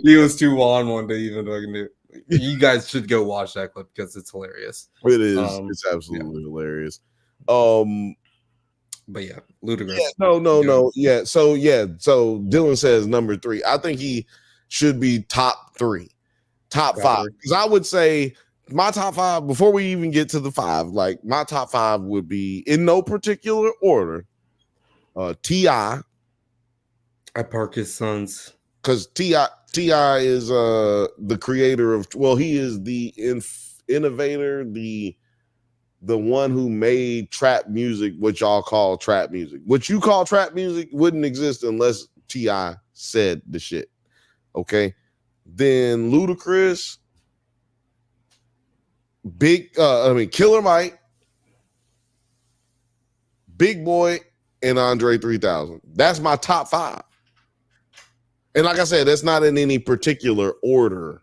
He was too on one to even fucking do. You guys should go watch that clip because it's hilarious. It is. It's absolutely hilarious. But yeah, Ludacris. Yeah, no. Yeah. So Dylan says number 3. I think he should be top 5. Because I would say my top 5 before we even get to the 5. My top 5 would be in no particular order. T.I. I park his sons because T.I. is the creator of. Well, he is the innovator, the one who made trap music, what y'all call trap music. What you call trap music wouldn't exist unless T.I. said the shit. Okay, then Ludacris, Killer Mike, Big Boy, and Andre 3000. That's my top 5. And like I said, that's not in any particular order.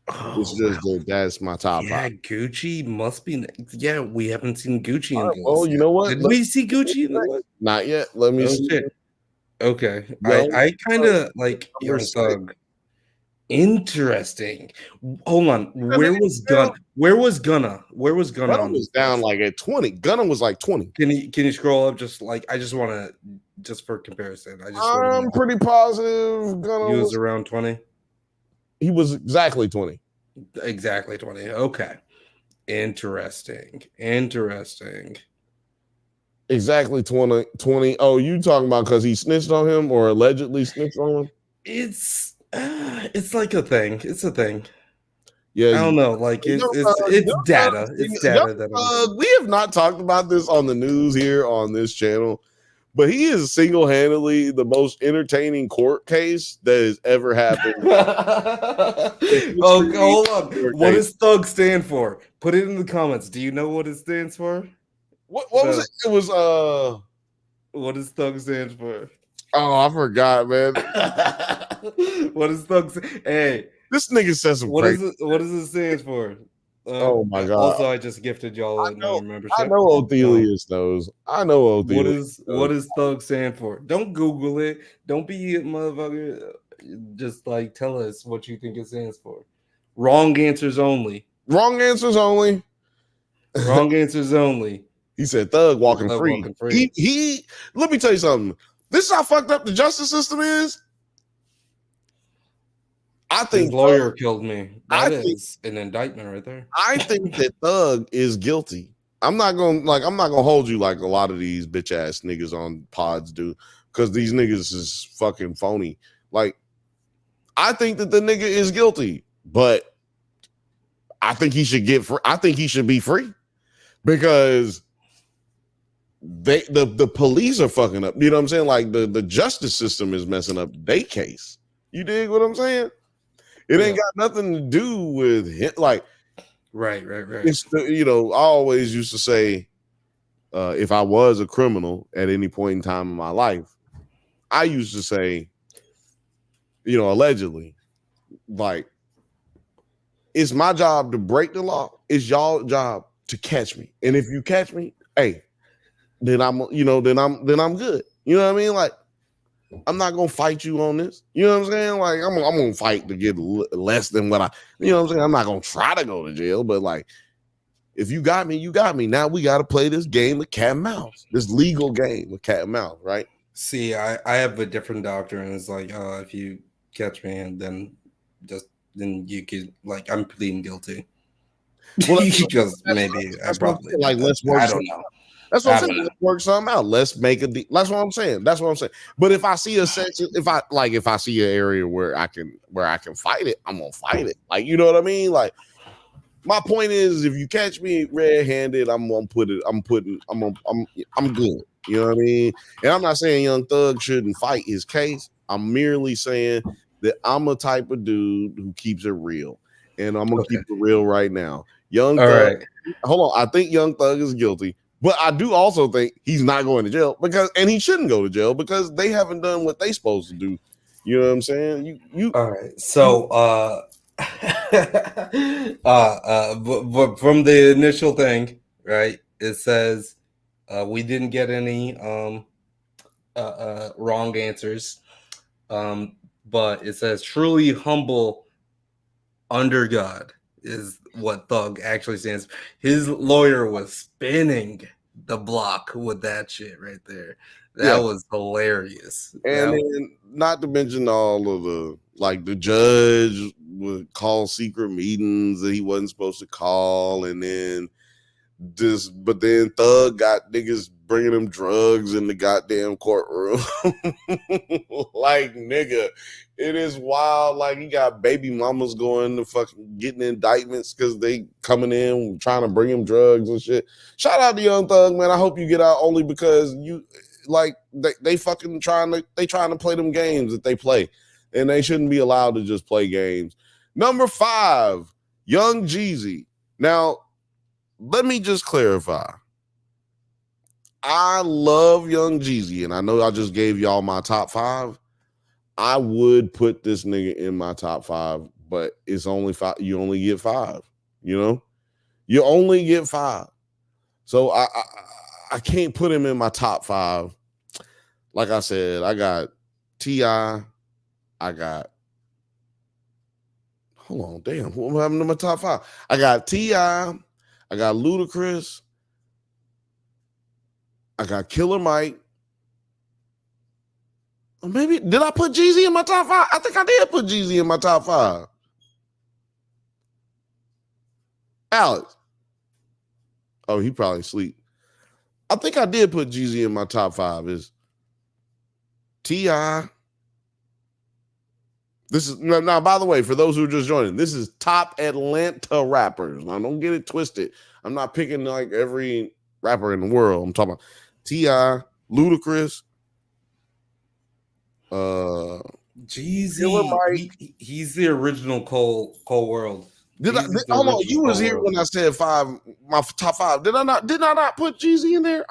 It's just that's my top 5. Gucci must be. Yeah, we haven't seen Gucci in this. Oh, you know what? Did we see Gucci in the list? Not yet. Let me see. Okay. I kind of like Young Thug. Interesting. Hold on. Where was Gunna? Gunna was down at 20. Gunna was 20. Can you scroll up? I just want to, just for comparison. I'm pretty positive Gunna was around 20. He was exactly 20. Exactly 20. Okay. Interesting. Exactly 20. Oh, you talking about because he snitched on him or allegedly snitched on him? It's like a thing. It's a thing. Yeah, I don't know. It's data. It's data. We have not talked about this on the news here on this channel, but he is single-handedly the most entertaining court case that has ever happened. Hold on. What does Thug stand for? Put it in the comments. Do you know what it stands for? What was it? It was What does Thug stand for? Oh, I forgot, man. What does Thug say? Hey, this nigga says some what does it stand for? Oh my god! Also, I just gifted y'all a membership. I know Othelius knows. I know Othelius. What does Thug stand for? Don't Google it. Don't be a motherfucker. Just tell us what you think it stands for. Wrong answers only. Wrong answers only. Wrong answers only. He said Thug walking free. He. Let me tell you something. This is how fucked up the justice system is. I think his lawyer killed me. That is an indictment right there. I think that Thug is guilty. I'm not gonna hold you like a lot of these bitch ass niggas on pods do, because these niggas is fucking phony. I think that the nigga is guilty, but I think he should get free. I think he should be free because the police are fucking up. You know what I'm saying? The justice system is messing up their case. You dig what I'm saying? It ain't got nothing to do with him. Right. It's I always used to say, if I was a criminal at any point in time in my life, I used to say, allegedly, it's my job to break the law. It's y'all job to catch me. And if you catch me, hey, then I'm good. You know what I mean? Like, I'm not gonna fight you on this. You know what I'm saying? Like, I'm gonna fight to get less than what you know what I'm saying? I'm not gonna try to go to jail, but like, if you got me, you got me. Now we got to play this game of cat and mouse, this legal game of cat and mouse, right? See, I have a different doctrine. It's like, if you catch me, and then you could, like, I'm pleading guilty. Well, because maybe I probably like, let's work. I don't know. That's what I'm saying. Let's work something out. Let's make a deal. That's what I'm saying. But if I see a section, if I see an area where I can fight it, I'm gonna fight it. Like, you know what I mean? Like, my point is, if you catch me red-handed, I'm good. You know what I mean? And I'm not saying Young Thug shouldn't fight his case. I'm merely saying that I'm a type of dude who keeps it real, and I'm gonna keep it real right now. Young Thug. Right. Hold on. I think Young Thug is guilty. But I do also think he's not going to jail and he shouldn't go to jail because they haven't done what they supposed to do. You know what I'm saying? You all right. So but from the initial thing, right? It says we didn't get any wrong answers. But it says truly humble under God is what Thug actually stands. His lawyer was spinning the block with that shit right there. That was hilarious. And then, not to mention all of the judge would call secret meetings that he wasn't supposed to call, and then Thug got niggas bringing him drugs in the goddamn courtroom. Like, nigga, it is wild. Like, he got baby mamas going to fucking getting indictments because they coming in trying to bring him drugs and shit. Shout out to Young Thug, man. I hope you get out only because you like they fucking trying to play them games that they play, and they shouldn't be allowed to just play games. Number 5, Young Jeezy. Now, let me just clarify. I love Young Jeezy, and I know I just gave y'all my top 5. I would put this nigga in my top 5, but it's only 5. You only get 5. You know, you only get 5. So I can't put him in my top 5. Like I said, I got T.I. Hold on, damn, what happened to my top 5? I got T.I. I got Ludacris. I got Killer Mike. Or maybe, did I put Jeezy in my top 5? I think I did put Jeezy in my top 5. Alex. Oh, he probably asleep. I think I did put Jeezy in my top 5. Is T.I. This is now, by the way, for those who are just joining, this is top Atlanta rappers. Now, don't get it twisted. I'm not picking like every rapper in the world. I'm talking about T.I., Ludacris, Jeezy. He's the original Cole World. Hold on, you was here when I said 5, my top 5. Did I not put Jeezy in there?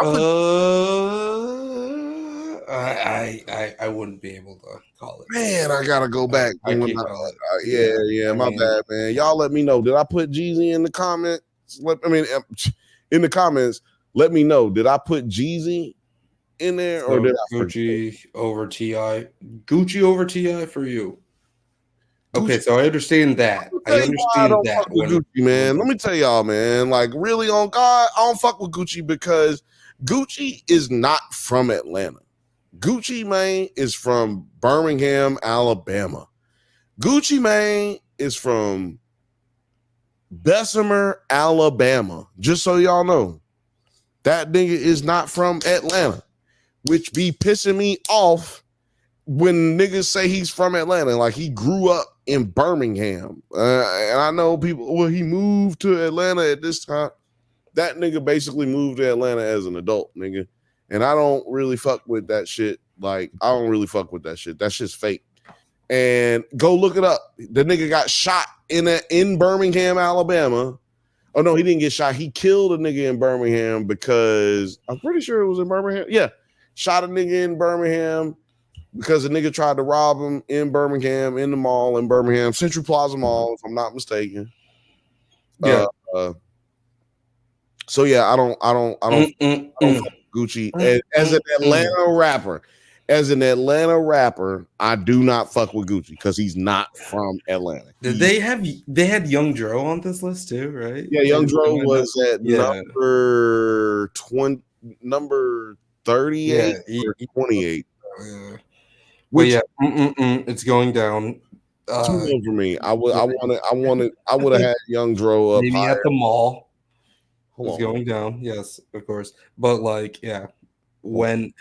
I wouldn't be able to call it. Man, I gotta go back. I can't call it. Yeah, my bad, man. Y'all let me know. Did I put Jeezy in the comments? In the comments, let me know. Did I put Jeezy in there, or did I Gucci over T.I.? Gucci over T.I. for you. Okay, so I understand that. I understand that. Gucci, man. Let me tell y'all, man. Like, really, on God, I don't fuck with Gucci because Gucci is not from Atlanta. Gucci Mane is from Birmingham, Alabama. Gucci Mane is from Bessemer, Alabama. Just so y'all know, that nigga is not from Atlanta, which be pissing me off when niggas say he's from Atlanta. Like, he grew up in Birmingham. And I know people, well, he moved to Atlanta at this time. That nigga basically moved to Atlanta as an adult, nigga. And I don't really fuck with that shit. Like, I don't really fuck with that shit. That shit's fake. And go look it up. The nigga got shot in Birmingham, Alabama. Oh, no, he didn't get shot. He killed a nigga in Birmingham because I'm pretty sure it was in Birmingham. Yeah. Shot a nigga in Birmingham because a nigga tried to rob him in Birmingham, in the mall in Birmingham, Central Plaza Mall, if I'm not mistaken. Yeah. So yeah, I don't Gucci. And as an Atlanta rapper, I do not fuck with Gucci because he's not from Atlanta. They had Young Dro on this list too, right? Yeah, Young Dro was at number 38 or 28. Which it's going down. Too low for me. I would have had Young Dro up maybe higher. At the Mall. It's going down, yes, of course. But like, yeah, when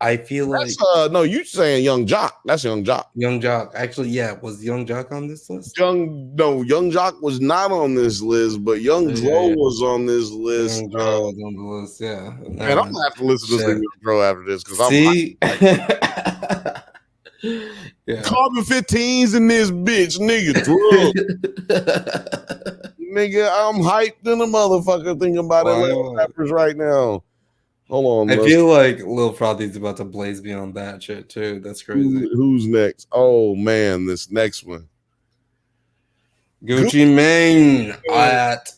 I feel that's, no, you saying Young Jock? That's Young Jock. Young Jock, actually, yeah, was Young Jock on this list? Young Jock was not on this list, but Young Dro was on this list. Young Dro was on the list, yeah. Man, I'm gonna have to listen to Young Dro after this because yeah. Carbon 15s in this bitch, nigga. Drug. Nigga, I'm hyped in a motherfucker thinking about Atlanta rappers right now. Hold on. I feel like Lil Frothy's about to blaze me on that shit too. That's crazy. Who's next? Oh man, this next one. Gucci Mane at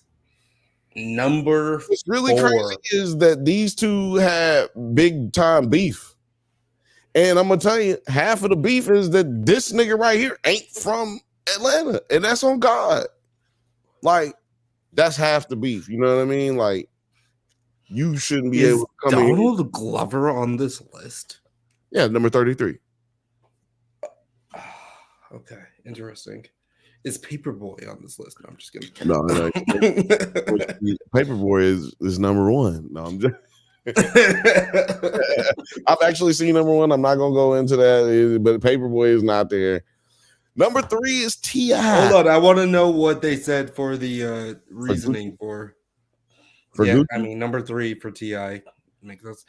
number 4. What's really crazy is that these two had big time beef. And I'm gonna tell you, half of the beef is that this nigga right here ain't from Atlanta, and that's on God. Like, that's half the beef. You know what I mean? Like, you shouldn't be able to come in. Donald Glover on this list? Yeah, number 33. Okay, interesting. Is Paperboy on this list? No, I'm just kidding. No. Paperboy is number 1. No, I'm just. I've actually seen number 1. I'm not gonna go into that, but Paperboy is not there. Number 3 is T.I. Hold on, I want to know what they said for the reasoning for Gucci? I mean, number 3 for T.I.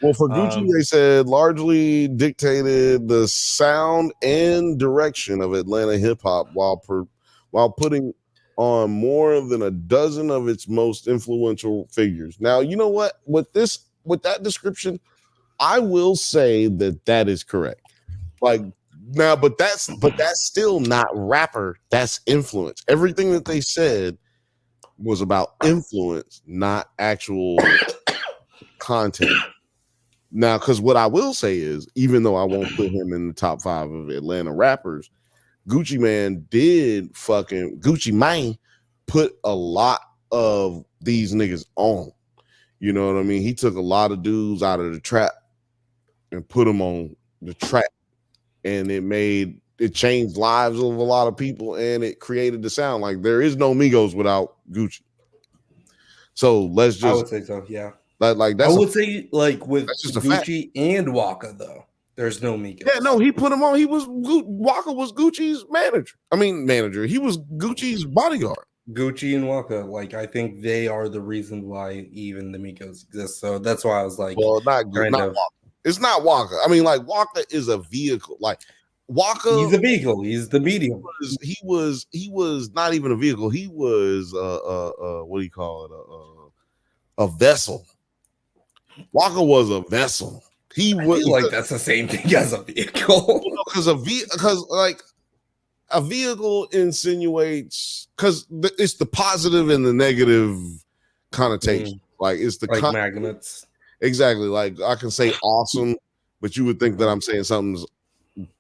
Well, for Gucci, they said largely dictated the sound and direction of Atlanta hip hop while putting on more than a dozen of its most influential figures. Now, you know what? With that description, I will say that is correct. Like now, but that's still not rapper. That's influence. Everything that they said was about influence, not actual content. Now, because what I will say is, even though I won't put him in the top 5 of Atlanta rappers, Gucci Mane put a lot of these niggas on. You know what I mean? He took a lot of dudes out of the trap and put them on the track, and it changed lives of a lot of people, and it created the sound. Like, there is no Migos without Gucci. So let's just. I would say so, yeah. Like that's. I would say like with Gucci and Waka though, there's no Migos. Yeah, no, he put him on. Waka was Gucci's manager. He was Gucci's bodyguard. Gucci and Waka, like I think they are the reason why even the Migos exist. So that's why I was like, well, not Waka. It's not Waka. I mean, like Waka is a vehicle. Like Waka, he's a vehicle. He's the medium. He was not even a vehicle. He was what do you call it? A vessel. Waka was a vessel. He was like that's the same thing as a vehicle. Because like a vehicle insinuates, because it's the positive and the negative connotation. Like it's the like magnets. Exactly. Like I can say awesome, but you would think that I'm saying something's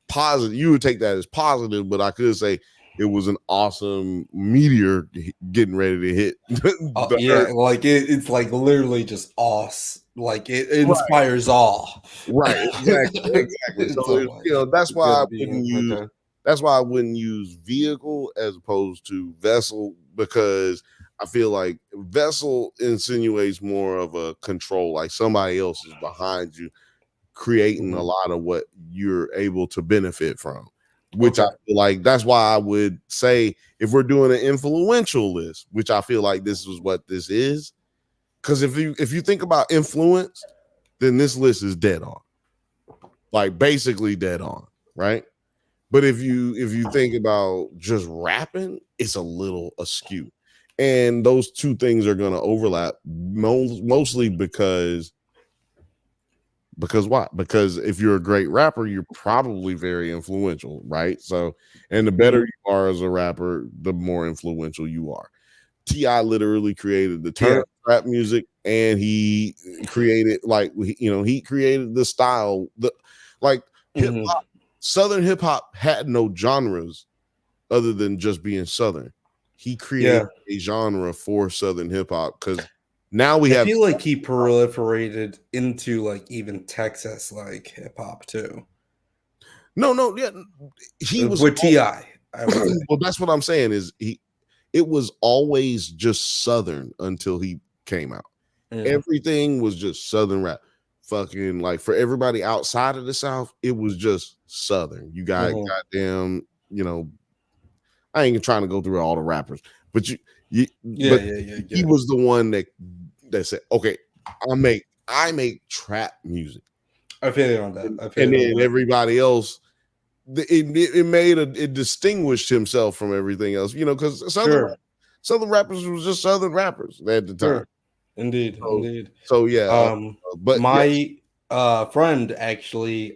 positive. You would take that as positive, but I could say it was an awesome meteor getting ready to hit. Yeah, like it's like literally just awesome. Like it inspires awe. Right. Exactly. So that's why I wouldn't use. Okay. That's why I wouldn't use vehicle as opposed to vessel, because I feel like vessel insinuates more of a control, like somebody else is behind you, creating a lot of what you're able to benefit from. Which I feel like that's why I would say if we're doing an influential list, which I feel like this is what this is, because if you think about influence, then this list is dead on, like basically dead on, right? But if you think about just rapping, it's a little askew, and those two things are going to overlap mostly because what? Because if you're a great rapper, you're probably very influential, right? So, and the better you are as a rapper, the more influential you are. T.I. literally created the term rap music. and he created he created the style. Hip hop, Southern hip hop had no genres other than just being Southern. He created a genre for Southern hip hop because now I feel like he proliferated into like even Texas like hip hop too. No, yeah, he was with T.I. Well, that's what I'm saying is it was always just Southern until he came out. Everything was just Southern rap. Fucking like for everybody outside of the South, it was just Southern. You got goddamn, I ain't trying to go through all the rappers, but he was the one that said, okay, I make trap music. I feel you on that. And then everybody else, it distinguished himself from everything else, because Southern rappers was just Southern rappers at the time. Indeed. So yeah, but my friend actually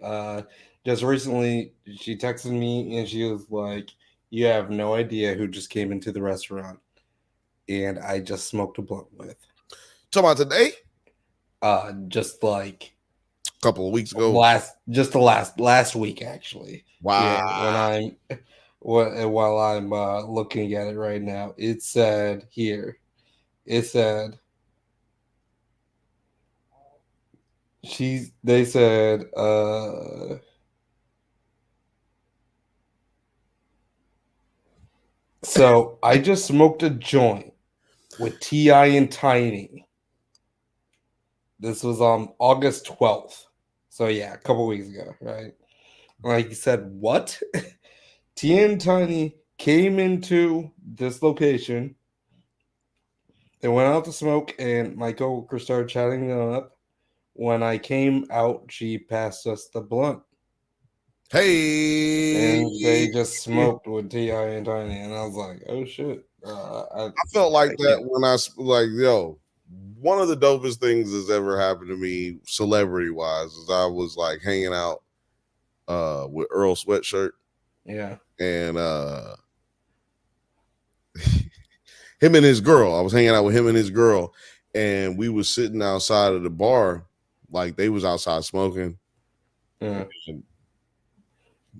just recently she texted me and she was like, "You have no idea who just came into the restaurant," and I just smoked a blunt with. Talking about today? Just like a couple of weeks ago. Last week actually. Wow. Yeah, while I'm looking at it right now, it said here. They said so I just smoked a joint with T.I. and Tiny. This was on August 12th. So yeah, a couple weeks ago, right? Like you said, what? T.I. and Tiny came into this location. They went out to smoke, and my coworker started chatting them up. When I came out, she passed us the blunt. Hey, and they just smoked with T.I. and Tiny, and I was like, "Oh shit!" I felt like that when I one of the dopest things that's ever happened to me, celebrity wise, is I was like hanging out with Earl Sweatshirt, and him and his girl. I was hanging out with him and his girl, and we was sitting outside of the bar, like they was outside smoking. Yeah.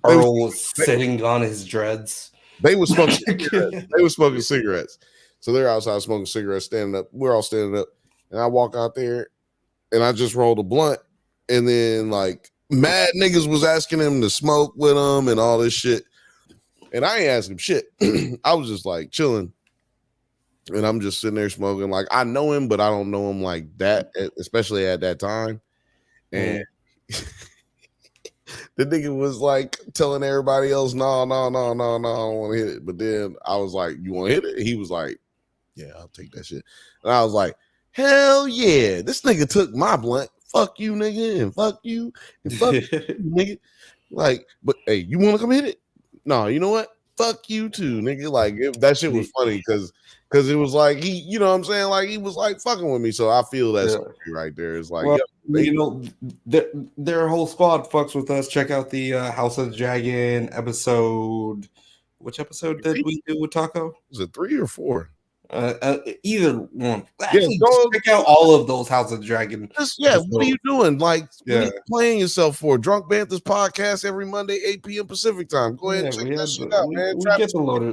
Earl was sitting on his dreads. They were smoking cigarettes. They were smoking cigarettes. So they're outside smoking cigarettes, standing up. We're all standing up. And I walk out there and I just rolled a blunt. And then like mad niggas was asking him to smoke with them and all this shit. And I ain't asking him shit. I was just like chilling. And I'm just sitting there smoking. Like I know him, but I don't know him like that, especially at that time. And the nigga was like telling everybody else, no, I don't want to hit it. But then I was like, you want to hit it? He was like, yeah, I'll take that shit. And I was like, hell yeah, this nigga took my blunt. Fuck you, nigga, and fuck you, and fuck you, nigga. Like, but hey, you want to come hit it? No, you know what? Fuck you too, nigga. Like that shit was funny because it was like he, you know what I'm saying? Like he was like fucking with me. So I feel that's right there. It's like, their whole squad fucks with us. Check out the House of the Dragon episode. Which episode did we do with Taco? Was it 3 or 4? Either one. Actually, check out all of those House of the Dragon. What are you doing? Like, what are you playing yourself for? Drunk Bantha's podcast every Monday, 8 p.m. Pacific time. Go ahead and check that shit out, man.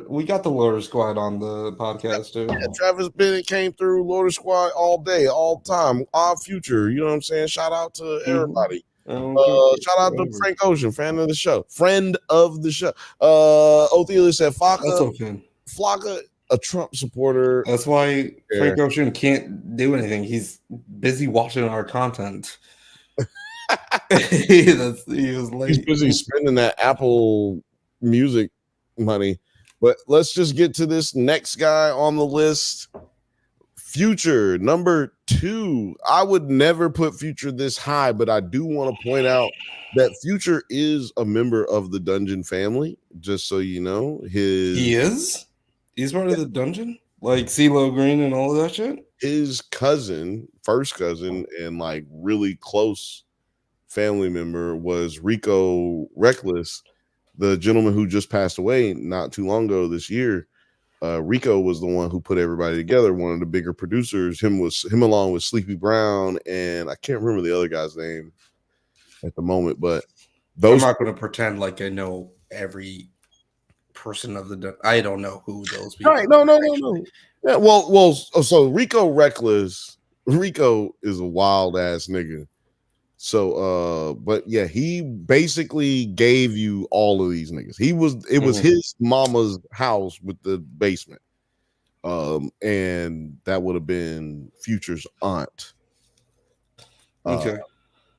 We got the Loader Squad on the podcast too. Yeah, Travis Bennett came through Loader Squad all day, all time. Our future, you know what I'm saying? Shout out to everybody. Shout out to Frank Ocean, fan of the show. Friend of the show. Othelia said Flocka, a Trump supporter. That's why Frank Ocean can't do anything. He's busy watching our content. He was late. He's busy spending that Apple Music money. But let's just get to this next guy on the list. Future, number 2. I would never put Future this high, but I do want to point out that Future is a member of the Dungeon family, just so you know. He is? He's part of the Dungeon? Like CeeLo Green and all of that shit? His cousin, first cousin, and like really close family member was Rico Reckless, the gentleman who just passed away not too long ago this year. Rico was the one who put everybody together. One of the bigger producers. Him along with Sleepy Brown, and I can't remember the other guy's name at the moment. But those I'm not going to pretend like I know every person of the. I don't know who those people. Right? No. Yeah, well. So Rico Reckless. Rico is a wild ass nigga. So, but yeah, he basically gave you all of these niggas. It was his mama's house with the basement. And that would have been Future's aunt. Okay.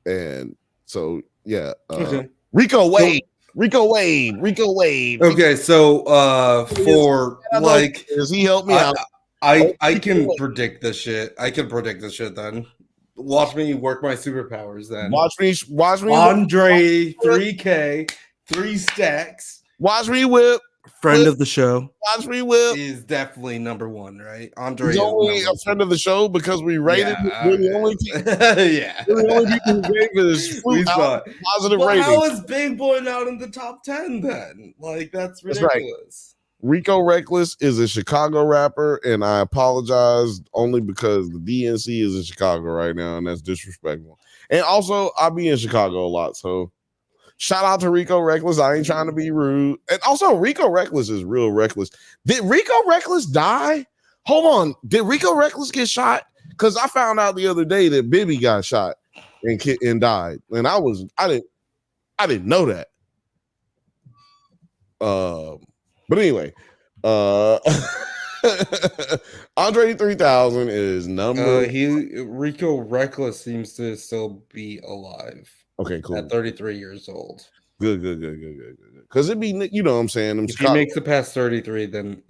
And so, yeah, Okay. Rico Wade. Okay, so for like, he helped me out. I can predict this shit. I can predict this shit then. Watch me work my superpowers then. Watch me. Andre 3K, 3 stacks. Watch me whip. Friend of the show. Watch me whip. Is definitely number 1, right? Andre is only a friend of the show because we rated we're the only people. Yeah. We're the only people who gave this positive rating. How is Big Boy not in the top 10 then? Like that's ridiculous. That's right. Rico Reckless is a Chicago rapper, and I apologize only because the DNC is in Chicago right now, and that's disrespectful. And also, I be in Chicago a lot, so shout out to Rico Reckless. I ain't trying to be rude. And also, Rico Reckless is real reckless. Did Rico Reckless die? Hold on. Did Rico Reckless get shot? Because I found out the other day that Bibby got shot and died, and I didn't know that. But anyway, Andre 3000 is number. Rico Reckless seems to still be alive. Okay, cool. At 33 years old. Good. Because it'd be, you know what I'm saying? If he makes it past 33, then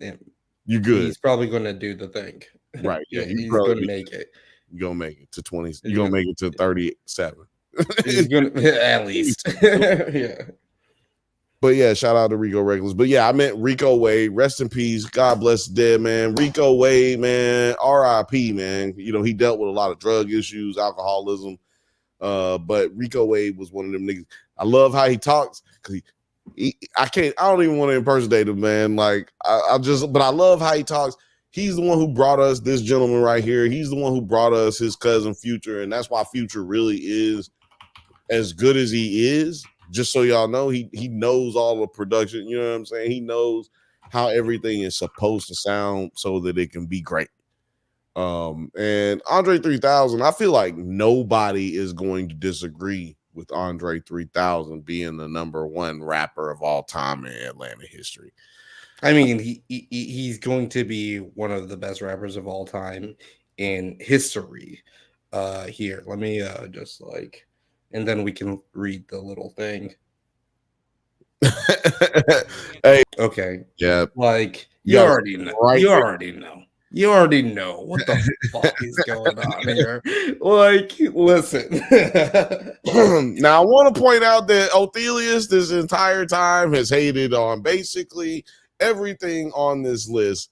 you're good. He's probably going to do the thing. Right. Yeah, he's going to make it. You're going to make it to 20. You're going to make it to 37. He's going to, at least. Yeah. But yeah, shout out to Rico Reckless. But yeah, I meant Rico Wade. Rest in peace. God bless the dead, man. Rico Wade, man. R.I.P., man. You know, he dealt with a lot of drug issues, alcoholism. But Rico Wade was one of them niggas. I love how he talks because I don't even want to impersonate him, man. Like, but I love how he talks. He's the one who brought us this gentleman right here. He's the one who brought us his cousin Future. And that's why Future really is as good as he is. Just so y'all know, he knows all the production. You know what I'm saying? He knows how everything is supposed to sound so that it can be great. And Andre 3000, I feel like nobody is going to disagree with Andre 3000 being the number 1 rapper of all time in Atlanta history. I mean, he's going to be one of the best rappers of all time in history. Here, let me just like. And then we can read the little thing. Hey. Okay. Yeah. Like you already know. Right. You already know what the fuck is going on here. Like, listen. Now I want to point out that Othelius this entire time has hated on basically everything on this list.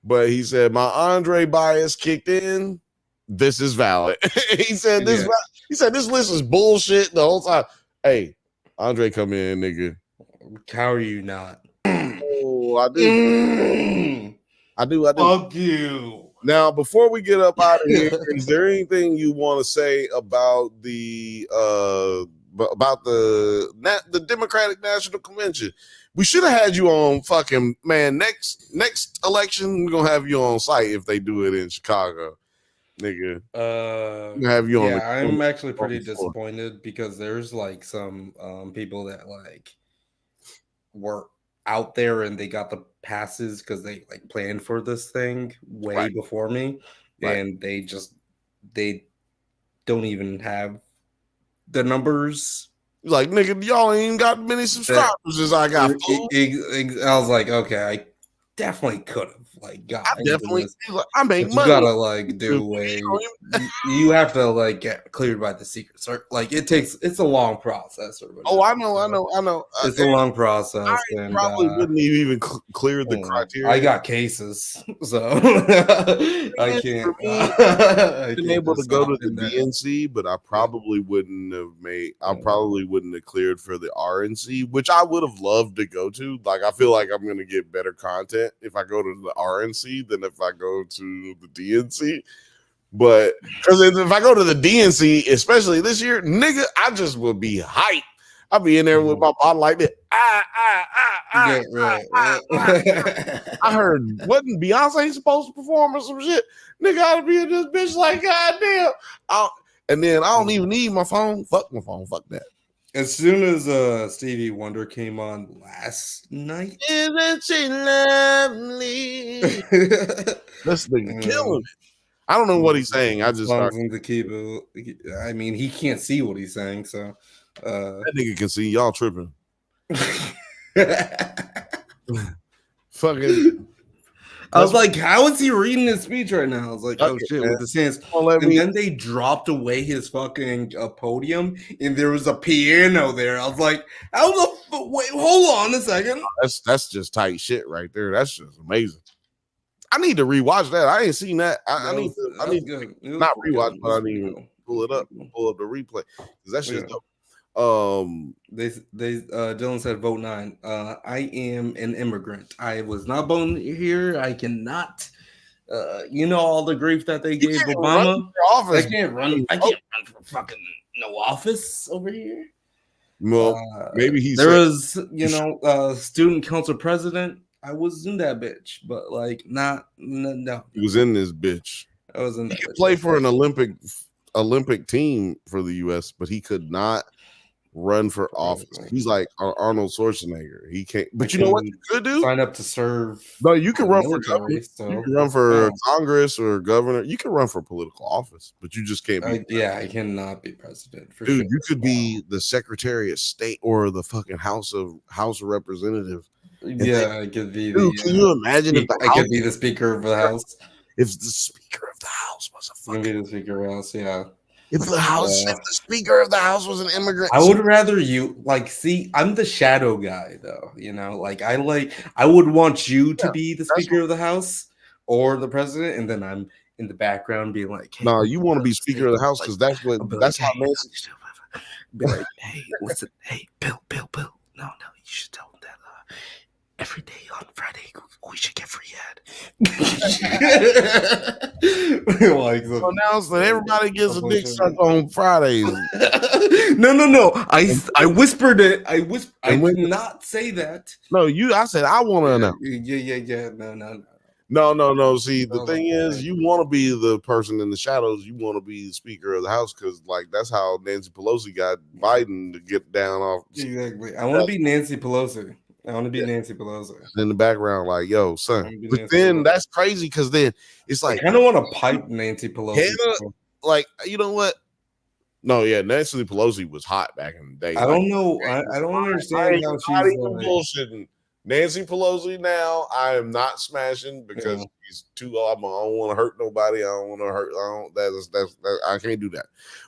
But he said my Andre bias kicked in. This is valid. He said this. Yeah. He said this list is bullshit the whole time. Hey, Andre, come in, nigga. How are you not? Oh, I do. I do. Fuck you. Now, before we get up out of here, is there anything you want to say about the Democratic National Convention? We should have had you on fucking man. Next election, we're gonna have you on site if they do it in Chicago. Nigga, have you on? Yeah, I'm actually pretty disappointed because there's like some people that like were out there and they got the passes because they like planned for this thing way before me, and they don't even have the numbers. Like, nigga, y'all ain't even got many subscribers as I got. I was like, okay, I definitely could have. Like, God, I make money. You gotta like do you have to like get cleared by the Secret Service. Like, it's a long process. Oh, I know. It's a long process. I probably wouldn't even clear the criteria. I got cases, so I can't. I've been able to go to the DNC, but I probably wouldn't have cleared for the RNC, which I would have loved to go to. Like, I feel like I'm gonna get better content. event if I go to the RNC than if I go to the DNC. But because if I go to the DNC, especially this year, nigga, I just will be hyped. I'll be in there with my bottle like that. I heard, wasn't Beyonce supposed to perform or some shit? Nigga, I'd be in this bitch like, goddamn. And then I don't even need my phone. Fuck my phone. Fuck that. As soon as Stevie Wonder came on last night, isn't she lovely? This nigga killing. I don't know what he's saying. I just started in the keyboard. I mean, he can't see what he's saying, so that nigga can see. Y'all tripping. Fucking. I was like, how is he reading his speech right now? I was like, oh shit, man. With his hands. Then they dropped away his fucking podium, and there was a piano there. I was like, how the wait? Hold on a second. That's just tight shit right there. That's just amazing. I need to rewatch that. I ain't seen that. I need to not rewatch, but I need to pull it up, pull up the replay because that shit's dope. Dylan said vote 9. I am an immigrant. I was not born here. I cannot. All the grief that they gave Obama. I can't run for fucking no office over here. Well, maybe there was student council president. I was in that bitch, but like no. He was in this bitch. I was in. He could play for an Olympic team for the U.S., but he could not run for office. He's like Arnold Schwarzenegger. He can't. But you know what you could do? Sign up to serve. No, you can run for government. You can run for Congress or governor. You can run for political office, but you just can't be. I cannot be president. Dude, you could be the Secretary of State or the fucking House of Representatives. Yeah, I could be. Dude, can you imagine if I could be the Speaker of the House? If the Speaker of the House was a fucking. Be the Speaker of the House, yeah. If the Speaker of the House was an immigrant, I would rather you see. I'm the shadow guy, though. I would want you to be the Speaker of the House or the president, and then I'm in the background being like, hey, no, you want to be Speaker of the House because that's how Nancy. Be like, hey, what's it? Hey, Bill. No, you should tell him that. Every day on Friday, we should get free ad. Announce that everybody gets a dick sucked on Fridays. No. I whispered it. I did not say that. No, I said I want to announce. Yeah. No. See, the thing is, you want to be the person in the shadows. You want to be the Speaker of the House because, like, that's how Nancy Pelosi got Biden to get down off. Exactly. I want to be Nancy Pelosi. I want to be Nancy Pelosi. In the background, like, yo, son. But then that's crazy because then it's like. I kind of want to pipe Nancy Pelosi. Like, you know what? No, yeah, Nancy Pelosi was hot back in the day. I don't know. I don't understand how she's bullshitting. Nancy Pelosi now, I am not smashing because he's too. I don't want to hurt nobody. I don't want to hurt. I can't do that.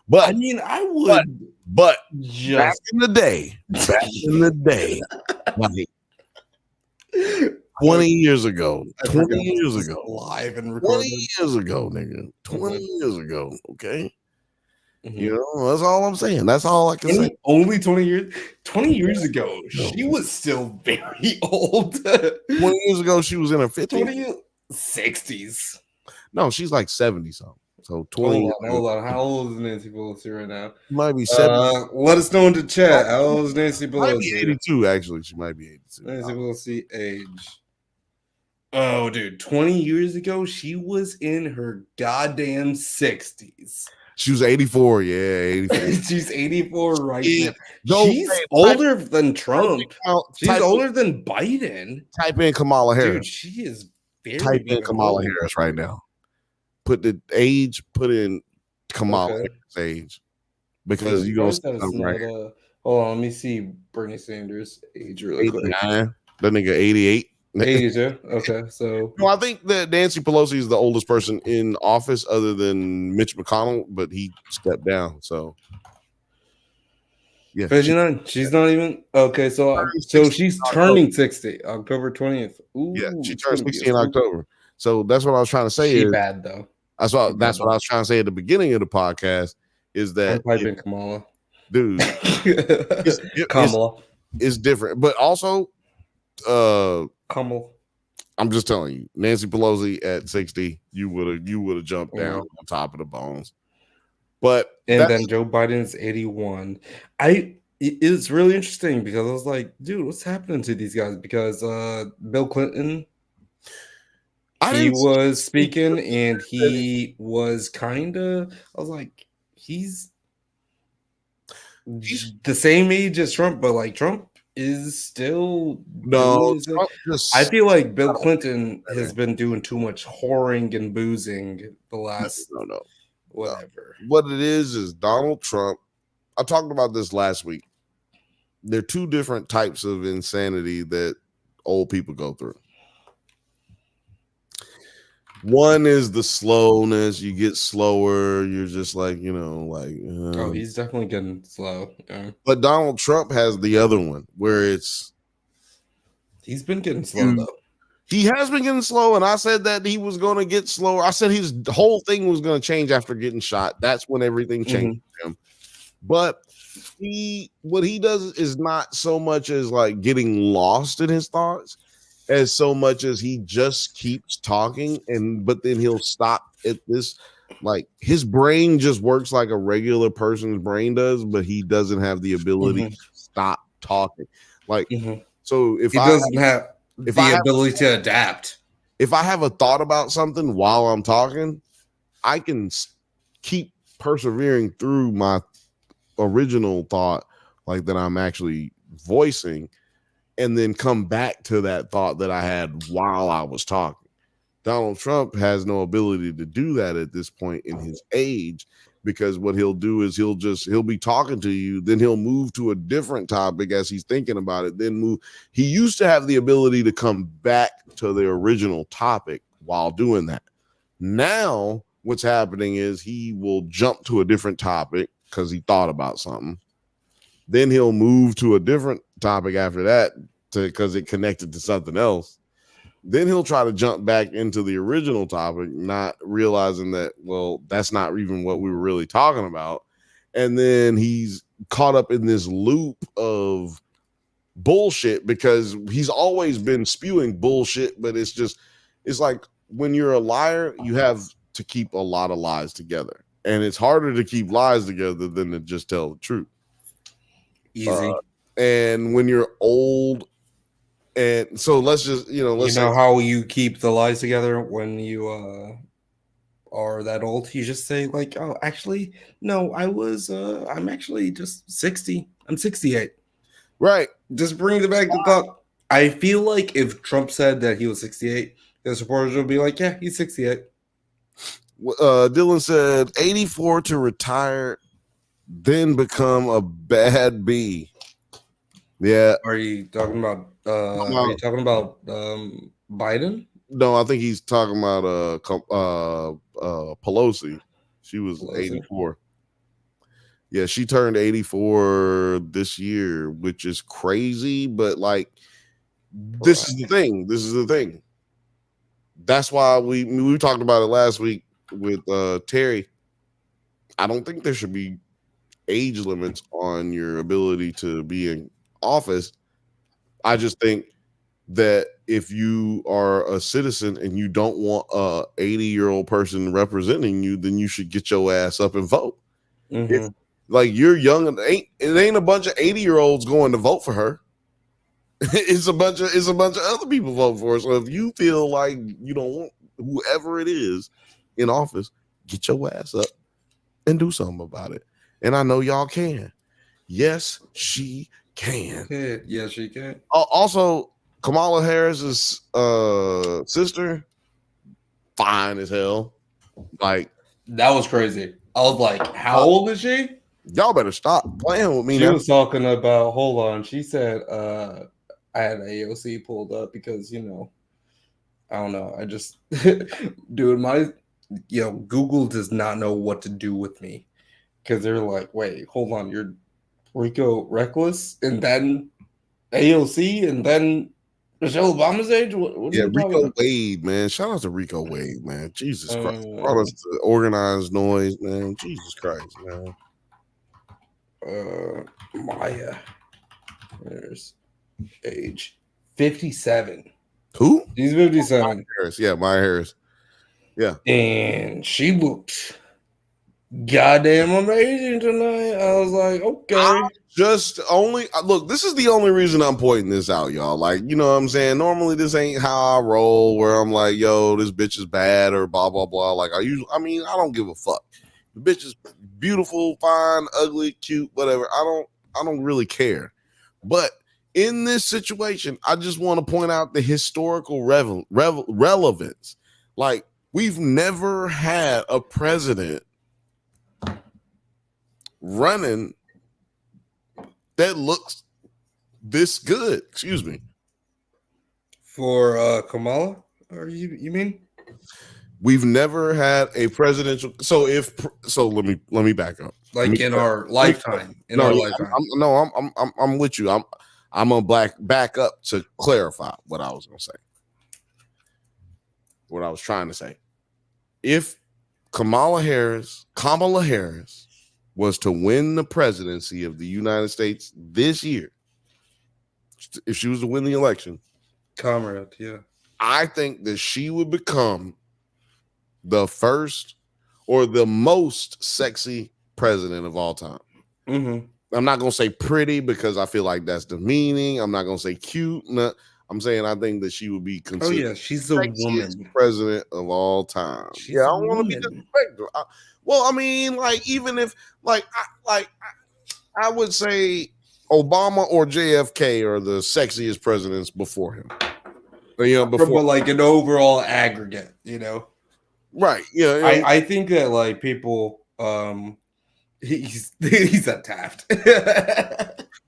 But I mean, I would. But back in the day, like 20 years ago, live and recorded. 20 years ago, nigga, 20 years ago. Okay. You know, that's all I'm saying. That's all I can say. Only 20 years. 20 years ago, she was still very old. 20 years ago, she was in her 50s. 60s. No, she's like 70 something. So 20. Hold on. How old is Nancy Pelosi right now? Might be 70. Let us know in the chat. How old is Nancy Pelosi? Might be 82, actually. She might be 82. Nancy Pelosi age. Oh, dude. 20 years ago, she was in her goddamn 60s. She was 84, yeah, 84. She's 84 right now. She's older than Trump. She's older than Biden. Type in Kamala Harris. Dude, she is very Type in Kamala Harris right now. Put the age, put in Kamala Harris age. Because you're going to see right. Hold on, let me see Bernie Sanders' age really quick. 89. That nigga 88. 82. Okay, so no, I think that Nancy Pelosi is the oldest person in office other than Mitch McConnell, but he stepped down. So yeah, 59. She's not even okay. So she's turning 60 October 20th. Ooh, yeah, she turned 60 in October. So that's what I was trying to say. She's bad though. That's what I was trying to say at the beginning of the podcast. Is that Kamala, dude? Kamala is different, but also. Kamala. I'm just telling you, Nancy Pelosi at 60, you would have jumped down on top of the bones. But then Joe Biden's 81. It's really interesting because I was like, dude, what's happening to these guys? Because Bill Clinton, he was speaking and he was kind of, I was like, he's the same age as Trump, but like Trump is still I feel like Bill Clinton has been doing too much whoring and boozing the last whatever. What it is Donald Trump. I talked about this last week. There are two different types of insanity that old people go through. One is the slowness. You get slower. You're just like, oh, he's definitely getting slow. Yeah. But Donald Trump has the other one where he's been getting slow though. He has been getting slow, and I said that he was going to get slower. I said his whole thing was going to change after getting shot. That's when everything changed for him. But what he does is not so much as like getting lost in his thoughts, as so much as he just keeps talking, but then he'll stop at this. Like his brain just works like a regular person's brain does, but he doesn't have the ability to stop talking. Like so, if he doesn't have the ability to adapt. If I have a thought about something while I'm talking, I can keep persevering through my original thought, like that I'm actually voicing, and then come back to that thought that I had while I was talking. Donald Trump has no ability to do that at this point in his age, because what he'll do is he'll be talking to you, then he'll move to a different topic as he's thinking about it, then move. He used to have the ability to come back to the original topic while doing that. Now what's happening is he will jump to a different topic because he thought about something. Then he'll move to a different topic after that because it connected to something else. Then he'll try to jump back into the original topic, not realizing that, well, that's not even what we were really talking about. And then he's caught up in this loop of bullshit because he's always been spewing bullshit, but it's like when you're a liar, you have to keep a lot of lies together. And it's harder to keep lies together than to just tell the truth. Easy. And when you're old, and so let's just, let's say how you keep the lies together when you are that old. You just say like, oh, actually, no, I'm actually just 60. I'm 68. Right. Just bring it back to thought. I feel like if Trump said that he was 68, his supporters would be like, yeah, he's 68. Dylan said 84 to retire, then become a bad B. Yeah. Are you talking about Biden? No, I think he's talking about Pelosi. She was 84. Yeah, she turned 84 this year, which is crazy, but like this is the thing. That's why we talked about it last week with Terry. I don't think there should be age limits on your ability to be in office. I just think that if you are a citizen and you don't want a 80-year-old person representing you, then you should get your ass up and vote. If, like, you're young and it ain't a bunch of 80-year-olds going to vote for her. It's a bunch of other people vote for her. So if you feel like you don't want whoever it is in office, get your ass up and do something about it. And I know y'all can. Yes, she can. Yes, she can. Also, Kamala Harris's sister, fine as hell. Like, that was crazy. I was like, how old is she? Y'all better stop playing with me. She was talking about, hold on. She said, I had AOC pulled up because, I don't know. I just, dude, Google does not know what to do with me because they're like, wait, hold on. You're Rico Reckless and then AOC and then Michelle Obama's age? What yeah, Rico Wade, man. Shout out to Rico Wade, man. Jesus Christ. Brought us to organized noise, man. Jesus Christ, man. Maya. There's age 57. Who? She's 57. Harris. Yeah, Maya Harris. Yeah. And she looked goddamn amazing tonight. I was like, okay. Look, this is the only reason I'm pointing this out, y'all. Like, you know what I'm saying? Normally this ain't how I roll, where I'm like, yo, this bitch is bad or blah blah blah. Like I don't give a fuck. The bitch is beautiful, fine, ugly, cute, whatever. I don't really care. But in this situation, I just want to point out the historical relevance. Like, we've never had a president running that looks this good. Excuse me. For Kamala, or you mean? We've never had a presidential. So let me back up. Like in our lifetime. I'm with you. I'm gonna back up to clarify what I was gonna say. What I was trying to say. If Kamala Harris was to win the presidency of the United States this year, if she was to win the election, comrade, yeah, I think that she would become the first or the most sexy president of all time. Mm-hmm. I'm not gonna say pretty because I feel like that's demeaning. I'm not gonna say cute. No, I'm saying I think that she would be considered. Oh yeah, she's a woman, president of all time. She's I don't want to be disrespectful. Even if I would say Obama or JFK are the sexiest presidents before him. Before like an overall aggregate, right? Yeah, I think that like people, he's at Taft.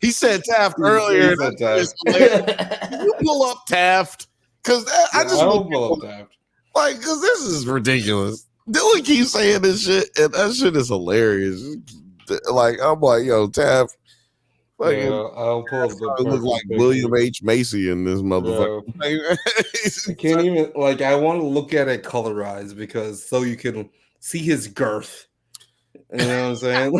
He said Taft earlier. Taft. You pull up Taft because I just pull up Taft. Like, because this is ridiculous. Dylan keeps saying this shit, and that shit is hilarious. Like, I'm like, yo, Taft. I'll pull up the look like William H. Macy in this motherfucker. I can't even I want to look at it colorized because so you can see his girth. You know what I'm saying?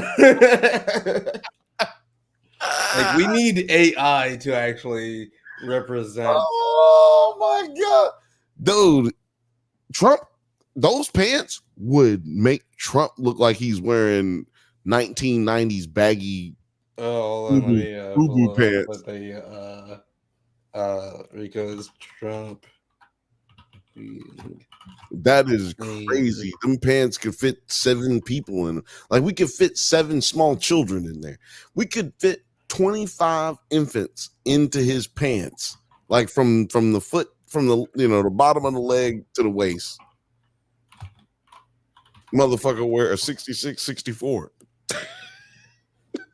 Like we need AI to actually represent. Oh my god, dude! Trump, those pants would make Trump look like he's wearing 1990s baggy. Boo pants. Because Trump. That is crazy. Them pants could fit 7 people in. Like we could fit 7 small children in there. We could fit 25 infants into his pants, like from the foot, from the bottom of the leg to the waist. Motherfucker wear a 66, 64.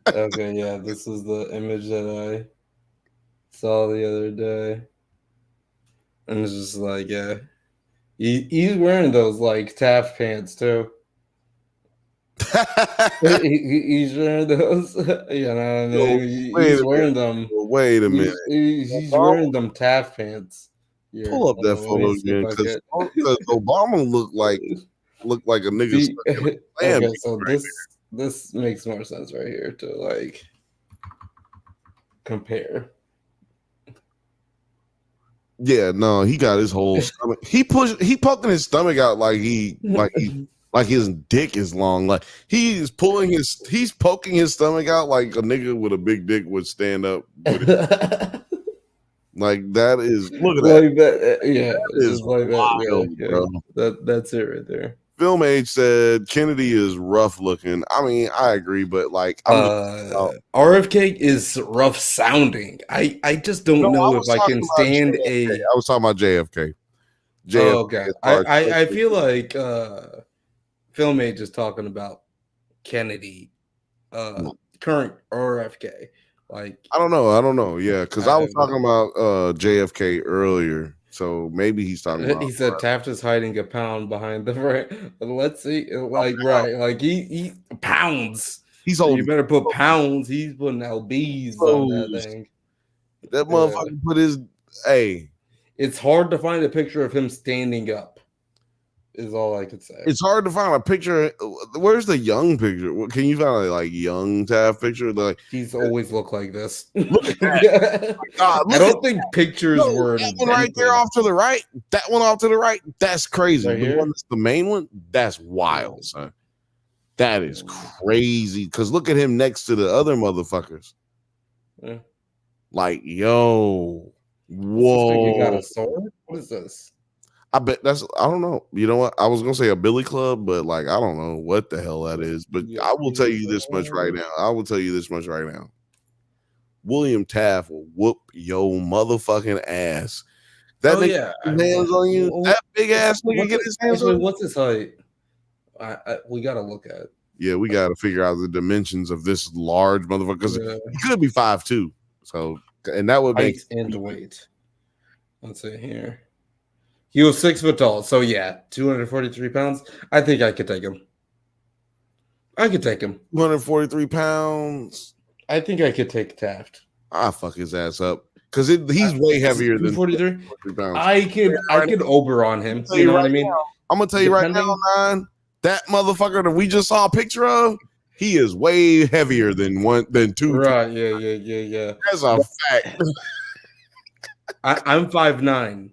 Okay, yeah, this is the image that I saw the other day. And it's just like, yeah. He's wearing those like Taft pants too. He's wearing those. He's wearing them. Wait a minute. He's wearing them Taft pants. Yeah, pull up that photo again because Obama looked like a nigga. Okay, so this makes more sense right here to like compare. Yeah, no, he got his whole stomach. He poking his stomach out like his dick is long. Like he's poking his stomach out like a nigga with a big dick would stand up. Like that is look at like that. Yeah, that is like wild, that. Bro. That's it right there. Film Age said Kennedy is rough looking. I mean, I agree, but like RFK is rough sounding. I just don't know if I can stand JFK. I was talking about JFK. Okay. I feel like Film Age is talking about Kennedy, current RFK. Like I don't know. Yeah, because I was talking about JFK earlier. So maybe he's talking about. He said Taft is hiding a pound behind the frame. Let's see, like he pounds. He's holding. You better put pounds. He's putting lbs on that thing. That motherfucker put his. Hey, it's hard to find a picture of him standing up. is all I could say. It's hard to find a picture. Where's the young picture? Can you find a like young Taft picture? Like he's always looked like this. Look at that. God, I don't think pictures were that one right there off to the right. That one off to the right. That's crazy. Right here? One that's the main one. That's wild, son. That is crazy. Because look at him next to the other motherfuckers. Yeah. Like, yo, whoa. You got a sword? What is this? I bet I don't know. You know what? I was gonna say a billy club, but like I don't know what the hell that is. But I will tell you this much right now. William Taft will whoop your motherfucking ass. That nigga get his hands on you. That big ass nigga get his hands on you. What's his height? We gotta look at. Yeah, we gotta figure out the dimensions of this large motherfucker because he could be 5'2". So, and that would make and weight. Let's see here. He was 6 foot tall, so yeah, 243 pounds. I think I could take him. 243 pounds. I think I could take Taft. I fuck his ass up because he's way heavier than 43 pounds. I could over on him. You know what I mean? I'm gonna tell you right now, man. That motherfucker that we just saw a picture of, he is way heavier than two. Right? Yeah. That's a fact. I'm 5'9".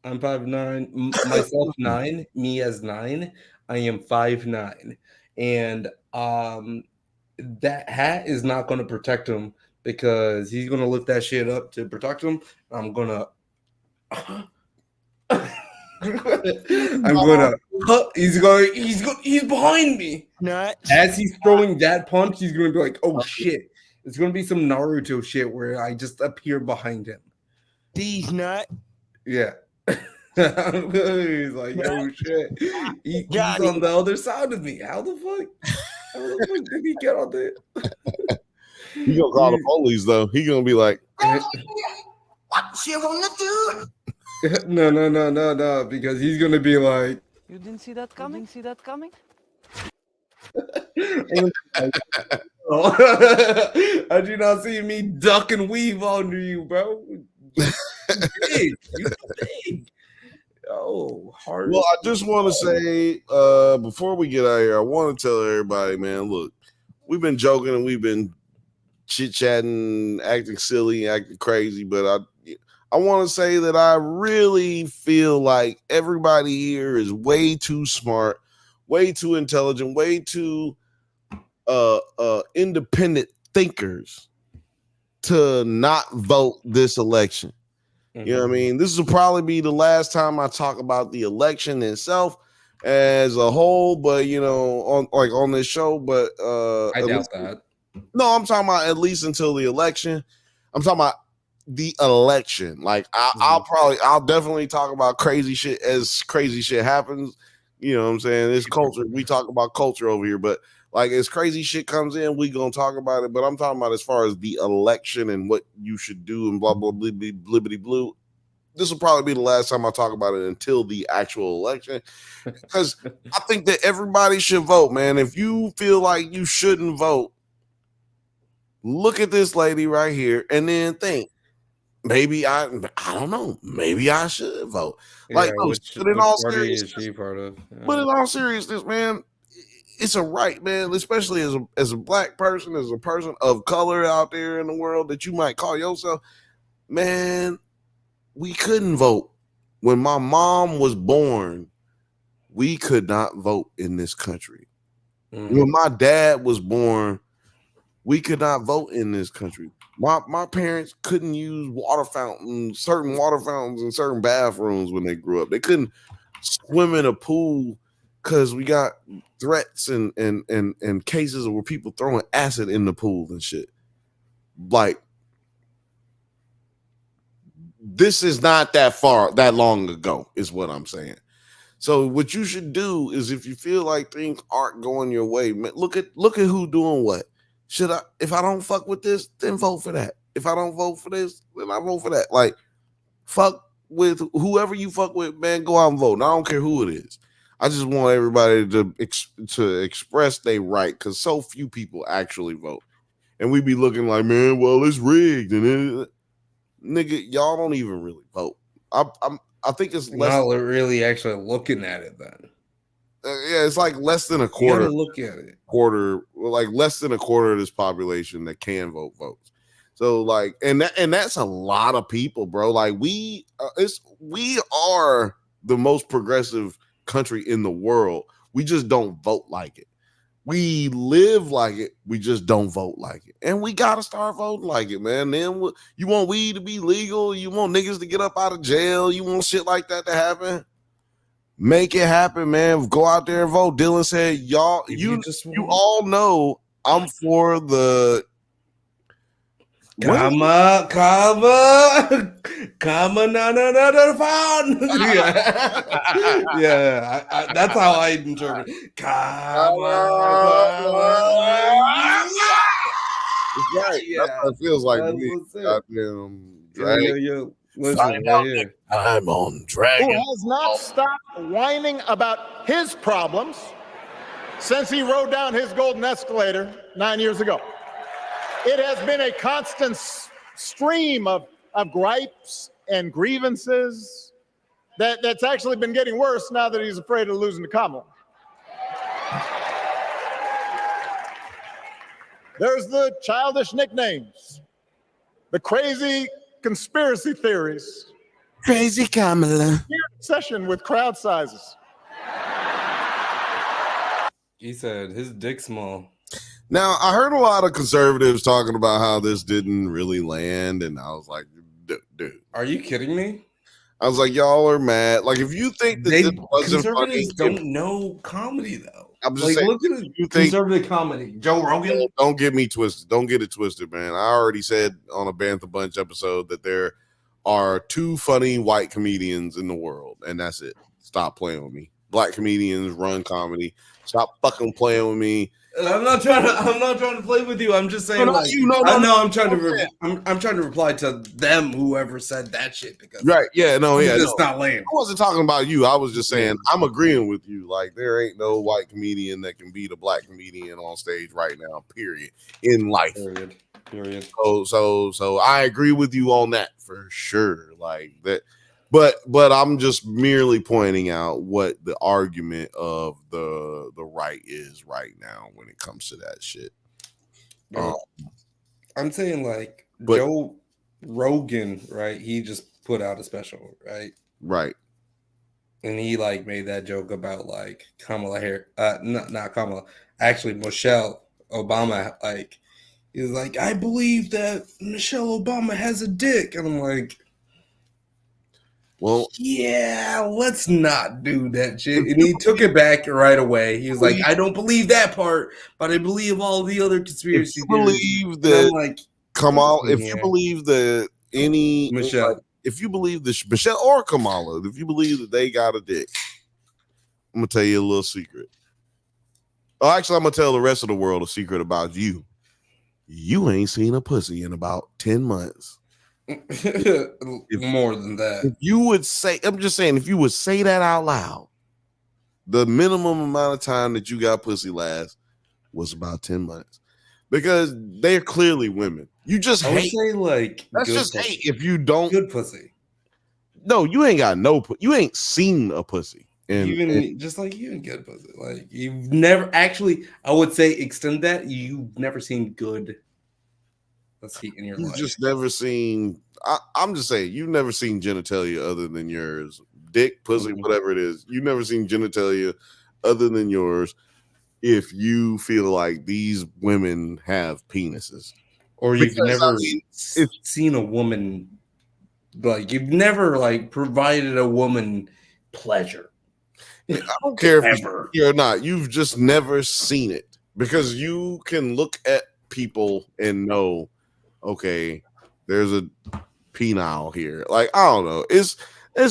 I'm 5'9". Myself 9. Me as 9. I am 5'9". And that hat is not going to protect him because he's going to lift that shit up to protect him. I'm gonna. He's behind me. As he's throwing that punch, he's gonna be like, oh shit. It's gonna be some Naruto shit where I just appear behind him. These nut. Yeah. He's like, oh shit. He's on the other side of me. How the fuck did he get on there? He gonna call the police though. He gonna be like, what you wanna do? No, because he's gonna be like, you didn't see that coming? How'd you not see me duck and weave under you, bro? You big. Oh, hard. Well, I just want to say, before we get out of here, I want to tell everybody, man, look, we've been joking and we've been chit-chatting, acting silly, acting crazy, but I want to say that I really feel like everybody here is way too smart, way too intelligent, way too independent thinkers to not vote this election. Mm-hmm. You know what I mean? This will probably be the last time I talk about the election itself as a whole, but on this show. But I doubt that. No, I'm talking about at least until the election. I'm talking about the election. Like I'll definitely talk about crazy shit as crazy shit happens. You know what I'm saying? This culture, we talk about culture over here, but like as crazy shit comes in, we gonna talk about it. But I'm talking about as far as the election and what you should do and blah blah blah blibbity blue. This will probably be the last time I talk about it until the actual election. Because I think that everybody should vote, man. If you feel like you shouldn't vote, look at this lady right here and then think, maybe I don't know. Maybe I should vote. But in all seriousness, man, it's a right, man. Especially as a black person, as a person of color out there in the world that you might call yourself, man. We couldn't vote when my mom was born. We could not vote in this country. Mm-hmm. When my dad was born, we could not vote in this country. My parents couldn't use certain water fountains in certain bathrooms when they grew up. They couldn't swim in a pool because we got threats and cases where people throwing acid in the pool and shit. Like, this is not that long ago, is what I'm saying. So what you should do is, if you feel like things aren't going your way, man, look at who doing what. If I don't fuck with this, then vote for that. If I don't vote for this, then I vote for that. Like, fuck with whoever you fuck with, man, go out and vote. And I don't care who it is. I just want everybody to express their right, because so few people actually vote. And we be looking like, man, well, it's rigged. And nigga, y'all don't even really vote. I think it's less. Not really actually looking at it then. Yeah, it's like less than a You quarter. gotta look at it. Like less than a quarter of this population that can votes. So like, and that's a lot of people, bro. Like we are the most progressive country in the world. We just don't vote like it. We live like it. We just don't vote like it. And we got to start voting like it, man. Then you want weed to be legal. You want niggas to get up out of jail. You want shit like that to happen. Make it happen, man. Go out there and vote. Dylan said, y'all, you all know I'm for the comma, no, phone. Yeah, that's how I interpret it. It's right. Yeah. That's what it feels like to me. Goddamn Listen, right here. I'm on Dragon. Who has not stopped whining about his problems since he rode down his golden escalator 9 years ago. It has been a constant stream of gripes and grievances that's actually been getting worse now that he's afraid of losing to Kamala. There's the childish nicknames, the crazy conspiracy theories, Crazy Kamala. obsession with crowd sizes. He said his dick small. Now, I heard a lot of conservatives talking about how this didn't really land, and I was like, dude. Are you kidding me? I was like, y'all are mad. Like, if you think that this wasn't funny, conservatives don't know comedy, though. I'm just saying, look at the conservative comedy. Joe Rogan. Don't get me twisted. Don't get it twisted, man. I already said on a Bantha Bunch episode that there are 2 funny white comedians in the world, and that's it. Stop playing with me. Black comedians run comedy. Stop fucking playing with me. I'm not trying to play with you. I'm just saying, I'm trying to reply to them, whoever said that shit, because it's not lame. I wasn't talking about you. I was just saying I'm agreeing with you. Like, there ain't no white comedian that can beat a black comedian on stage right now. Period. In life. Period. So I agree with you on that for sure. Like that. But I'm just merely pointing out what the argument of the right is right now when it comes to that shit. I'm saying, like, Joe Rogan, right? He just put out a special, right? Right. And he like made that joke about like Kamala Harris, not Kamala, actually Michelle Obama. Like, he's like, I believe that Michelle Obama has a dick, and I'm like, well, yeah, let's not do that shit. And he took it back right away. He was like, I don't believe that part, but I believe all the other conspiracy theories. Believe that, like, Kamala, if you believe that Michelle, like, if you believe that Michelle or Kamala, if you believe that they got a dick, I'm gonna tell you a little secret. Oh, actually, I'm gonna tell the rest of the world a secret about you. You ain't seen a pussy in about 10 months. More than that. If you would say, I'm just saying, if you would say that out loud, the minimum amount of time that you got pussy last was about 10 months. Because they're clearly women. You just hate. Say like that's just pussy. Hate if you don't. Good pussy. No, you ain't got you ain't seen a pussy. Just like you ain't good pussy. Like, you've never actually, I would say, extend that. You've never seen good pussy in your life. You've just never seen. I'm just saying, you've never seen genitalia other than yours. Dick, pussy, whatever it is. You've never seen genitalia other than yours. If you feel like these women have penises, or you've never seen a woman, like, you've never like provided a woman pleasure. I don't care if you're or not. You've just never seen it, because you can look at people and know, okay, there's a penile here. Like, I don't know. That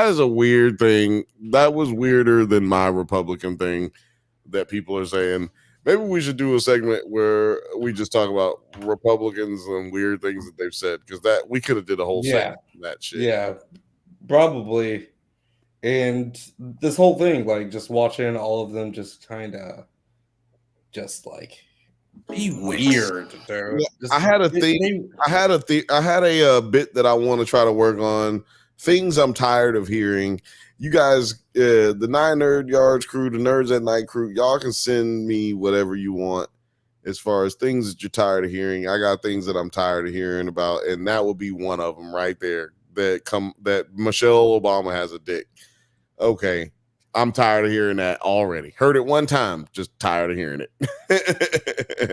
is a weird thing. That was weirder than my Republican thing that people are saying. Maybe we should do a segment where we just talk about Republicans and weird things that they've said, because that we could have did a whole segment on that shit. Yeah, probably. And this whole thing, like, just watching all of them just kind of just like be weird, dude. I had a thing. I had a bit that I want to try to work on things I'm tired of hearing. You guys, the 9 Nerd Yards crew, the Nerds at Night crew, y'all can send me whatever you want as far as things that you're tired of hearing. I got things that I'm tired of hearing about, and that will be one of them right there. That Michelle Obama has a dick. Okay, I'm tired of hearing that already. Heard it one time, just tired of hearing it.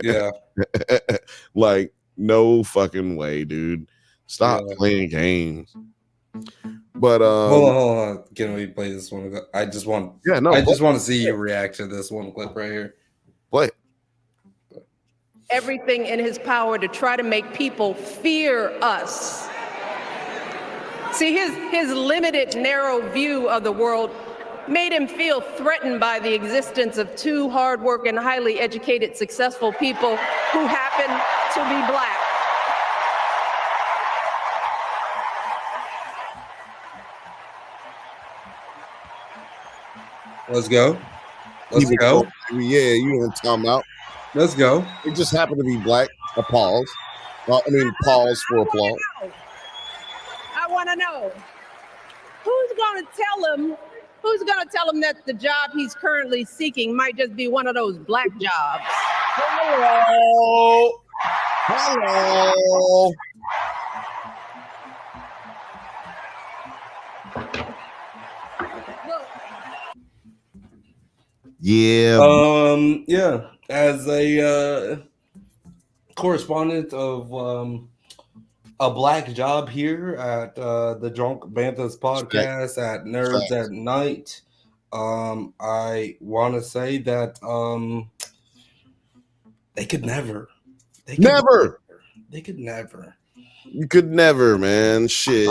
Yeah. Like, no fucking way, dude. Stop playing games. But hold on. Can we play this one? I just want to see you react to this one clip right here. Play. Everything in his power to try to make people fear us. See, his limited, narrow view of the world made him feel threatened by the existence of 2 hardworking, highly educated, successful people who happen to be Black. Let's go. Let's go. Yeah, you know what I'm talking about. Let's go. It just happened to be Black. A pause. Pause for applause. I want to know who's going to tell him that the job he's currently seeking might just be one of those Black jobs. Hello. Yeah. Yeah. As a correspondent of a Black job here at the Drunk Banthas podcast at Nerds at Night, I want to say that they could never. They could never. You could never, man. Shit.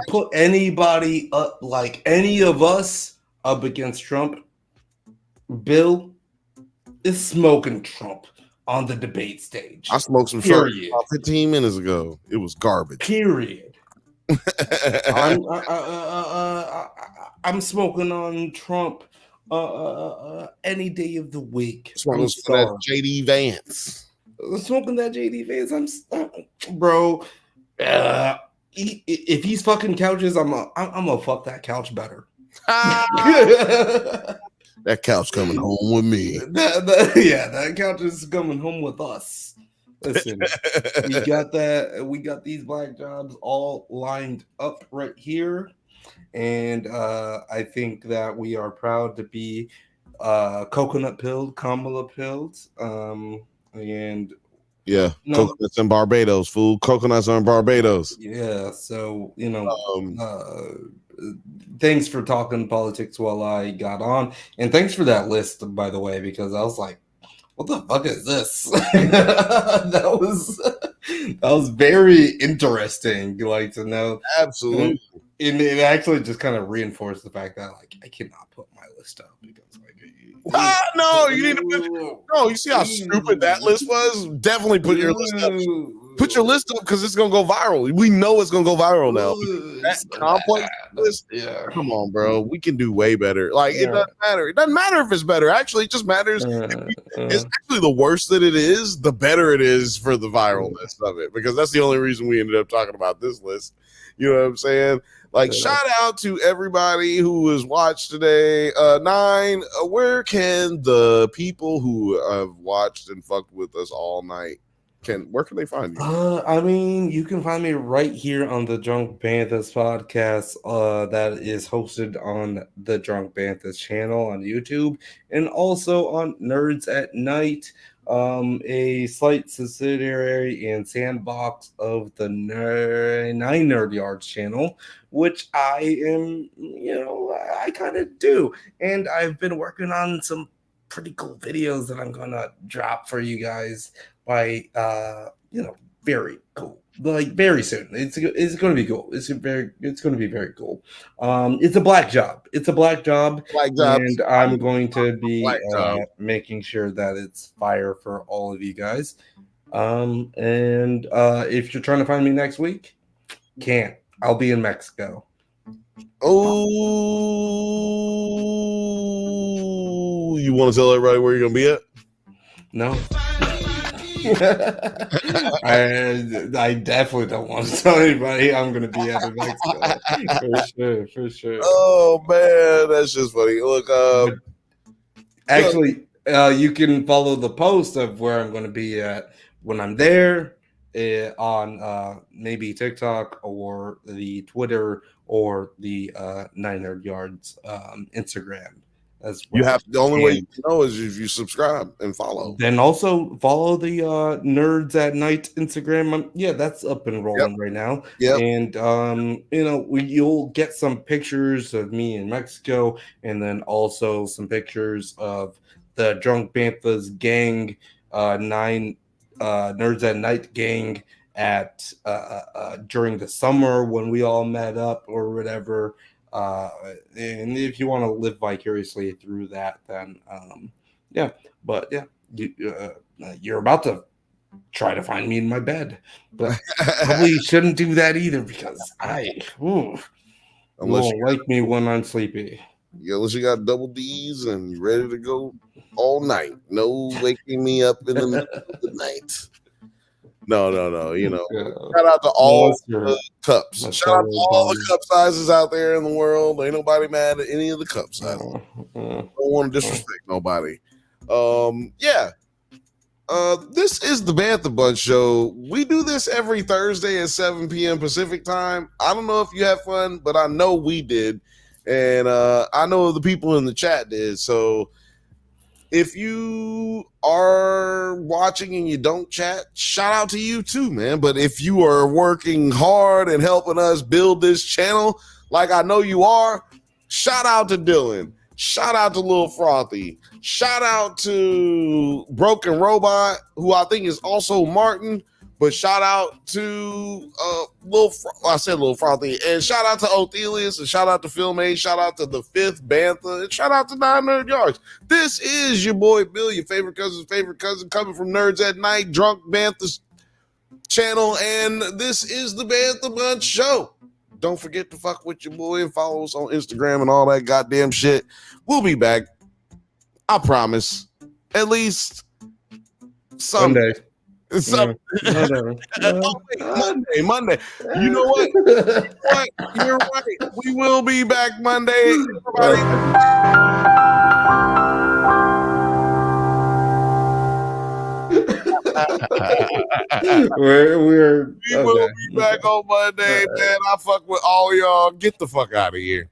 Put anybody up, like any of us, up against Trump. Bill is smoking Trump on the debate stage. I smoked some Trump about 15 minutes ago. It was garbage. Period. I'm smoking on Trump any day of the week. Smoking that JD Vance. Smoking that JD Vance. Bro. If he's fucking couches, I'm gonna fuck that couch better. That couch coming home with me. That couch is coming home with us. Listen, we got that. We got these Black jobs all lined up right here, and I think that we are proud to be coconut pilled, Kamala pilled, and coconuts in Barbados, fool. Coconuts on Barbados. Yeah, so thanks for talking politics while I got on, and thanks for that list, by the way, because I was like, what the fuck is this? that was very interesting, like, to know. Absolutely. And it actually just kind of reinforced the fact that, like, I cannot put my list up because, like, no, you need to no, you see how stupid that list was? Definitely put your list up. Put your list up because it's gonna go viral. We know it's gonna go viral now. That complex list, come on, bro. We can do way better. Like, it doesn't matter. It doesn't matter if it's better. Actually, it just matters. It's actually the worse that it is, the better it is for the viralness of it. Because that's the only reason we ended up talking about this list. You know what I'm saying? Like, shout out to everybody who has watched today. 9, where can the people who have watched and fucked with us all night, where can they find you? I mean, you can find me right here on the Drunk Banthas podcast that is hosted on the Drunk Banthas channel on YouTube, and also on Nerds at Night, a slight subsidiary and sandbox of the 9 Nerd Yards channel, which I am, I kind of do. And I've been working on some pretty cool videos that I'm gonna drop for you guys by very cool, like, very soon. It's gonna be cool. It's gonna be very cool. It's a black job. And I'm going to be making sure that it's fire for all of you guys. And if you're trying to find me next week, can't. I'll be in Mexico. Oh, you want to tell everybody where you're gonna be at? No. I definitely don't want to tell anybody I'm going to be at the next guy. For sure. Oh man, that's just funny. Look, actually, you can follow the post of where I'm going to be at when I'm there on maybe TikTok or the Twitter or the 900 Yards Instagram. the only way you can know is if you subscribe and follow. Then also follow the Nerds at Night Instagram. Yeah, that's up and rolling right now. Yep. And you'll get some pictures of me in Mexico, and then also some pictures of the Drunk Banthas gang, 9 Nerds at Night gang at during the summer when we all met up or whatever. And if you want to live vicariously through that, then you're about to try to find me in my bed, but probably shouldn't do that either because you won't like me when I'm sleepy. Yeah, unless you got double D's and you're ready to go all night. No waking me up in the middle of the night. No. Shout out to all the cups. Shout out to all the cup sizes out there in the world. Ain't nobody mad at any of the cup sizes. Don't want to disrespect nobody. This is the Bantha Bunch Show. We do this every Thursday at 7 p.m. Pacific time. I don't know if you have fun, but I know we did. And I know the people in the chat did. So if you are watching and you don't chat, shout out to you too, man. But if you are working hard and helping us build this channel, like I know you are, shout out to Dylan. Shout out to Lil Frothy. Shout out to Broken Robot, who I think is also Martin. But shout out to Lil Frothy. And shout out to Othelius. And shout out to Film A. Shout out to the 5th Bantha. And shout out to 900 Yards. This is your boy Bill, your favorite cousin's favorite cousin, coming from Nerds at Night, Drunk Bantha's channel. And this is the Bantha Bunch Show. Don't forget to fuck with your boy and follow us on Instagram and all that goddamn shit. We'll be back. I promise. At least someday. Monday. You know what? You're right. We will be back Monday. Everybody. We will be back on Monday, man. I fuck with all y'all. Get the fuck out of here.